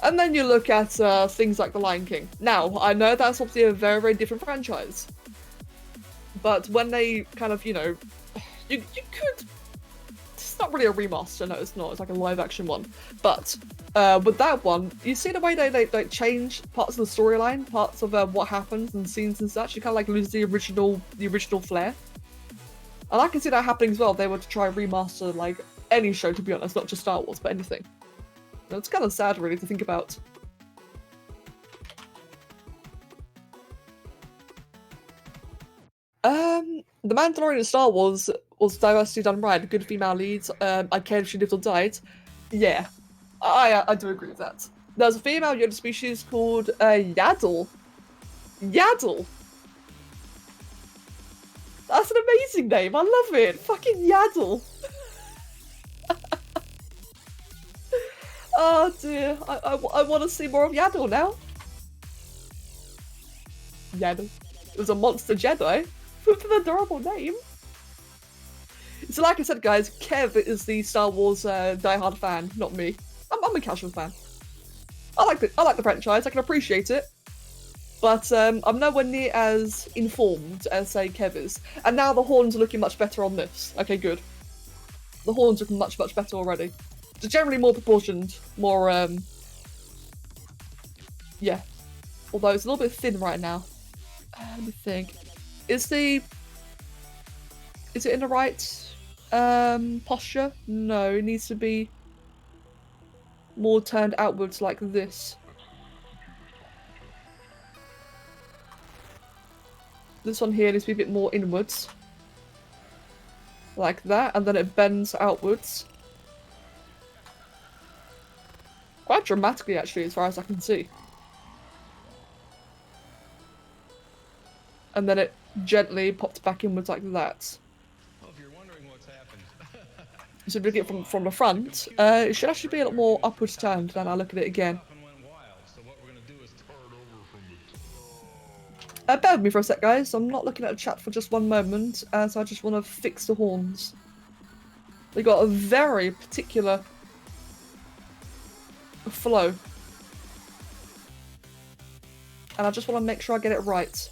And then you look at things like The Lion King. Now, I know that's obviously a very, very different franchise. But when they kind of, you know, you could... It's not really a remaster, no it's not, it's like a live action one. But with that one, you see the way they change parts of the storyline, parts of what happens and scenes and such, you kind of like lose the original flair. And I can see that happening as well if they were to try and remaster like any show, to be honest, not just Star Wars, but anything. And it's kind of sad really to think about. The Mandalorian and Star Wars was diversity done right, good female leads, I cared if she lived or died. Yeah, I do agree with that. There's a female Yoda species called Yaddle. Yaddle! That's an amazing name, I love it! Fucking Yaddle! Oh dear, I want to see more of Yaddle now. Yaddle. It was a monster Jedi. With an adorable name. So like I said guys, Kev is the Star Wars diehard fan, not me. I'm a casual fan. I like the franchise, I can appreciate it. But I'm nowhere near as informed as say Kev is. And now the horns are looking much better on this. Okay, good. The horns look much better already. They're generally more proportioned, more yeah. Although it's a little bit thin right now. Let me think. Is it in the right posture? No, it needs to be more turned outwards like this. This one here needs to be a bit more inwards. Like that, and then it bends outwards. Quite dramatically actually, as far as I can see. And then it gently popped back inwards like that. Well, if you're wondering what's happened. So looking at it from the front, it should actually be a lot more upwards turned than I look at it again. Bear with me for a sec guys, I'm not looking at the chat for just one moment, so I just want to fix the horns. They got a very particular flow. And I just want to make sure I get it right.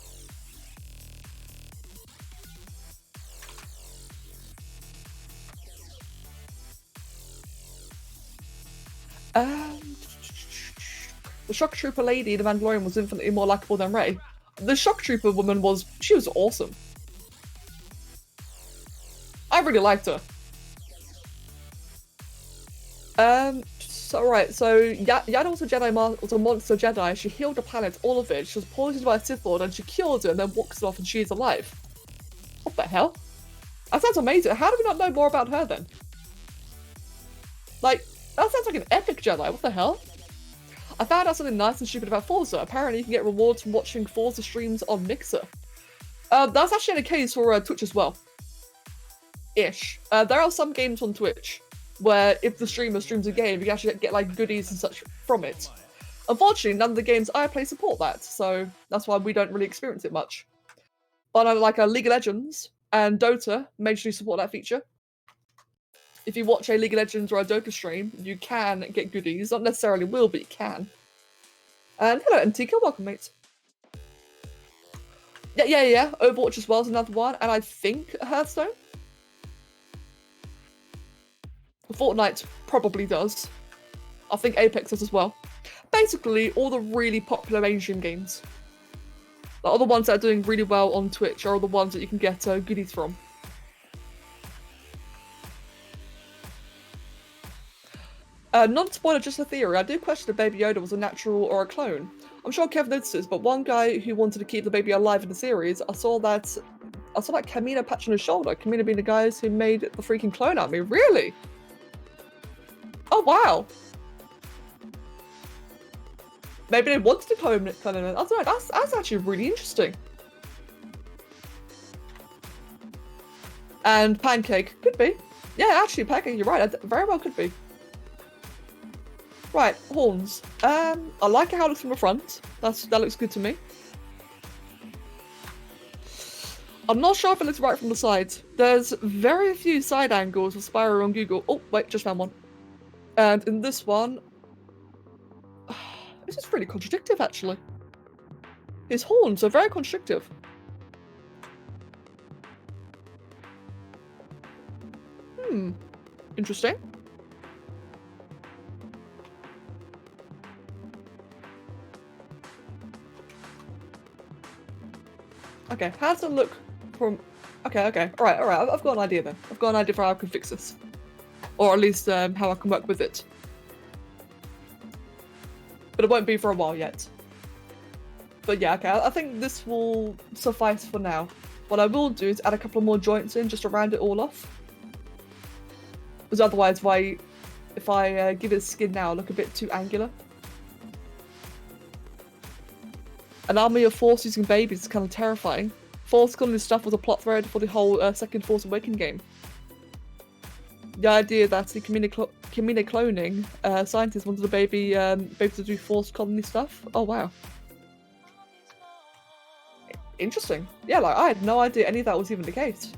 The Shock Trooper lady, the Mandalorian, was infinitely more likable than Rey. The Shock Trooper woman she was awesome. I really liked her. So right, so Yana was a was a monster Jedi. She healed the planet, all of it. She was poisoned by a Sith Lord, and she killed her, and then walks it off, and she's alive. What the hell? That sounds amazing. How do we not know more about her then? Like, that sounds like an epic Jedi. What the hell? I found out something nice and stupid about Forza. Apparently, you can get rewards from watching Forza streams on Mixer. That's actually the case for Twitch as well. Ish. There are some games on Twitch where if the streamer streams a game, you can actually get like goodies and such from it. Unfortunately, none of the games I play support that, so that's why we don't really experience it much. But like League of Legends and Dota majorly support that feature. If you watch a League of Legends or a Dota stream, you can get goodies. Not necessarily will, but you can. And hello, MTK, welcome, mate. Yeah. Overwatch as well is another one, and I think Hearthstone. Fortnite probably does. I think Apex does as well. Basically, all the really popular mainstream games. The other ones that are doing really well on Twitch are the ones that you can get goodies from. Non-spoiler, just a theory. I do question if Baby Yoda was a natural or a clone. I'm sure Kev notices, but one guy who wanted to keep the baby alive in the series, I saw that Kamina patch on his shoulder. Kamina being the guys who made the freaking clone out of me. Really? Oh wow. Maybe they wanted to clone him. I don't know. That's actually really interesting. And Pancake could be. Yeah, actually, Pancake. You're right. Very well could be. Right, horns. I like how it looks from the front. That looks good to me. I'm not sure if it looks right from the side. There's very few side angles with Spyro on Google. Oh, wait, just found one. And in this one, this is pretty contradictive, actually. His horns are very contradictive. Interesting. Okay, how does it look from... Okay. Alright, I've got an idea then. I've got an idea for how I can fix this. Or at least how I can work with it. But it won't be for a while yet. But yeah, okay, I think this will suffice for now. What I will do is add a couple more joints in just to round it all off. Because otherwise, if I give it skin now, it'll look a bit too angular. An army of Force using babies is kind of terrifying. Force colony stuff was a plot thread for the whole second Force Awakens game. The idea that the Kamina cloning scientists wanted a baby to do Force colony stuff. Oh wow. Interesting. Yeah, like I had no idea any of that was even the case.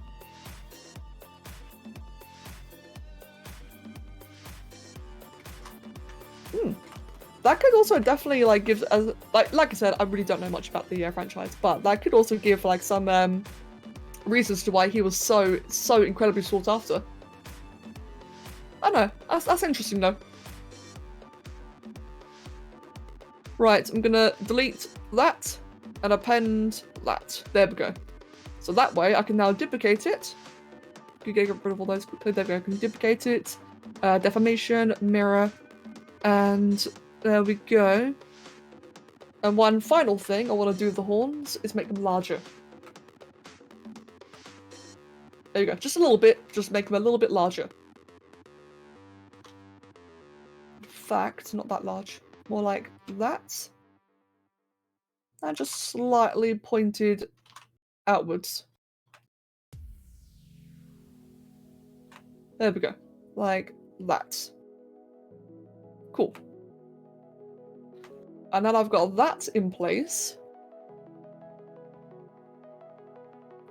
That could also definitely like give as like I said, I really don't know much about the franchise, but that could also give like some reasons to why he was so incredibly sought after. I don't know. That's interesting though. Right, I'm gonna delete that and append that. There we go. So that way I can now duplicate it. You get rid of all those quickly. There we go. I can duplicate it. Deformation, mirror, and there we go. And one final thing I want to do with the horns is make them larger. There you go. Just a little bit. Just make them a little bit larger. In fact, not that large. More like that. And just slightly pointed outwards. There we go. Like that. Cool. And now I've got that in place.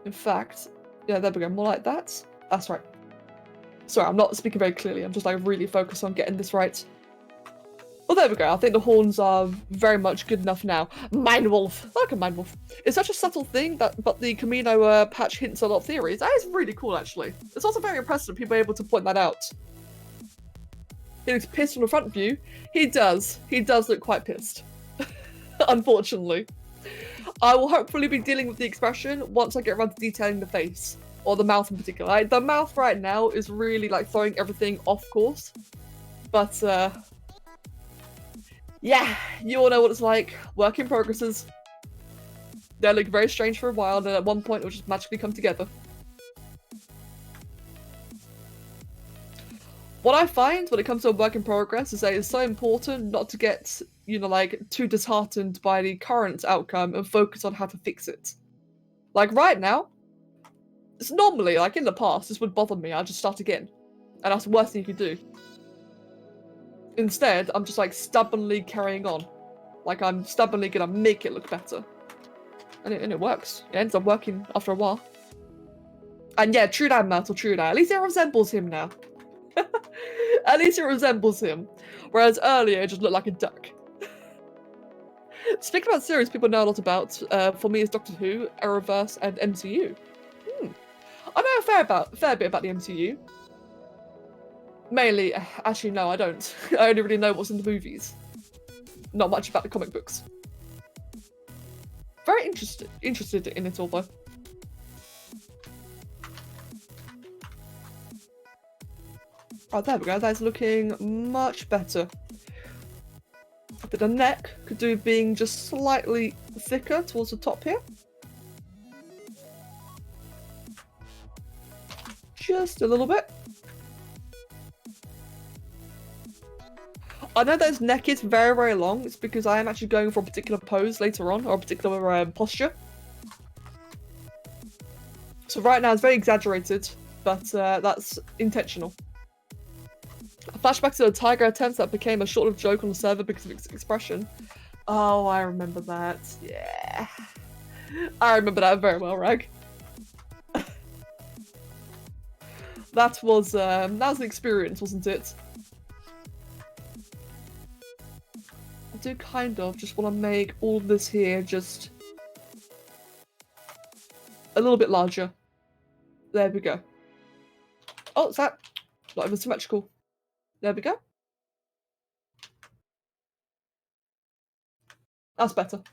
In fact, yeah, there we go. More like that. That's right. Sorry, I'm not speaking very clearly. I'm just like really focused on getting this right. Well, there we go. I think the horns are very much good enough now. Mindwolf. I like a Mindwolf. It's such a subtle thing, but the Camino patch hints a lot of theories. That is really cool, actually. It's also very impressive people are able to point that out. He looks pissed from the front view. He does. He does look quite pissed. Unfortunately. I will hopefully be dealing with the expression once I get around to detailing the face. Or the mouth in particular. The mouth right now is really like throwing everything off course. But, yeah, you all know what it's like. Work in progresses. They look very strange for a while, and at one point it'll just magically come together. What I find when it comes to a work in progress is that it's so important not to get, you know, like, too disheartened by the current outcome and focus on how to fix it. Like, right now, it's normally, like, in the past, this would bother me. I'd just start again. And that's the worst thing you could do. Instead, I'm just, like, stubbornly carrying on. Like, I'm stubbornly gonna make it look better. And it works. It ends up working after a while. And yeah, true that, Myrtle, true that. At least it resembles him now. At least it resembles him. Whereas earlier, it just looked like a duck. Speaking about series people know a lot about, for me, is Doctor Who, Arrowverse, and MCU. I know a fair bit about the MCU. Mainly, actually, no, I don't. I only really know what's in the movies. Not much about the comic books. Very interested in it all, though. Oh, there we go. That's looking much better. But the neck could do being just slightly thicker towards the top here. Just a little bit. I know that his neck is very, very long. It's because I am actually going for a particular pose later on, or a particular posture. So right now it's very exaggerated, but that's intentional. A flashback to the tiger attempts that became a short-lived joke on the server because of its expression. Oh, I remember that. Yeah. I remember that very well, Rag. That was an experience, wasn't it? I do kind of just want to make all of this here just a little bit larger. There we go. Oh, is that not even symmetrical? There we go. That's better.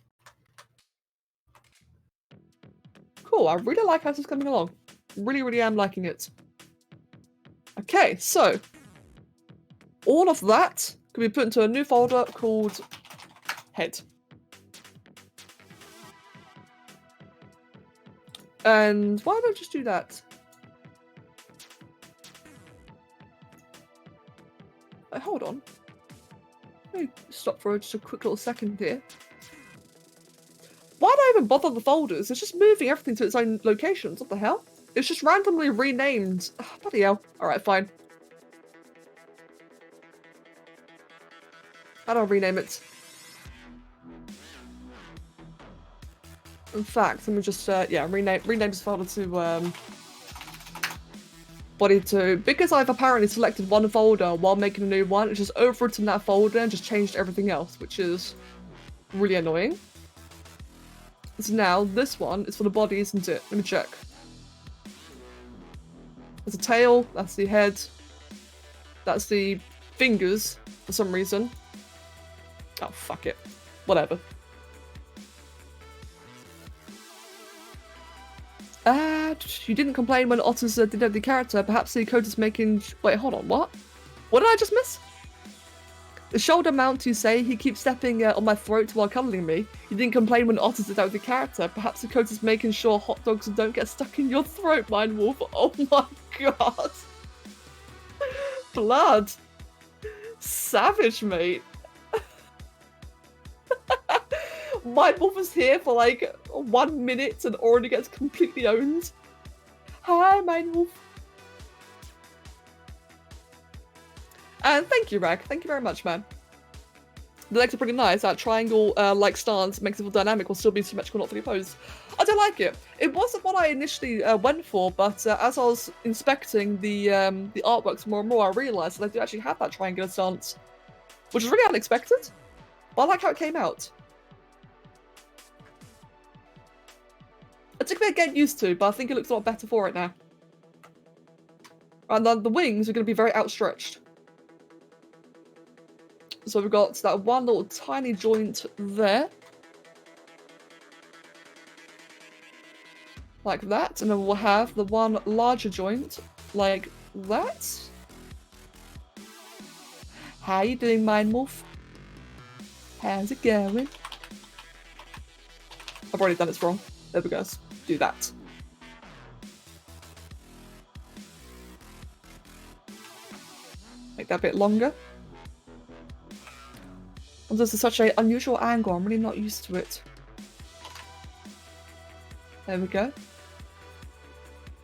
Cool, I really like how this is coming along. Really, really am liking it. Okay, so all of that can be put into a new folder called Head. And why don't I just do that? Wait, hold on. Let me stop for just a quick little second here. Why do I even bother the folders? It's just moving everything to its own locations. What the hell? It's just randomly renamed. Oh, bloody hell. Alright, fine. How do I rename it? In fact, let me just, yeah, rename this folder to, body 2. Because I've apparently selected one folder while making a new one, it's just overwritten that folder and just changed everything else, which is really annoying. So now, this one is for the body, isn't it? Let me check. There's a tail, that's the head, that's the fingers, for some reason. Oh, fuck it. Whatever. You didn't complain when Otters didn't have the character. Perhaps the code is making... Wait, hold on, what? What did I just miss? The shoulder mount, you say, he keeps stepping on my throat while cuddling me. You didn't complain when Otters did that with the character. Perhaps the code is making sure hot dogs don't get stuck in your throat, Mind Wolf. Oh my god. Blood. Savage, mate. Mind Wolf is here for like 1 minute and already gets completely owned. Hi, Mind Wolf. And thank you, Rag. Thank you very much, man. The legs are pretty nice. That triangle-like stance makes it feel dynamic while still being symmetrical, not fully posed. I do like it. It wasn't what I initially went for, but as I was inspecting the artworks more and more, I realised that I do actually have that triangular stance, which is really unexpected. But I like how it came out. It took me a bit getting used to, but I think it looks a lot better for it now. And then the wings are going to be very outstretched. So we've got that one little tiny joint there. Like that. And then we'll have the one larger joint like that. How you doing, Mind Wolf? How's it going? I've already done it wrong. There we go. Let's do that. Make that a bit longer. And this is such an unusual angle. I'm really not used to it. There we go.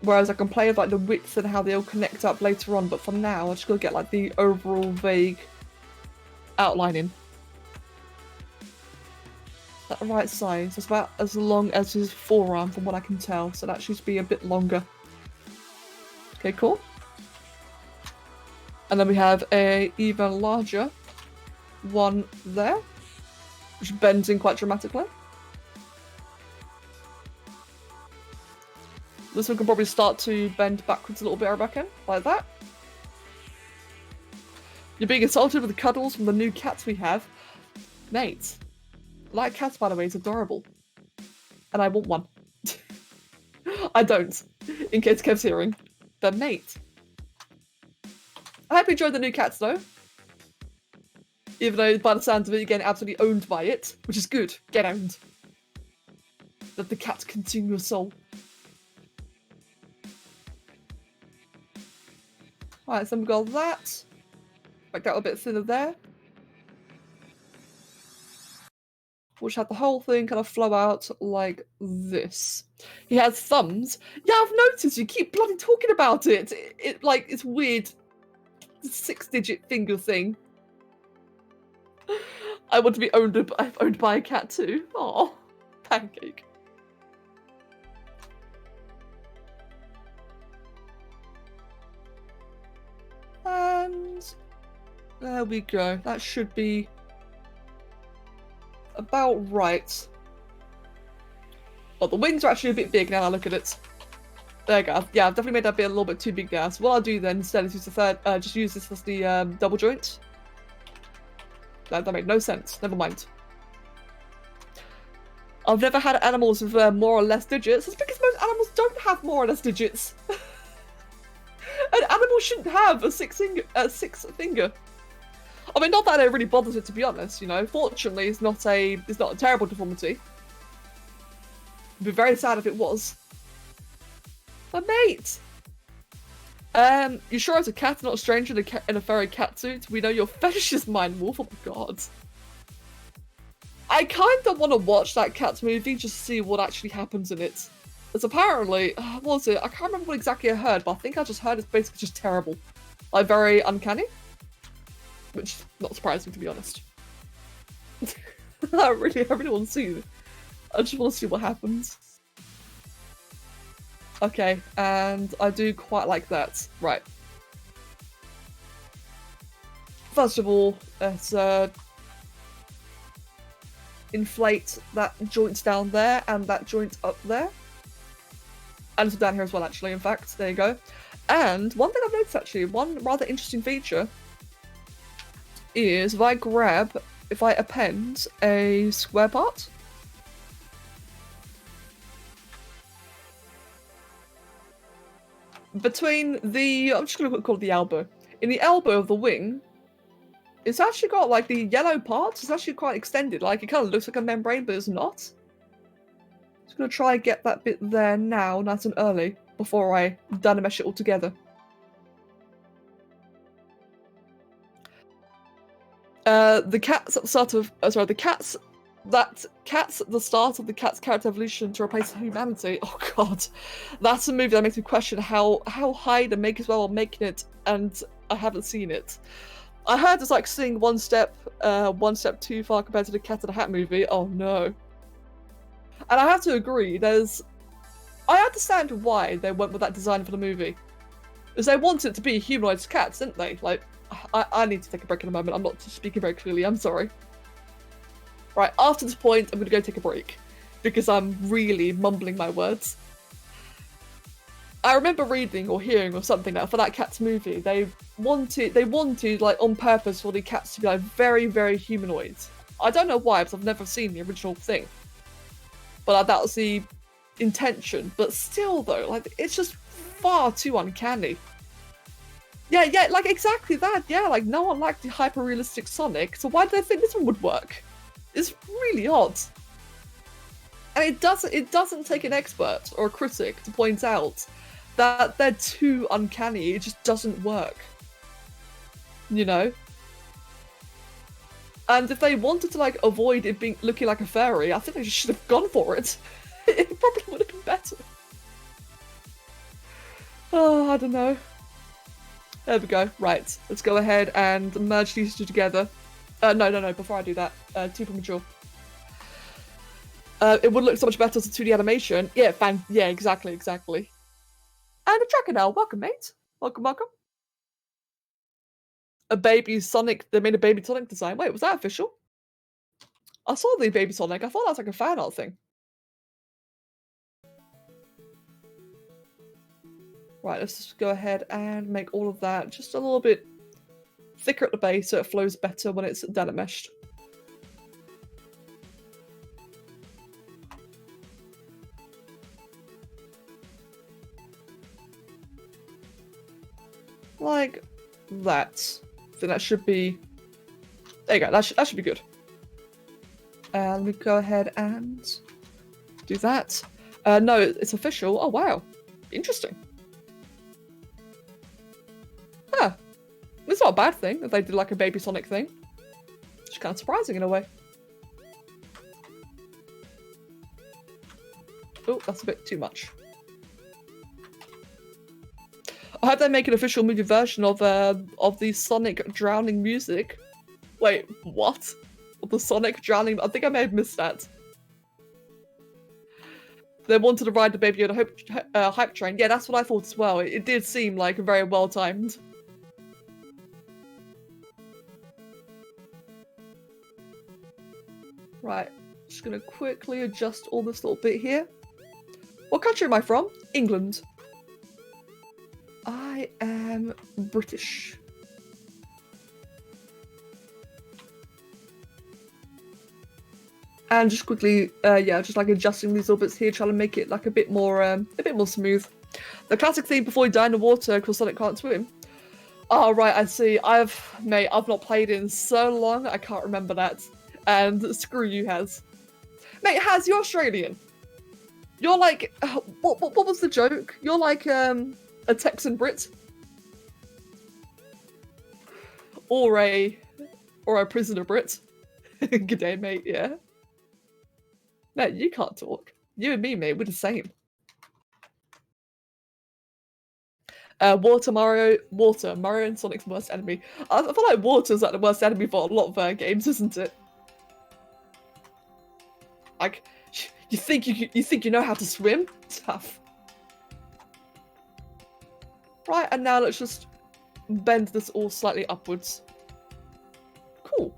Whereas I can play with like the width and how they all connect up later on, but for now I just gotta get like the overall vague outlining. Is that the right size? It's about as long as his forearm from what I can tell, so that should be a bit longer. Okay, cool. And then we have a even larger one there, which bends in quite dramatically. This one can probably start to bend backwards a little bit, I reckon, like that. You're being assaulted with the cuddles from the new cats we have. Mate, like cats, by the way, is adorable. And I want one. I don't, in case Kev's hearing. But mate. I hope you enjoyed the new cats, though. Even though, by the sounds of it, you're getting absolutely owned by it, which is good. Get owned. Let the cat consume your soul. Alright, so we've got that. Make that a bit thinner there. Which had the whole thing kind of flow out like this. He has thumbs. Yeah, I've noticed you keep bloody talking about it. It like, it's weird. 6-digit finger thing. I want to be owned by a cat too. Oh, pancake. And there we go. That should be about right. Oh, the wings are actually a bit big now I look at it. There you go. Yeah, I've definitely made that bit a little bit too big now. So what I'll do then instead is use the third, just use this as the double joint. That made no sense. Never mind. I've never had animals with more or less digits. It's because most animals don't have more or less digits. An animal shouldn't have a six finger. I mean, not that it really bothers it, to be honest. You know, fortunately, it's not a terrible deformity. It'd be very sad if it was. But mate, you sure it's a cat, not a stranger in a furry cat suit? We know your fetish is Mind Wolf. Oh my god. I kind of want to watch that Cats movie just to see what actually happens in it. It's apparently, what was it? I can't remember what exactly I heard, but I think I just heard it's basically just terrible. Like, very uncanny. Which is not surprising, to be honest. I really want to see it. I just want to see what happens. Okay, and I do quite like that. Right. First of all, let's inflate that joint down there and that joint up there. And it's down here as well, actually, in fact. There you go. And one thing I've noticed, actually, one rather interesting feature is if I append a square part, between the, I'm just going to call it the elbow. In the elbow of the wing, it's actually got like the yellow part. It's actually quite extended. Like, it kind of looks like a membrane, but it's not. Just going to try and get that bit there now, nice and early, before I dynamesh it all together. The cat's at the start of, the cat's at the start of the cat's character evolution to replace humanity. Oh god, that's a movie that makes me question how high the makers were on making it, and I haven't seen it. I heard it's like seeing one step too far compared to the Cat in the Hat movie. Oh no. And I have to agree, I understand why they went with that design for the movie. Because they wanted it to be humanoid cats, didn't they? Like, I need to take a break in a moment. I'm not speaking very clearly, I'm sorry. Right, after this point, I'm going to go take a break. Because I'm really mumbling my words. I remember reading or hearing or something that for that Cats movie, they wanted, like, on purpose for the cats to be, like, very, very humanoid. I don't know why, because I've never seen the original thing. But that was the intention. But still, though, like, it's just far too uncanny. Yeah, like exactly that. Yeah, like no one liked the hyper-realistic Sonic, so why did they think this one would work? It's really odd. And it doesn't take an expert or a critic to point out that they're too uncanny. It just doesn't work. You know? And if they wanted to like avoid it being looking like a fairy, I think they should have gone for it. It probably would have been better. Oh, I don't know. There we go. Right, let's go ahead and merge these two together. No. Before I do that, too premature. It would look so much better as a 2D animation. Yeah, yeah, exactly. And a tracker now. Welcome, mate. Welcome. A baby Sonic. They made a baby Sonic design. Wait, was that official? I saw the baby Sonic. I thought that was like a fan art thing. Right, let's just go ahead and make all of that just a little bit thicker at the base so it flows better when it's done meshed. Like that. I think that should be... There you go, that should be good. Let me go ahead and do that. No, it's official. Oh, wow. Interesting. Huh. It's not a bad thing that they did like a Baby Sonic thing. It's kind of surprising in a way. Oh, that's a bit too much. I hope they make an official movie version of the Sonic drowning music. Wait, what? The Sonic drowning? I think I may have missed that. They wanted to ride the Baby Yoda hype train. Yeah, that's what I thought as well. It did seem like very well timed. Right, just gonna quickly adjust all this little bit here. What country am I from? England. I am British. And just quickly, yeah, just like adjusting these little bits here, trying to make it like a bit more smooth. The classic theme before you die in the water because Sonic can't swim. Oh right, I see. I've not played in so long, I can't remember that. And screw you, Haz. Mate, Haz, you're Australian. You're like, what was the joke? You're like a Texan Brit, or a prisoner Brit. G'day, mate. Yeah. No, you can't talk. You and me, mate, we're the same. Water, Mario and Sonic's worst enemy. I feel like water's like the worst enemy for a lot of games, isn't it? Like, you think you know how to swim? Tough. Right, and now let's just bend this all slightly upwards. Cool.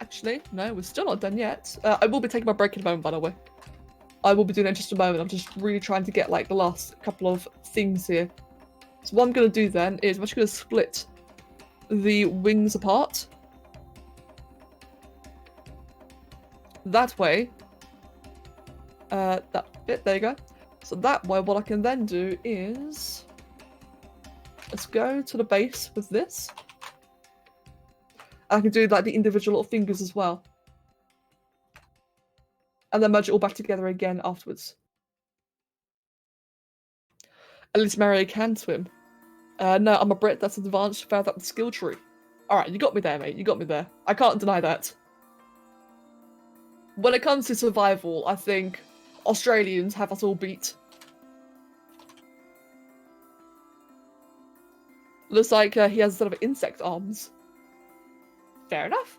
Actually, no, we're still not done yet. I will be taking my break in a moment, by the way. I will be doing it in just a moment. I'm just really trying to get like the last couple of things here. So what I'm going to do then is I'm just going to split the wings apart. That way. That bit, there you go. So that way what I can then do is... Let's go to the base with this. I can do like the individual little fingers as well. And then merge it all back together again afterwards. At least Mario can swim. No, I'm a Brit, that's advanced further up the skill tree. Alright, you got me there, mate. You got me there. I can't deny that. When it comes to survival, I think Australians have us all beat. Looks like he has sort of insect arms. Fair enough.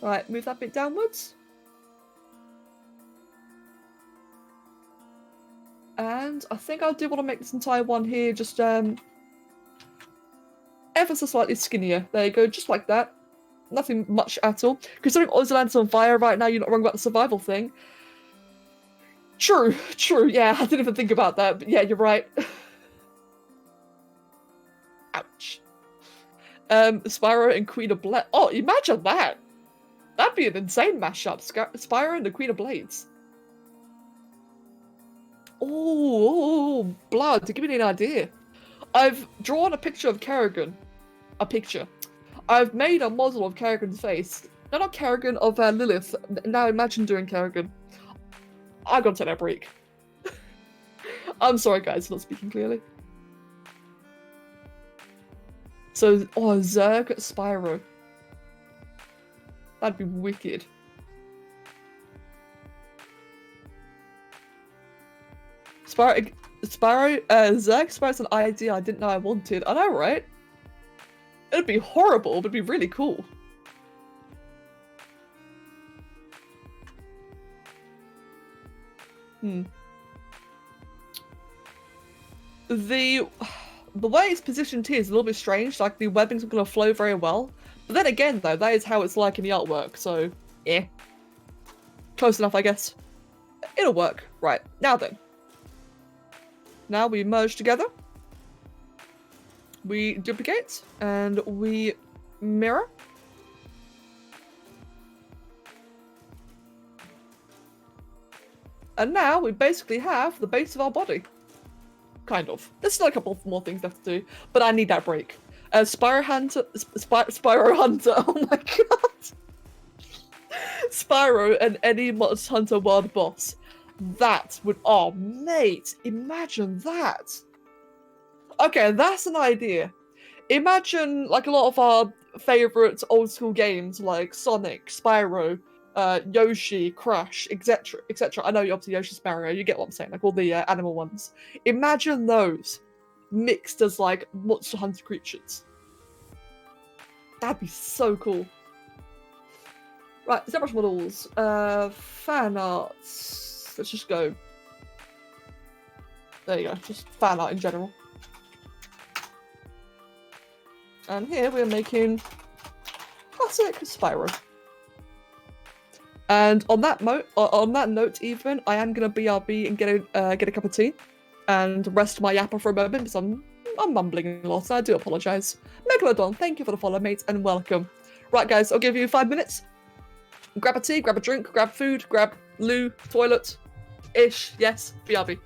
Right, move that bit downwards. And I think I do want to make this entire one here just ever so slightly skinnier. There you go, just like that. Nothing much at all. Considering Ozoland's on fire right now, you're not wrong about the survival thing. True, yeah, I didn't even think about that, but yeah, you're right. Ouch. Spyro and Queen of Blades. Oh, imagine that! That'd be an insane mashup. Spyro and the Queen of Blades. Oh, blood, to give me an idea. I've drawn a picture of Kerrigan. A picture. I've made a model of Kerrigan's face. No, not Kerrigan, of Lilith. Now imagine doing Kerrigan. I gotta take that break. I'm sorry, guys, for not speaking clearly. So, oh, Zerg Spyro. That'd be wicked. Zerg Spyro's an idea I didn't know I wanted. I know, right? It'd be horrible, but it'd be really cool. The way it's positioned here is a little bit strange. Like, the webbing's not going to flow very well. But then again, though, that is how it's like in the artwork. So, yeah. Close enough, I guess. It'll work. Right. Now then. Now we merge together. We duplicate. And we mirror. And now we basically have the base of our body. Kind of. There's still a couple more things left to do, but I need that break. Spyro Hunter. Oh my god. Spyro and any Monster Hunter World boss. That would. Oh, mate. Imagine that. Okay, that's an idea. Imagine, like, a lot of our favorite old school games like Sonic, Spyro, Yoshi, Crash, etc., etc. I know you're obviously Yoshi's Mario, you get what I'm saying, like all the animal ones. Imagine those mixed as like Monster Hunter creatures. That'd be so cool. Right, ZBrush models, fan arts. Let's just go. There you go, just fan art in general. And here we're making classic Spyro. And on that note, even I am gonna BRB and get a cup of tea, and rest my yapper for a moment because I'm mumbling a lot. So I do apologise. Megalodon, thank you for the follow, mate, and welcome. Right, guys, I'll give you 5 minutes. Grab a tea, grab a drink, grab food, grab loo, toilet, ish. Yes, BRB.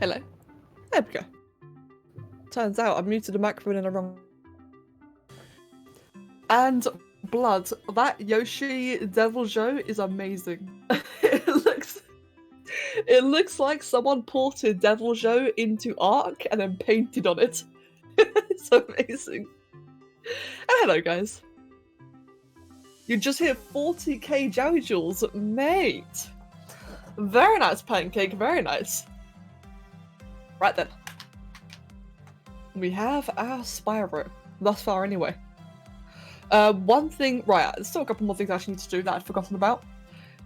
Hello. There we go. Turns out I muted the microphone in the wrong. And blood. That Yoshi Devil Joe is amazing. It looks like someone ported Devil Joe into Ark and then painted on it. It's amazing. And hello, guys. You just hit 40k Jowie Jewels, mate. Very nice, Pancake. Very nice. Right then. We have our Spyro. Thus far, anyway. One thing, right, there's still a couple more things I actually need to do that I'd forgotten about.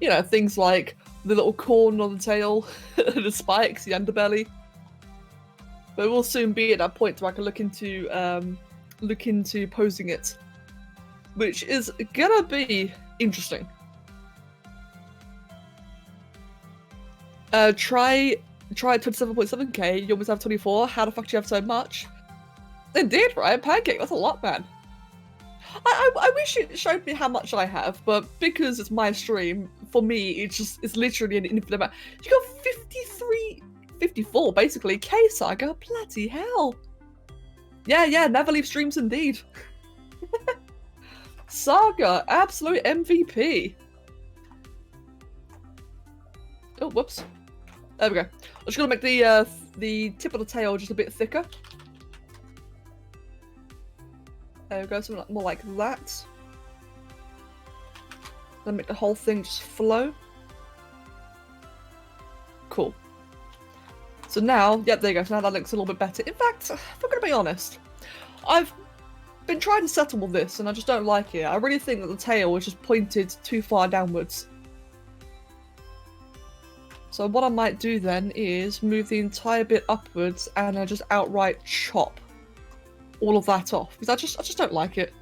You know, things like the little corn on the tail, the spikes, the underbelly. But we'll soon be at that point where I can look into posing it, which is gonna be interesting. Try 27.7k. You almost have 24. How the fuck do you have so much? Indeed, right? Pancake. That's a lot, man. I wish it showed me how much I have, but because it's my stream, for me, it's literally an infinite amount. You got 53, 54, basically. K-Saga, bloody hell. Yeah, never leave streams indeed. Saga, absolute MVP. Oh, whoops. There we go. I'm just gonna make the tip of the tail just a bit thicker. There we go, something more like that. Then make the whole thing just flow. Cool. So now, yep, there you go. So now that looks a little bit better. In fact, if I'm gonna be honest, I've been trying to settle with this and I just don't like it. I really think that the tail is just pointed too far downwards. So what I might do then is move the entire bit upwards and just outright chop all of that off, because I just don't like it.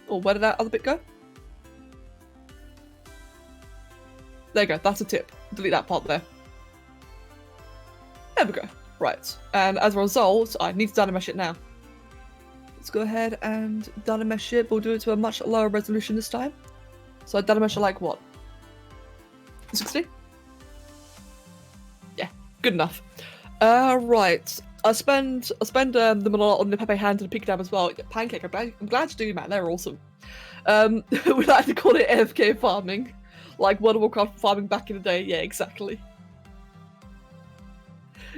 Oh, where did that other bit go? There you go, that's a tip. Delete that part there. There we go. Right, and as a result, I need to dynamesh it now. Let's go ahead and dynamesh it. We'll do it to a much lower resolution this time. So I dynamesh it like what? 60? Yeah, good enough. Right. I spend them a lot on the Pepe Hand and the Pig Dab as well. Pancake, I'm glad you do, man. They're awesome. We like to call it AFK farming, like World of Warcraft farming back in the day. Yeah, exactly.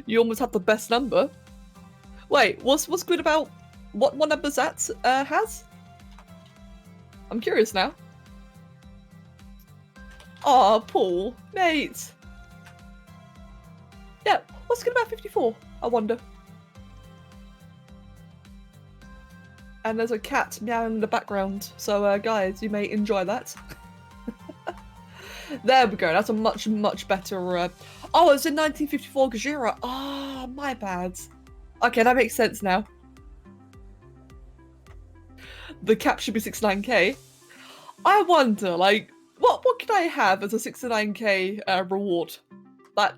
You almost have the best number. Wait, what's good about what number that has? I'm curious now. Aw, Paul, mate. Yeah, what's good about 54? I wonder. And there's a cat meowing in the background, so guys, you may enjoy that. There we go, that's a much better... Oh, it's in 1954 Gajira. Ah, my bad. Okay, that makes sense now. The cap should be 69k. I wonder, like, what can I have as a 69k reward? That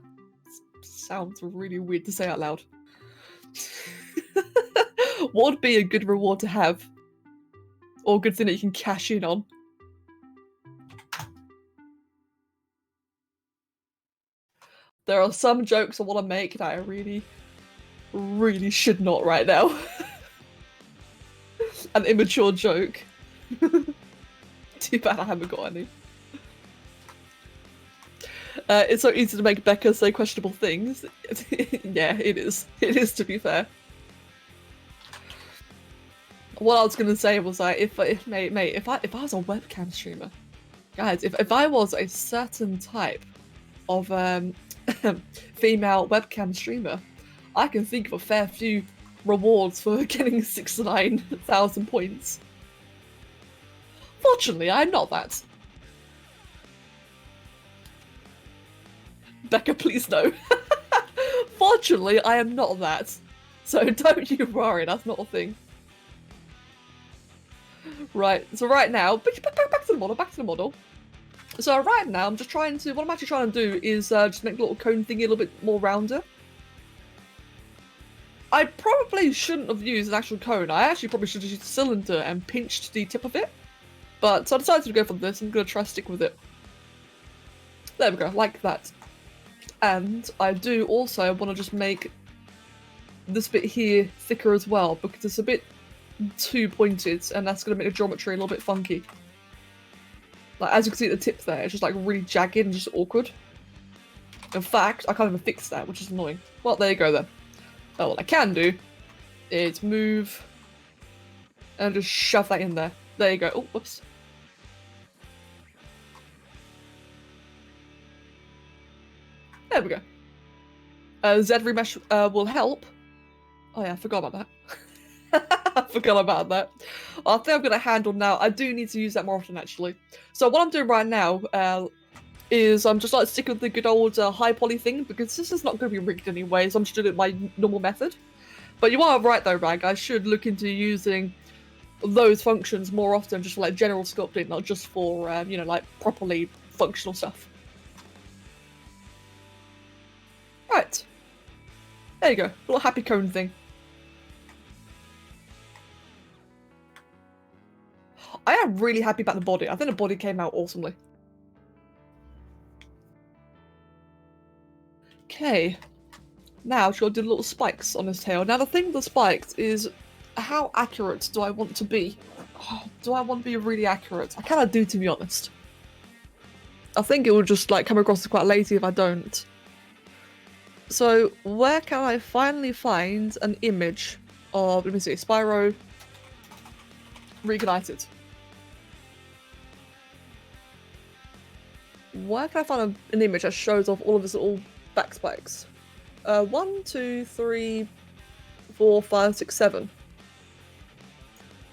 sounds really weird to say out loud. What would be a good reward to have? Or a good thing that you can cash in on? There are some jokes I want to make that I really should not right now. An immature joke. Too bad I haven't got any. It's so easy to make Becca say questionable things. Yeah, it is. It is, to be fair. What I was gonna say was like, if I was a webcam streamer, guys, if I was a certain type of female webcam streamer, I can think of a fair few rewards for getting 69,000 points. Fortunately, I'm not that. Becca, please no. Fortunately, I am not that. So don't you worry, that's not a thing. Right, so right now, back to the model. So right now, I'm just trying to, what I'm actually trying to do is just make the little cone thingy a little bit more rounder. I probably shouldn't have used an actual cone. I actually probably should have used a cylinder and pinched the tip of it. But so I decided to go for this. I'm going to try to stick with it. There we go, like that. And I do also want to just make this bit here thicker as well, because it's a bit too pointed, and that's going to make the geometry a little bit funky. Like, as you can see at the tip there, it's just like really jagged and just awkward. In fact, I can't even fix that, which is annoying. Well, there you go then. Oh, what I can do is move and just shove that in there. There you go. Oh, whoops. There we go. Z remesh will help. Oh yeah, I forgot about that. I forgot about that. I think I'm going to handle now. I do need to use that more often, actually. So what I'm doing right now is I'm just like sticking with the good old high poly thing, because this is not going to be rigged anyway, so I'm just doing it my normal method. But you are right though, Rag. I should look into using those functions more often, just for like general sculpting, not just for, you know, like properly functional stuff. Right. There you go. Little happy cone thing. I am really happy about the body. I think the body came out awesomely. Okay. Now she's got to do little spikes on his tail. Now the thing with the spikes is, how accurate do I want to be? Oh, do I want to be really accurate? I kind of do, to be honest. I think it will just like come across as quite lazy if I don't. So where can I finally find an image of, let me see, Spyro Reignited? Where can I find an image that shows off all of his little back spikes? 1, 2, 3, 4, 5, 6, 7.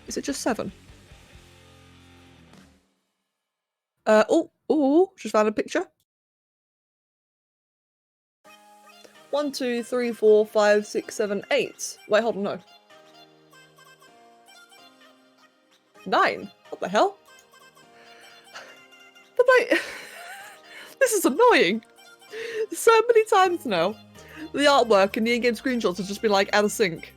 Is it just 7? Oh, just found a picture. 1, 2, 3, 4, 5, 6, 7, 8. Wait, hold on, no. 9. What the hell? But like, this is annoying. So many times now, the artwork and the in-game screenshots have just been like out of sync.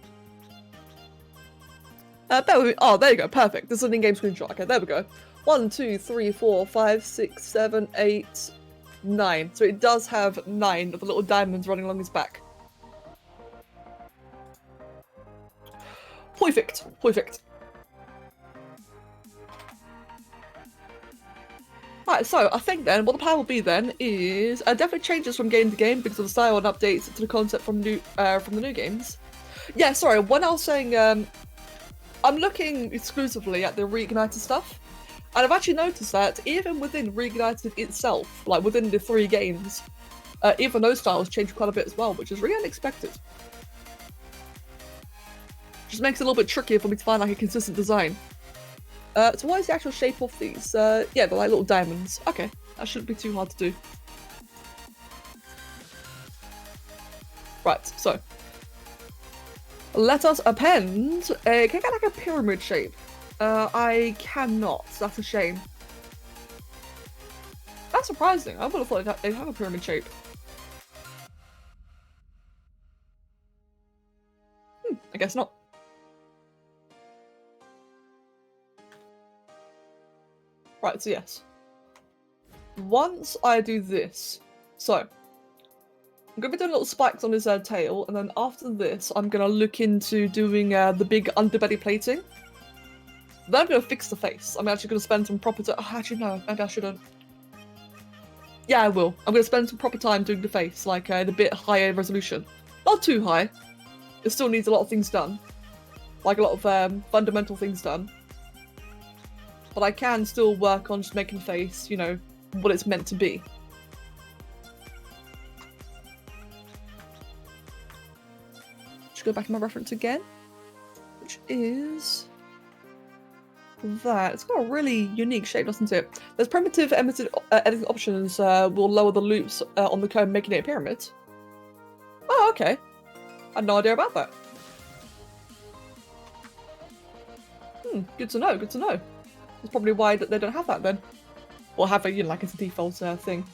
Oh, there you go. Perfect. This is an in-game screenshot. Okay, there we go. 1, 2, 3, 4, 5, 6, 7, 8, 9. So it does have 9 of the little diamonds running along his back. Perfect. Perfect. Right, so I think then what the plan will be then is definitely changes from game to game because of the style and updates to the concept from the new games. Yeah, sorry. When I was saying I'm looking exclusively at the Reignited stuff, and I've actually noticed that even within Reignited itself, like within the 3 games, even those styles change quite a bit as well, which is really unexpected. Just makes it a little bit trickier for me to find like a consistent design. So what is the actual shape of these? Yeah, they're like little diamonds. Okay, that shouldn't be too hard to do. Right, so let us append. Can I get like a pyramid shape? I cannot. That's a shame. That's surprising. I would have thought they'd have a pyramid shape. I guess not. Right, so yes. Once I do this, so I'm going to be doing little spikes on his tail, and then after this, I'm going to look into doing the big underbelly plating. Then I'm going to fix the face. I'm actually going to spend some proper time. Oh, actually, no, maybe I shouldn't. Yeah, I will. I'm going to spend some proper time doing the face, like the bit higher resolution. Not too high. It still needs a lot of things done. Like a lot of fundamental things done. But I can still work on just making the face, you know, what it's meant to be. Just go back to my reference again, which is that. It's got a really unique shape, doesn't it? There's primitive editing options will lower the loops on the cone, making it a pyramid. Oh, okay. I had no idea about that. Good to know, good to know. That's probably why they don't have that then. Or have it, you know, like it's a default thing.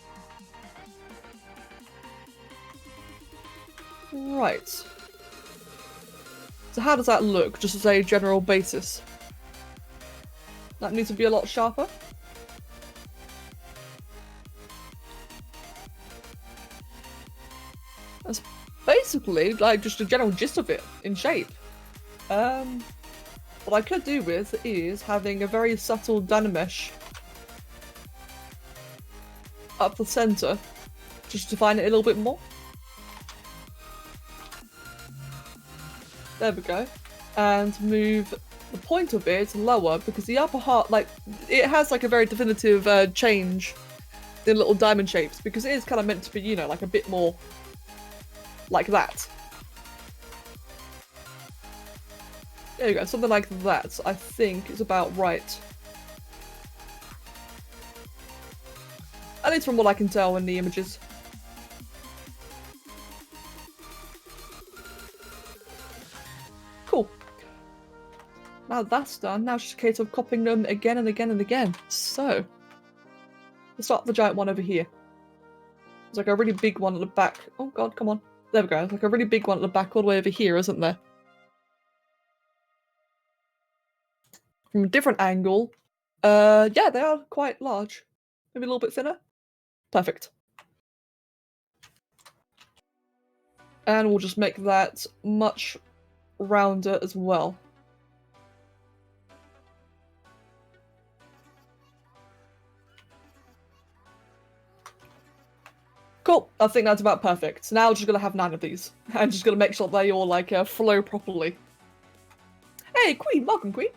Right. So how does that look, just as a general basis? That needs to be a lot sharper. basically like just a general gist of it in shape. What I could do with is having a very subtle Dynamesh up the center, just to define it a little bit more. There we go. And move the point of it lower, because the upper half, like, it has like a very definitive change in little diamond shapes, because it is kind of meant to be, you know, like a bit more like that. There you go, something like that, I think is about right. At least from what I can tell in the images. Cool. Now that's done, now it's just a case of copying them again and again and again. So, let's start the giant one over here. There's like a really big one at the back. Oh god, come on. There we go, there's like a really big one at the back all the way over here, isn't there? From a different angle. Yeah, they are quite large. Maybe a little bit thinner. Perfect. And we'll just make that much rounder as well. Cool, I think that's about perfect. So now we're just gonna have 9 of these. I'm just gonna make sure they all like flow properly. Hey, Queen, welcome, Queen.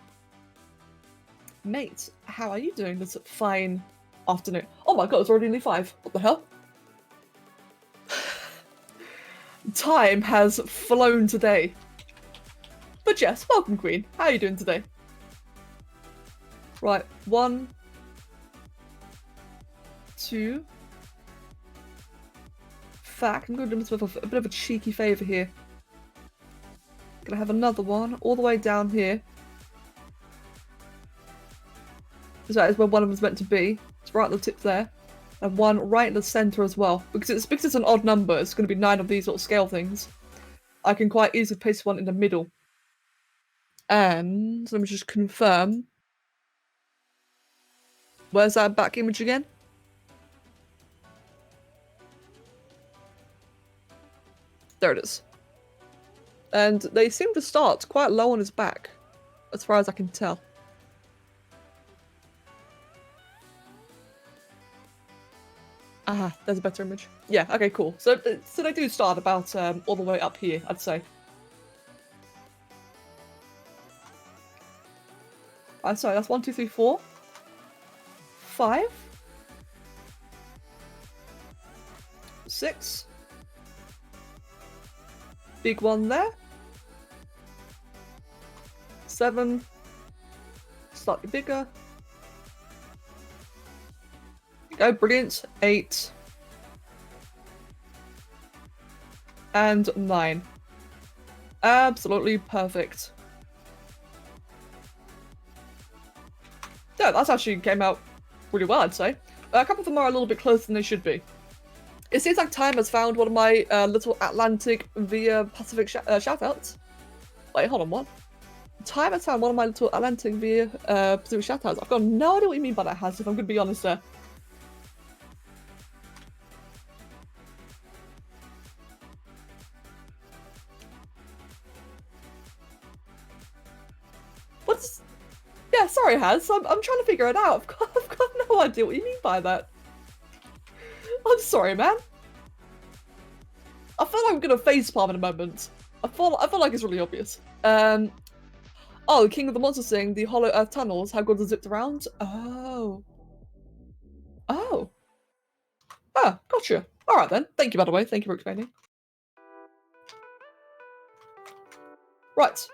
Mate, how are you doing this fine afternoon? Oh my god, it's already nearly 5. What the hell? Time has flown today. But yes, welcome, Queen. How are you doing today? Right, 1, 2. Fact, I'm going to do myself a bit of a cheeky favour here. Gonna have another one all the way down here. So that is where one of them's meant to be. It's right at the tip there. And one right in the centre as well. Because it's an odd number, it's going to be 9 of these little scale things. I can quite easily place one in the middle. And let me just confirm. Where's that back image again? There it is. And they seem to start quite low on his back, as far as I can tell. Ah, there's a better image. Yeah, okay, cool. So they do start about all the way up here, I'd say. Sorry, that's 1, 2, 3, 4. 5. 6. Big one there. 7. Slightly bigger. Go, brilliant. 8. And 9. Absolutely perfect. Yeah, that's actually came out really well, I'd say. A couple of them are a little bit closer than they should be. It seems like time has found one of my little Atlantic via Pacific shoutouts. Wait, hold on, what? Time has found one of my little Atlantic via Pacific shoutouts. I've got no idea what you mean by that, Has, if I'm going to be honest there. What's... Yeah, sorry, Has. I'm trying to figure it out. I've got no idea what you mean by that. I'm sorry, man. I feel like I'm gonna facepalm in a moment. I feel like it's really obvious. Oh, King of the Monsters thing, the Hollow Earth tunnels, how good is zipped around? Oh. Oh. Ah, gotcha. Alright then. Thank you, by the way. Thank you for explaining. Right.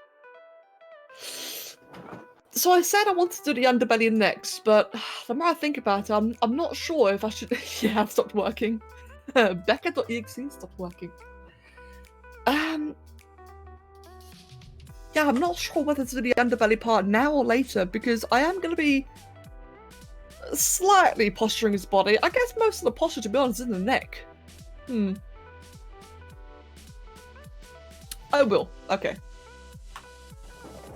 So I said I wanted to do the underbelly next, but the more I think about it, I'm not sure if I should... Yeah, I've stopped working. Becca.exe stopped working. Yeah, I'm not sure whether to do the underbelly part now or later, because I am going to be slightly posturing his body. I guess most of the posture, to be honest, is in the neck. I will. Okay.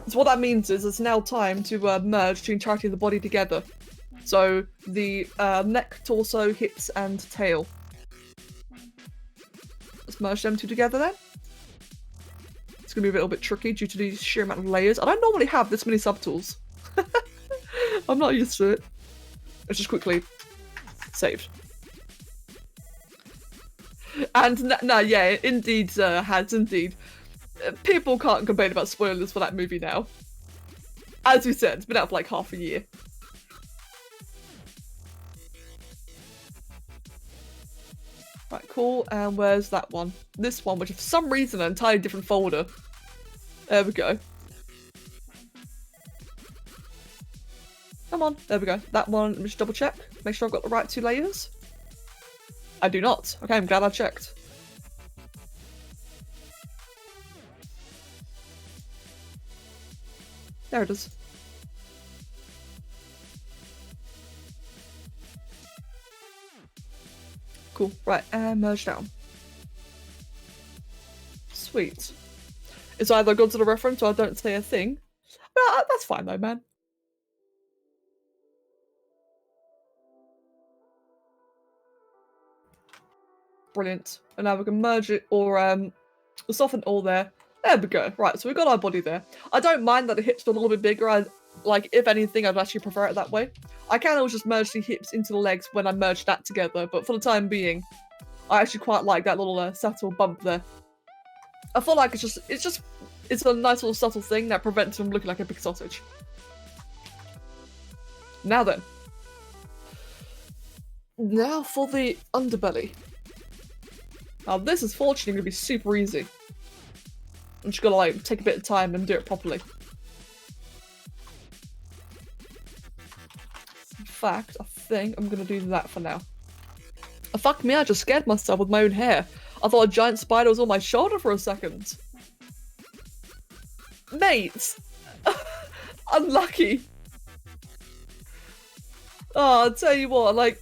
So what that means is it's now time to merge the entirety of the body together. So the neck, torso, hips, and tail. Let's merge them two together then. It's gonna be a little bit tricky due to the sheer amount of layers. I don't normally have this many subtools. I'm not used to it. Let's just quickly saved. And no, yeah, indeed, has indeed. People can't complain about spoilers for that movie now. As we said, it's been out for like half a year. Right, cool. And where's that one? This one, which for some reason an entirely different folder. There we go. Come on, there we go. That one, let me just double check. Make sure I've got the right 2 layers. I do not. Okay, I'm glad I checked. There it is. Cool. Right, and merge down. Sweet. It's either gone to the reference or I don't say a thing. But that's fine though, man. Brilliant. And now we can merge it or soften all there. There we go. Right, so we've got our body there. I don't mind that the hips are a little bit bigger. Like, if anything, I'd actually prefer it that way. I can always just merge the hips into the legs when I merge that together, but for the time being, I actually quite like that little subtle bump there. I feel like it's a nice little subtle thing that prevents them looking like a big sausage. Now then. Now for the underbelly. Now this is fortunately going to be super easy. I'm just gonna like take a bit of time and do it properly. In fact, I think I'm gonna do that for now. Oh, fuck me, I just scared myself with my own hair. I thought a giant spider was on my shoulder for a second. Mate! Unlucky. Oh, I'll tell you what, like,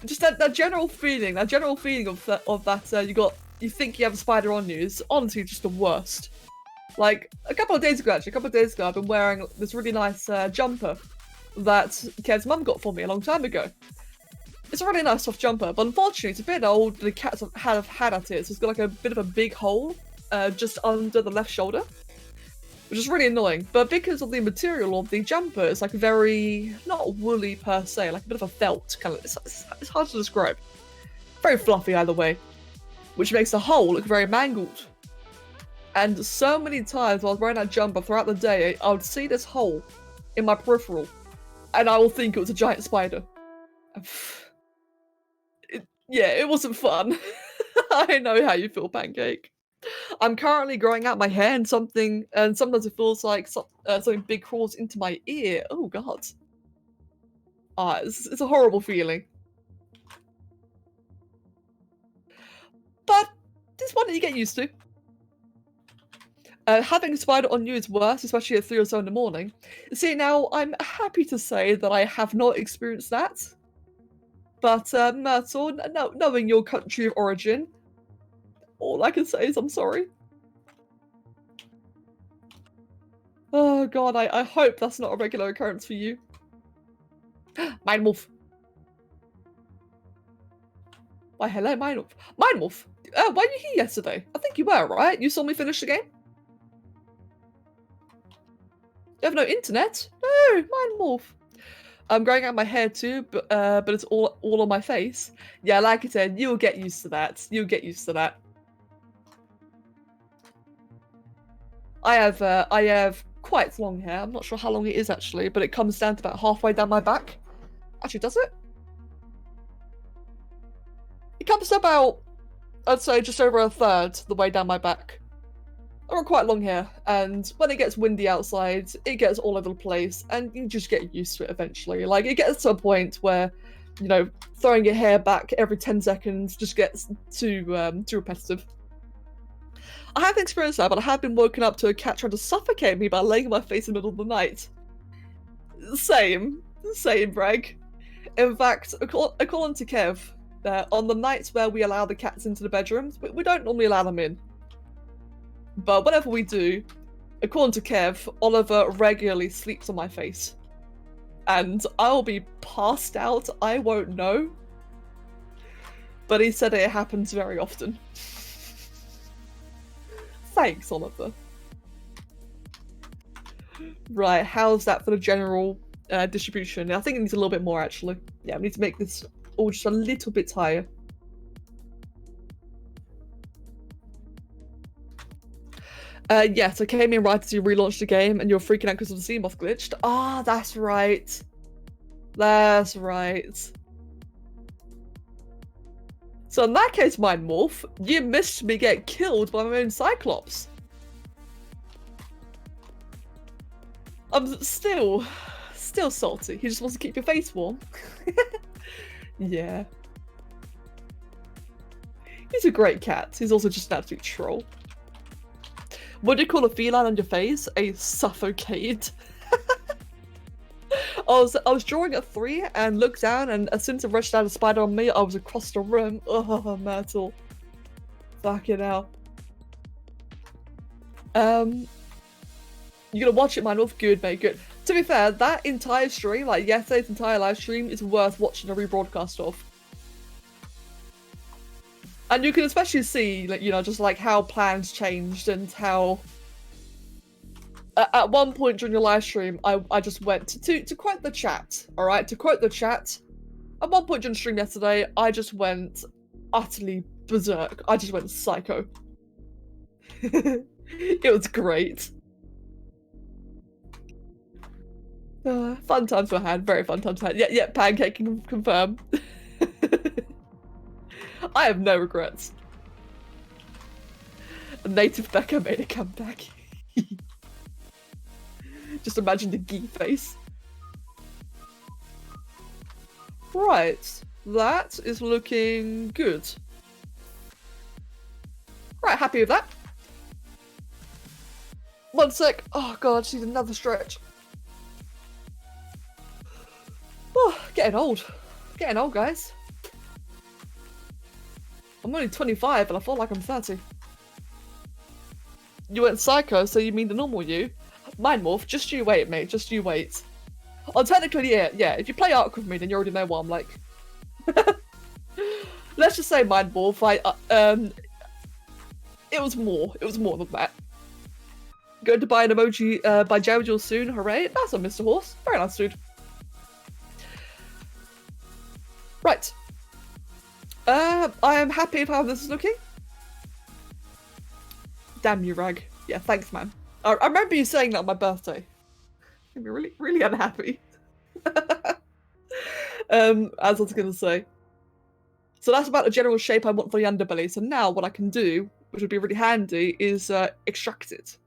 just that general feeling of that, you think you have a spider on you is honestly just the worst. Like, a couple of days ago, I've been wearing this really nice jumper that Kev's mum got for me a long time ago. It's a really nice soft jumper, but unfortunately it's a bit old. The cats have had at it, so it's got like a bit of a big hole just under the left shoulder, which is really annoying. But because of the material of the jumper, it's like very, not woolly per se, like a bit of a felt kind of, it's hard to describe. Very fluffy either way, which makes the hole look very mangled. And so many times while I was wearing that jumper throughout the day, I would see this hole in my peripheral, and I will think it was a giant spider. Yeah, it wasn't fun. I know how you feel, Pancake. I'm currently growing out my hair and sometimes it feels like something big crawls into my ear. Oh god. It's a horrible feeling. But this one that you get used to. Having a spider on you is worse, especially at 3 or so in the morning. See, now, I'm happy to say that I have not experienced that. But, Myrtle, knowing your country of origin, all I can say is I'm sorry. Oh god, I hope that's not a regular occurrence for you. Mine Wolf. Why, hello, Mine Wolf. Mine Wolf! Were you here yesterday? I think you were, right? You saw me finish the game? You have no internet? No, Mine Wolf. I'm growing out my hair too, but it's all on my face. Yeah, like I said, you'll get used to that. You'll get used to that. I have quite long hair. I'm not sure how long it is actually, but it comes down to about halfway down my back. Actually, does it? It comes to about, I'd say, just over a third the way down my back. I've got quite long hair, and when it gets windy outside, it gets all over the place, and you just get used to it eventually. Like, it gets to a point where, you know, throwing your hair back every 10 seconds just gets too repetitive. I haven't experienced that, but I have been woken up to a cat trying to suffocate me by laying on my face in the middle of the night. Same, Greg. In fact, according to Kev, on the nights where we allow the cats into the bedrooms, we don't normally allow them in. But whenever we do, according to Kev, Oliver regularly sleeps on my face. And I'll be passed out, I won't know. But he said it happens very often. Thanks, Oliver. Right, how's that for the general distribution? I think it needs a little bit more, actually. Yeah, we need to make this all just a little bit higher. Yes, I came in right as you relaunched the game and you're freaking out because of the Seamoth glitched. Ah, that's right. That's right. So in that case, Mind Morph, you missed me get killed by my own Cyclops. I'm still salty. He just wants to keep your face warm. Yeah. He's a great cat. He's also just an absolute troll. What do you call a feline on your face? A suffocate. I was drawing a 3 and looked down, and as soon as I rushed out a spider on me, I was across the room. Oh, metal. Fucking hell. You're gonna watch it, man. Good, mate. Good. To be fair, that entire stream, like yesterday's entire live stream, is worth watching a rebroadcast of. And you can especially see, like, you know, just like how plans changed and how. At one point during your live stream, I just went to quote the chat. All right, to quote the chat. At one point during the stream yesterday, I just went utterly berserk. I just went psycho. It was great. Fun times were had. Very fun times had. Yeah, Pancake can confirm. I have no regrets. Native Becca made a comeback. Just imagine the gee face. Right, that is looking good. Right, happy with that. One sec. Oh god, she's another stretch. Oh, getting old. Getting old, guys. I'm only 25 and I feel like I'm 30. You went psycho, so you mean the normal you? Mind Morph, just you wait, mate. Just you wait. Oh, technically, yeah. If you play Ark with me, then you already know what I'm like. Let's just say Mind Morph. It was more. It was more than that. Going to buy an emoji by Jojo soon. Hooray! That's on Mr. Horse. Very nice, dude. Right. I am happy with how this is looking. Damn you, Rag. Yeah, thanks, man. I remember you saying that on my birthday. Made me really, really unhappy. As I was gonna say. So that's about the general shape I want for the underbelly. So now what I can do, which would be really handy, is extract it.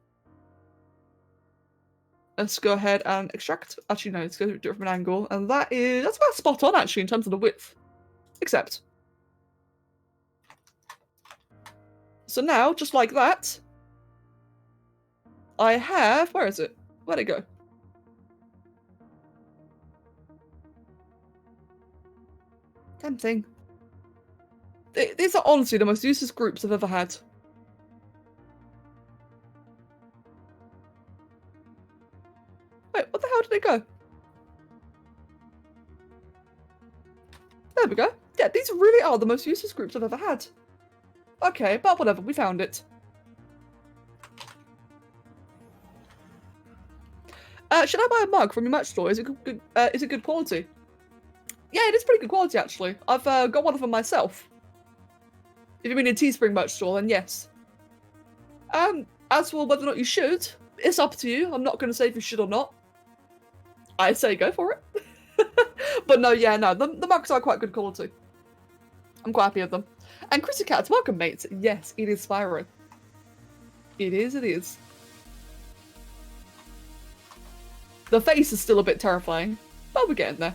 Let's go ahead and extract. Actually, no, let's go do it from an angle. And that's about spot on, actually, in terms of the width. Except. So now, just like that, I have... Where is it? Where'd it go? Damn thing. These are honestly the most useless groups I've ever had. Wait, what the hell did it go? There we go. Yeah, these really are the most useless groups I've ever had. Okay, but whatever, we found it. Should I buy a mug from your merch store? Is it good quality? Yeah, it is pretty good quality, actually. I've got one of them myself. If you mean a Teespring merch store, then yes. As for whether or not you should, it's up to you. I'm not going to say if you should or not. I say go for it. But no, yeah, no, the mugs are quite good quality. I'm quite happy with them. And Chrissy Cats, welcome, mates. Yes, it is Spyro. It is, it is. The face is still a bit terrifying, but we're getting there.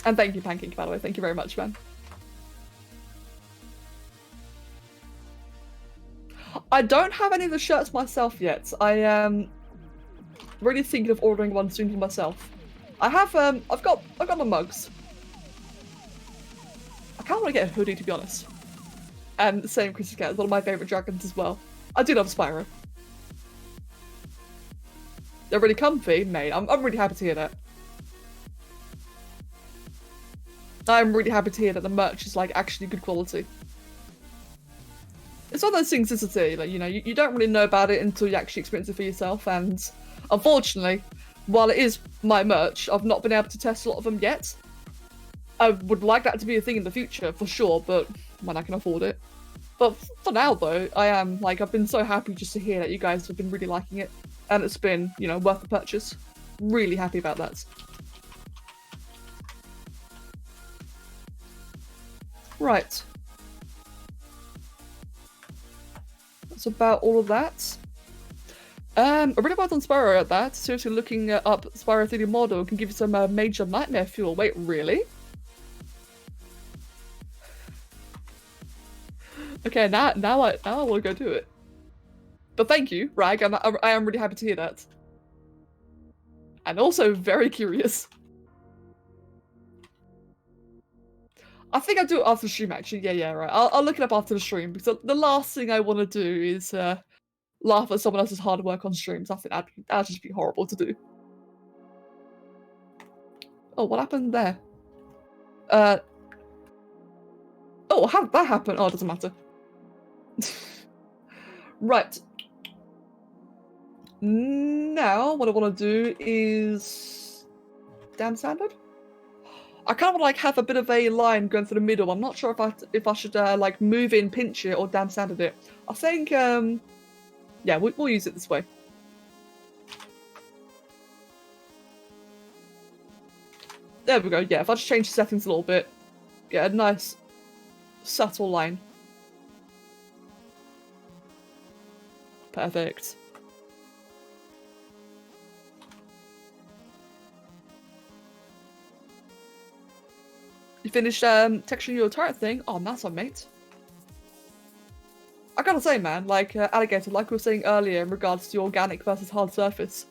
And thank you, Pancake, by the way. Thank you very much, man. I don't have any of the shirts myself yet. I am really thinking of ordering one soon for myself. I have, I've got my mugs. I kind of want to get a hoodie, to be honest. And the same Chrissy Cat is one of my favourite dragons as well. I do love Spyro. They're really comfy, mate. I'm really happy to hear that. I'm really happy to hear that the merch is like actually good quality. it's one of those things, isn't it? Like, you know, you don't really know about it until you actually experience it for yourself. And unfortunately, while it is my merch, I've not been able to test a lot of them yet. I would like that to be a thing in the future, for sure, but when I can afford it. But for now, though, I am, like, I've been so happy just to hear that you guys have been really liking it. And it's been, you know, worth the purchase. Really happy about that. Right. That's about all of that. I really well done Spyro at that. Seriously, looking up Spyro 3D model can give you some major nightmare fuel. Wait, really? Okay, now I want to go do it. But thank you, Rag. I am really happy to hear that. And also very curious. I think I'll do it after the stream, actually. Yeah, right. I'll look it up after the stream, because the last thing I want to do is laugh at someone else's hard work on streams. I think that'd just be horrible to do. Oh, what happened there? Oh, how did that happen? Oh, it doesn't matter. Right. Now, what I want to do is... Damn standard? I kind of want to like have a bit of a line going through the middle. I'm not sure if I should like move in, pinch it, or damn standard it. I think yeah, we'll use it this way. There we go. Yeah, if I just change the settings a little bit, get a nice subtle line. Perfect. You finished texturing your turret thing? Oh, nice one, mate. I gotta say, man, like Alligator, like we were saying earlier in regards to organic versus hard surface.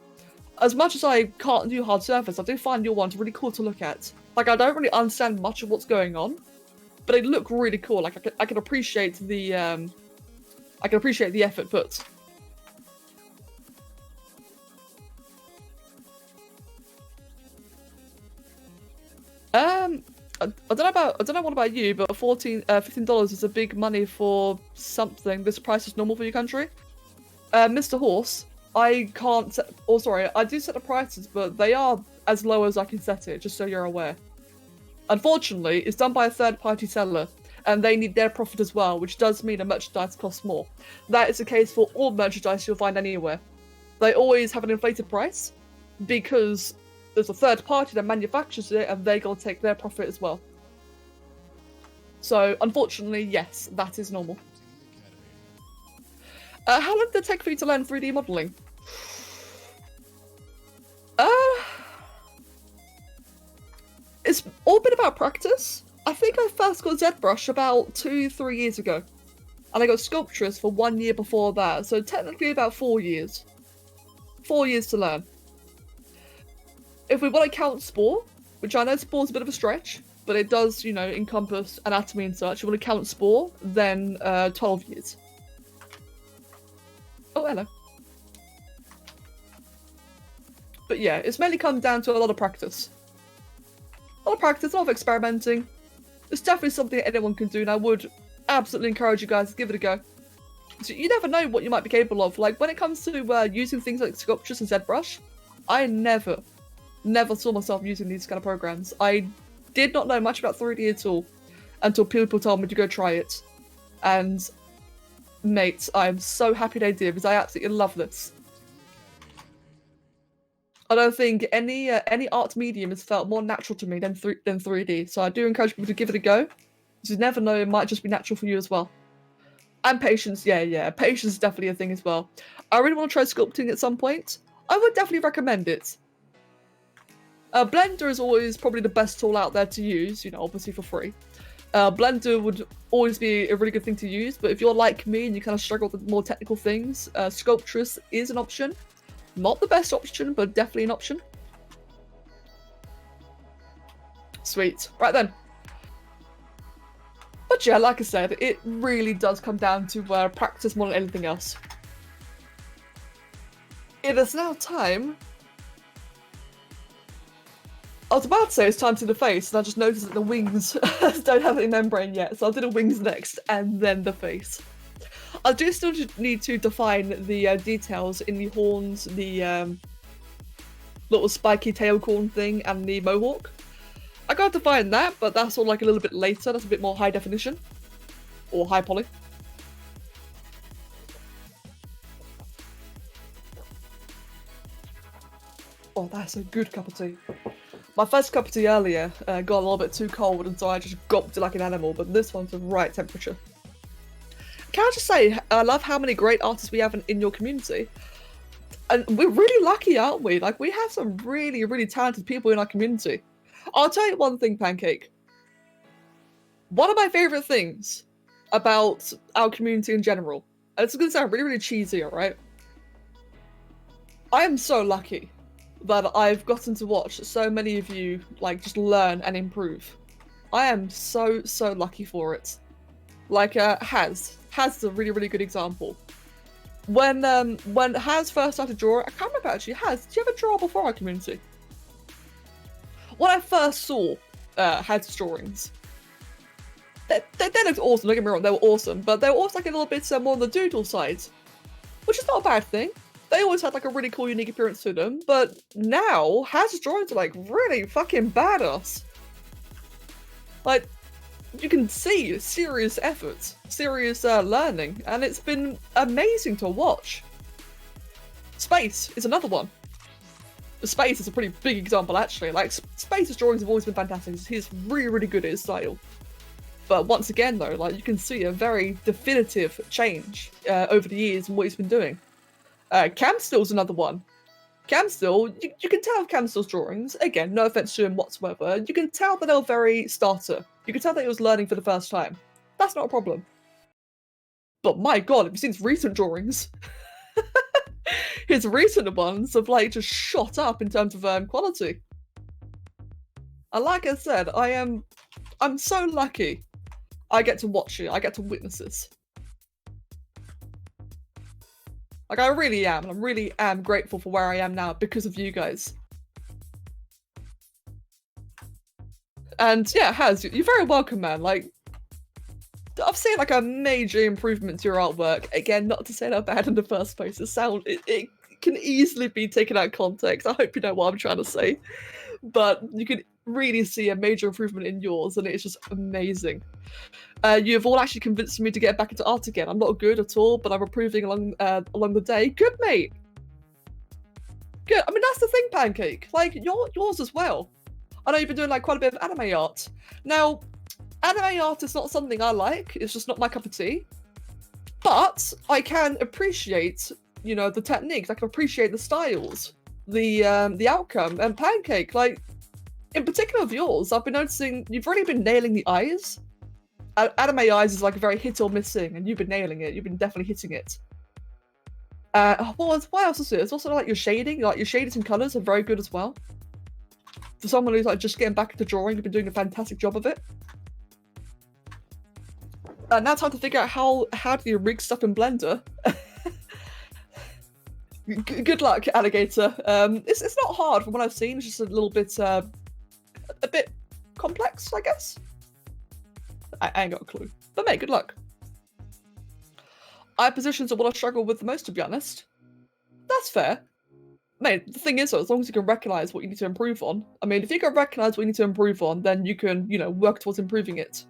As much as I can't do hard surface, I do find your ones really cool to look at. Like, I don't really understand much of what's going on, but they look really cool. Like, I can appreciate the effort put. I don't know what about you, but $15 is a big money for something. This price is normal for your country. Mr. Horse, I can't set, oh sorry, I do set the prices, but they are as low as I can set it, just so you're aware. Unfortunately, it's done by a third-party seller, and they need their profit as well, which does mean a merchandise costs more. That is the case for all merchandise you'll find anywhere. They always have an inflated price, because there's a third party that manufactures it, and they gotta take their profit as well. So, unfortunately, yes, that is normal. How long did it take for you to learn 3D modeling? It's all been about practice. I think I first got ZBrush about 2-3 years ago. And I got Sculptress for 1 year before that, so technically about 4 years. 4 years to learn. If we want to count Spore, which I know Spore's a bit of a stretch, but it does, you know, encompass anatomy and such. If you want to count Spore, then 12 years. Oh, hello. But yeah, it's mainly come down to a lot of practice. A lot of practice, a lot of experimenting. It's definitely something anyone can do, and I would absolutely encourage you guys to give it a go. So you never know what you might be capable of. Like, when it comes to using things like Sculptress and ZBrush, I never saw myself using these kind of programs. I did not know much about 3D at all until people told me to go try it. And, mate, I'm so happy they did, because I absolutely love this. I don't think any art medium has felt more natural to me than 3D, so I do encourage people to give it a go. Because you never know, it might just be natural for you as well. And patience, yeah, patience is definitely a thing as well. I really want to try sculpting at some point. I would definitely recommend it. Blender is always probably the best tool out there to use, you know, obviously for free. Blender would always be a really good thing to use, but if you're like me and you kind of struggle with more technical things, Sculptress is an option. Not the best option, but definitely an option. Sweet. Right then. But yeah, like I said, it really does come down to practice more than anything else. It is now time... I was about to say it's time to the face, and I just noticed that the wings don't have any membrane yet, so I'll do the wings next, and then the face. I do still need to define the details in the horns, the little spiky tail corn thing, and the mohawk. I gotta define that, but that's all like a little bit later. That's a bit more high definition. Or high poly. Oh, that's a good cup of tea. My first cup of tea earlier got a little bit too cold, and so I just gulped it like an animal, but this one's the right temperature. Can I just say, I love how many great artists we have in your community. And we're really lucky, aren't we? Like, we have some really, really talented people in our community. I'll tell you one thing, Pancake. One of my favourite things about our community in general, and it's going to sound really, really cheesy, alright? I am so lucky that I've gotten to watch so many of you, like, just learn and improve. I am so, so lucky for it. Like, Haz is a really, really good example. When Haz first started drawing, I can't remember actually, Haz, did you ever draw before our community? When I first saw Haz's drawings, they looked awesome, don't get me wrong, they were awesome, but they were also like a little bit more on the doodle side, which is not a bad thing. They always had like a really cool, unique appearance to them, but now Haz's drawings are like really fucking badass. Like, you can see serious effort, serious learning, and it's been amazing to watch. Space is another one. Space is a pretty big example, actually. Like, Space's drawings have always been fantastic. He's really, really good at his style. But once again, though, like, you can see a very definitive change over the years in what he's been doing. Camstill's another one. Camstill, you can tell Camstill's drawings, again, no offense to him whatsoever, you can tell that they're very starter. You can tell that he was learning for the first time. That's not a problem. But my god, have you seen his recent drawings? His recent ones have like just shot up in terms of quality. And like I said, I'm so lucky I get to watch it, I get to witness this. Like, I really am, and I really am grateful for where I am now because of you guys. And yeah, Haz, you're very welcome, man. Like, I've seen like a major improvement to your artwork. Again, not to say they're bad in the first place. It can easily be taken out of context. I hope you know what I'm trying to say. But you can really see a major improvement in yours, and it's just amazing. You've all actually convinced me to get back into art again. I'm not good at all, but I'm improving along the day. Good, mate. Good. I mean, that's the thing, Pancake. Like, yours as well. I know you've been doing like quite a bit of anime art. Now, anime art is not something I like. It's just not my cup of tea. But I can appreciate, you know, the techniques. I can appreciate the styles, the outcome. And Pancake, like, in particular of yours, I've been noticing you've really been nailing the eyes. Anime eyes is like a very hit or miss thing, and you've been nailing it. You've been definitely hitting it. What else is it? It's also like your shading. Like, your shadings and colours are very good as well. For someone who's like just getting back into drawing, you've been doing a fantastic job of it. Now time to figure out how do you rig stuff in Blender. Good luck, alligator. It's not hard from what I've seen. It's just a little bit complex, I guess. I ain't got a clue. But mate, good luck. Eye positions are what I struggle with the most, to be honest. That's fair. Mate, the thing is, though, as long as you can recognise what you need to improve on. I mean, if you can recognise what you need to improve on, then you can, you know, work towards improving it.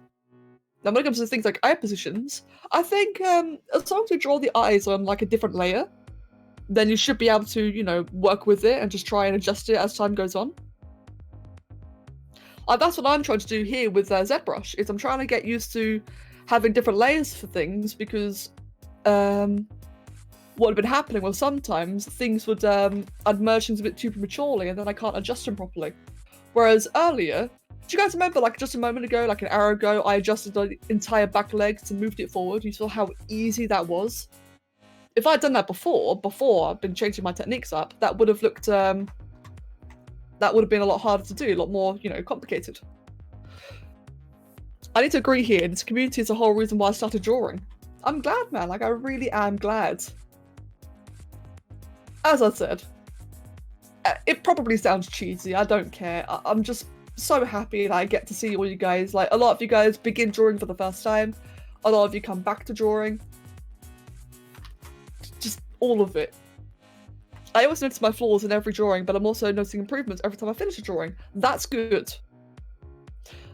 Now, when it comes to things like eye positions, I think as long as you draw the eyes on, like, a different layer, then you should be able to, you know, work with it and just try and adjust it as time goes on. That's what I'm trying to do here with ZBrush, is I'm trying to get used to having different layers for things, because what had been happening was sometimes things would, I'd merge things a bit too prematurely and then I can't adjust them properly. Whereas earlier, do you guys remember, like, just a moment ago, like an hour ago, I adjusted the entire back legs and moved it forward? You saw how easy that was? If I'd done that before I'd been changing my techniques up, that would have looked, that would have been a lot harder to do, a lot more, you know, complicated. I need to agree here, this community is the whole reason why I started drawing. I'm glad, man, like, I really am glad. As I said, it probably sounds cheesy, I don't care. I'm just so happy that I get to see all you guys. Like, a lot of you guys begin drawing for the first time, a lot of you come back to drawing. all of it. I always notice my flaws in every drawing, but I'm also noticing improvements every time I finish a drawing. That's good.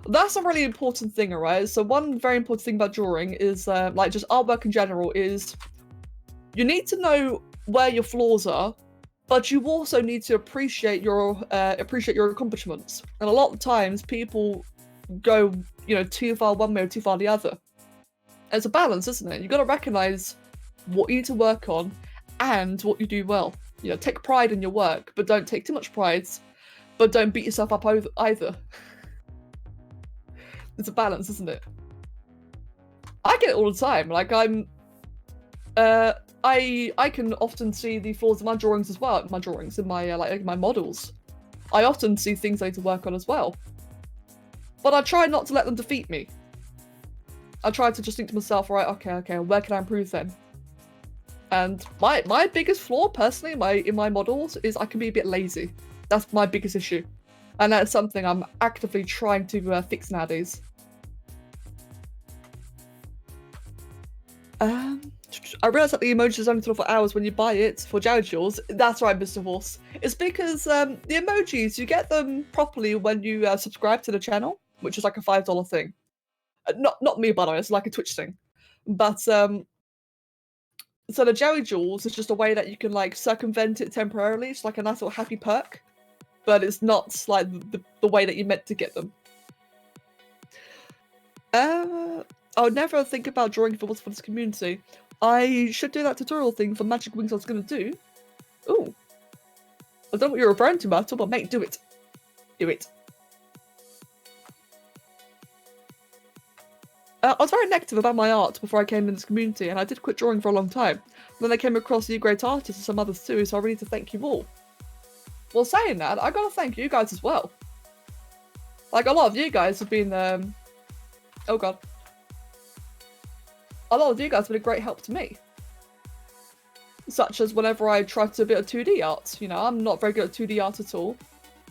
That's a really important thing, alright? So one very important thing about drawing is, like just artwork in general, is you need to know where your flaws are, but you also need to appreciate your accomplishments. And a lot of times people go, too far one way or too far the other. It's a balance, isn't it? You've got to recognize what you need to work on and what you do well. Take pride in your work, but don't take too much pride, but don't beat yourself up either. It's a balance, isn't it? I get it all the time. Like I can often see the flaws in my drawings as well. My drawings, in my my models. I often see things I need to work on as well. But I try not to let them defeat me. I try to just think to myself, right, okay, where can I improve then? And my biggest flaw, personally, in my models, is I can be a bit lazy. That's my biggest issue. And that's something I'm actively trying to fix nowadays. I realised that the emoji is only 24 hours when you buy it for Jared Jules. That's right, Mr. Horse. It's because the emojis, you get them properly when you subscribe to the channel, which is like a $5 thing. Not me, by the way, it's like a Twitch thing. But so the Jerry Jewels is just a way that you can like circumvent it temporarily. It's like a nice little happy perk, but it's not like the way that you meant to get them. I would never think about drawing for what's for this community. I should do that tutorial thing for Magic Wings I was going to do. Ooh. I don't know what you're referring to, Myrtle, but mate, do it. Do it. I was very negative about my art before I came in this community, and I did quit drawing for a long time. Then I came across you great artists and some others too, so I really need to thank you all. Well, saying that, I gotta thank you guys as well. Like, a lot of you guys have been, oh god. A lot of you guys have been a great help to me. Such as whenever I try to do a bit of 2D art. I'm not very good at 2D art at all.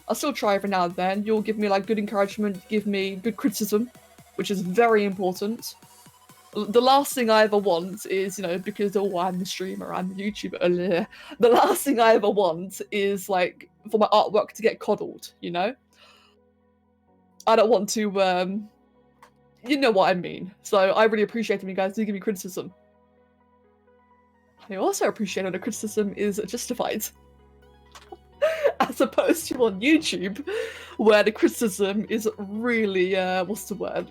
I still try every now and then. You'll give me, like, good encouragement, give me good criticism, which is very important. The last thing I ever want is, because, I'm the streamer, I'm the YouTuber, the last thing I ever want is, like, for my artwork to get coddled, I don't want to, you know what I mean. So I really appreciate when you guys do give me criticism. I also appreciate when the criticism is justified. As opposed to on YouTube, where the criticism is really, what's the word?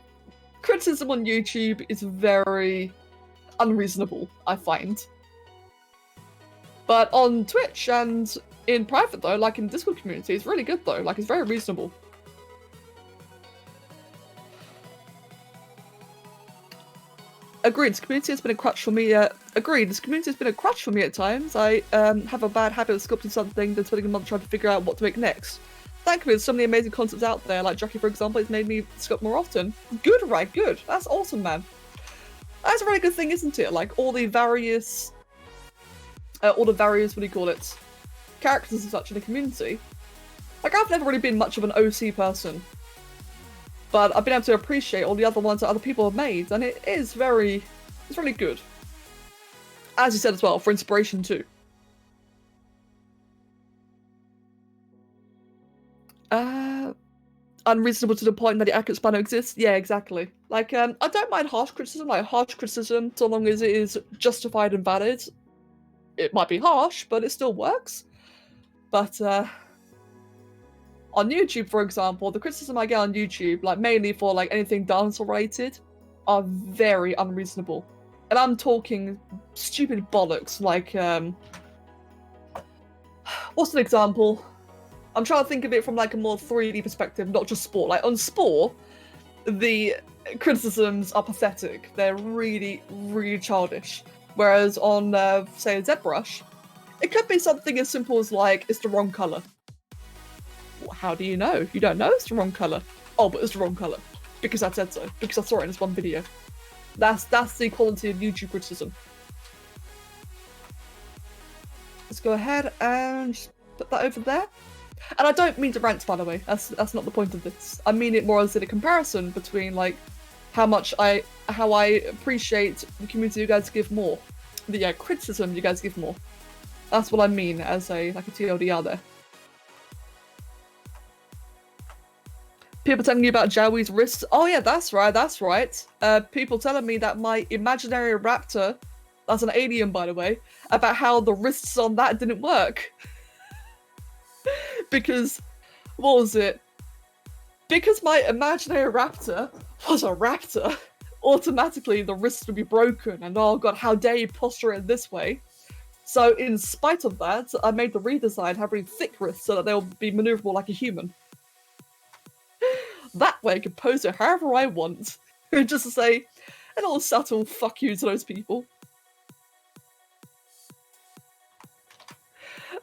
Criticism on YouTube is very unreasonable, I find. But on Twitch and in private though, like in the Discord community, it's really good though. Like, it's very reasonable. Agreed, this community has been a crutch for me. Agreed, this community has been a crutch for me at times. I have a bad habit of sculpting something, then spending a month trying to figure out what to make next. Thankfully, there's so many amazing concepts out there, like Jackie, for example, it's made me sculpt more often. Good, right? Good. That's awesome, man. That's a really good thing, isn't it? Like, all the various, what do you call it? Characters and such in the community. Like, I've never really been much of an OC person. But I've been able to appreciate all the other ones that other people have made, and it's really good. As you said as well, for inspiration too. Unreasonable to the point that the accurate Spyro exists? Yeah, exactly. Like, I don't mind harsh criticism, so long as it is justified and valid. It might be harsh, but it still works. But, on YouTube, for example, the criticism I get on YouTube, like mainly for like anything dance related, are very unreasonable. And I'm talking stupid bollocks, like, what's an example? I'm trying to think of it from like a more 3D perspective, not just Spore. Like on Spore, the criticisms are pathetic. They're really, really childish. Whereas on, say, ZBrush, it could be something as simple as like, it's the wrong colour. How do you know? You don't know it's the wrong colour. Oh, but it's the wrong colour. Because I said so. Because I saw it in this one video. That's the quality of YouTube criticism. Let's go ahead and put that over there. And I don't mean to rant, by the way. That's not the point of this. I mean it more as in a comparison between like how I appreciate the community you guys give more. The criticism you guys give more. That's what I mean as a TLDR there. People telling you about Joey's wrists. Oh yeah, that's right, that's right. People telling me that my imaginary raptor, that's an alien by the way, about how the wrists on that didn't work. Because, what was it? Because my imaginary raptor was a raptor, automatically the wrists would be broken and oh god, how dare you posture it this way. So in spite of that, I made the redesign have really thick wrists so that they'll be maneuverable like a human. That way I can pose it however I want. Just to say a little subtle fuck you to those people.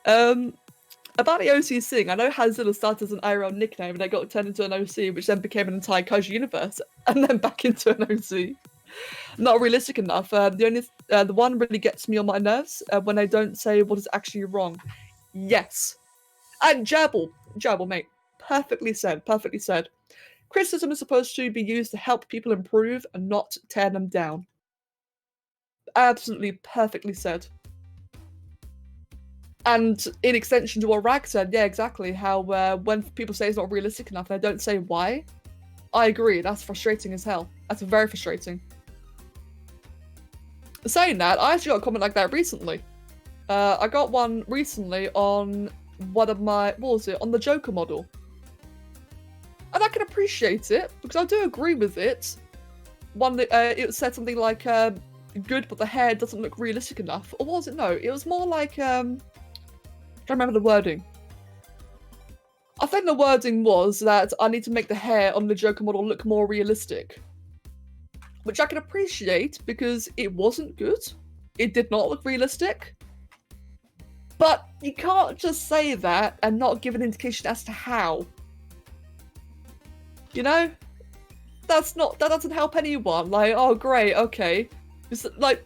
About the OC thing, I know Hanzilla started as an IRL nickname and they got turned into an OC, which then became an entire Kaiju universe, and then back into an OC. Not realistic enough. The one really gets me on my nerves when they don't say what is actually wrong. Yes. And Jabble, mate. Perfectly said, perfectly said. Criticism is supposed to be used to help people improve and not tear them down. Absolutely perfectly said. And in extension to what Rag said, yeah, exactly, how when people say it's not realistic enough and they don't say why, I agree, that's frustrating as hell. That's very frustrating. Saying that, I actually got a comment like that recently. I got one recently on one of my, what was it, on the Joker model. And I can appreciate it, because I do agree with it. One that it said something like, good, but the hair doesn't look realistic enough. Or was it? No, it was more like, I don't remember the wording. I think the wording was that I need to make the hair on the Joker model look more realistic. Which I can appreciate, because it wasn't good. It did not look realistic. But you can't just say that and not give an indication as to how. You know? That doesn't help anyone. Like, oh great, okay. It's like,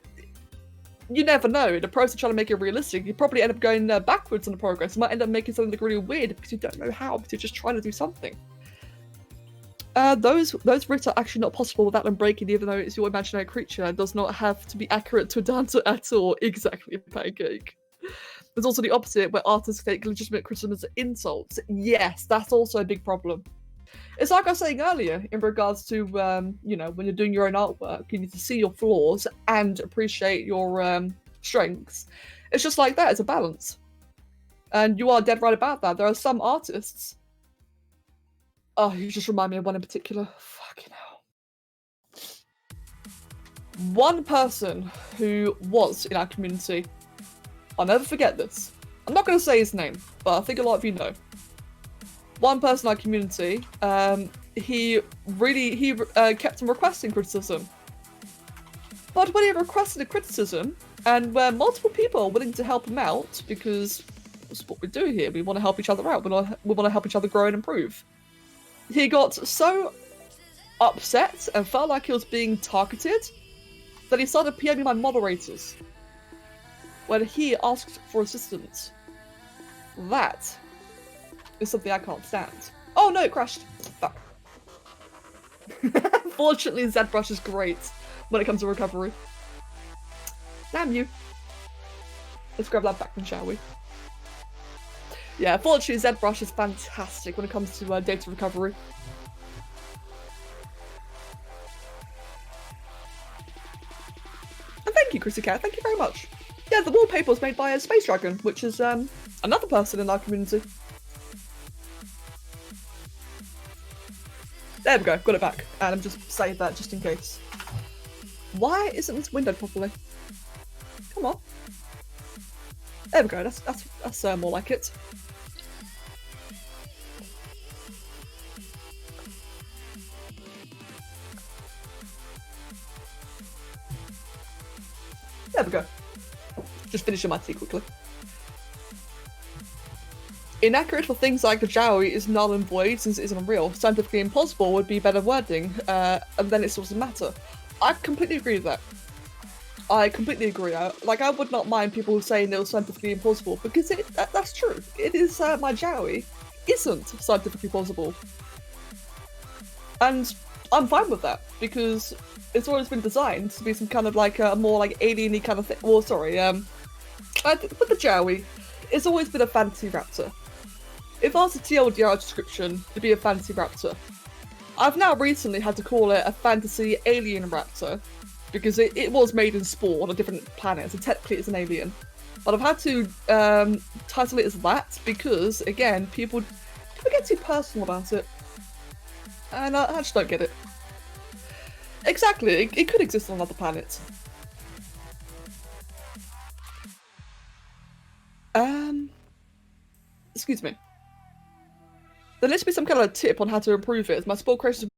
you never know. In the process of trying to make it realistic, you probably end up going backwards in the progress. You might end up making something look really weird because you don't know how, because you're just trying to do something. Those writs are actually not possible without them breaking, even though it's your imaginary creature and does not have to be accurate to a dancer at all. Exactly, Pancake. There's also the opposite, where artists take legitimate criticism as insults. Yes, that's also a big problem. It's like I was saying earlier in regards to, you know, when you're doing your own artwork, you need to see your flaws and appreciate your strengths. It's just like that, it's a balance. And you are dead right about that. There are some artists. Oh, you just remind me of one in particular. Fucking hell. One person who was in our community, I'll never forget this. I'm not going to say his name, but I think a lot of you know. One person in our community, he kept on requesting criticism. But when he requested a criticism, and where multiple people are willing to help him out, because that's what we do here, we want to help each other out, we want to help each other grow and improve. He got so upset and felt like he was being targeted that he started PMing my moderators when he asked for assistance. That is something I can't stand. Oh no, it crashed. Fuck. Fortunately, ZBrush is great when it comes to recovery. Damn you. Let's grab that back then, shall we? Yeah, fortunately, ZBrush is fantastic when it comes to data recovery. And thank you, Chrissy Cat. Thank you very much. Yeah, the wallpaper was made by a Space Dragon, which is another person in our community. There we go, got it back. And I'm just saved that just in case. Why isn't this windowed properly? Come on. There we go, that's more like it. There we go. Just finishing my tea quickly. Inaccurate for things like the Jowie is null and void since it isn't real. Scientifically impossible would be better wording, and then it doesn't matter. I completely agree with that. I completely agree. I would not mind people saying it was scientifically impossible, because that's true. It is, my Jowie isn't scientifically plausible. And I'm fine with that, because it's always been designed to be some kind of like a more like alien-y kind of thing. Well, sorry, With the Jowie, it's always been a fantasy raptor. If I was a TLDR description, it'd be a fantasy raptor. I've now recently had to call it a fantasy alien raptor because it was made in Spore on a different planet, so technically it's an alien. But I've had to title it as that because, again, people get too personal about it. And I just don't get it. Exactly, it could exist on other planets. Excuse me. There needs to be some kind of tip on how to improve it, as my spore creation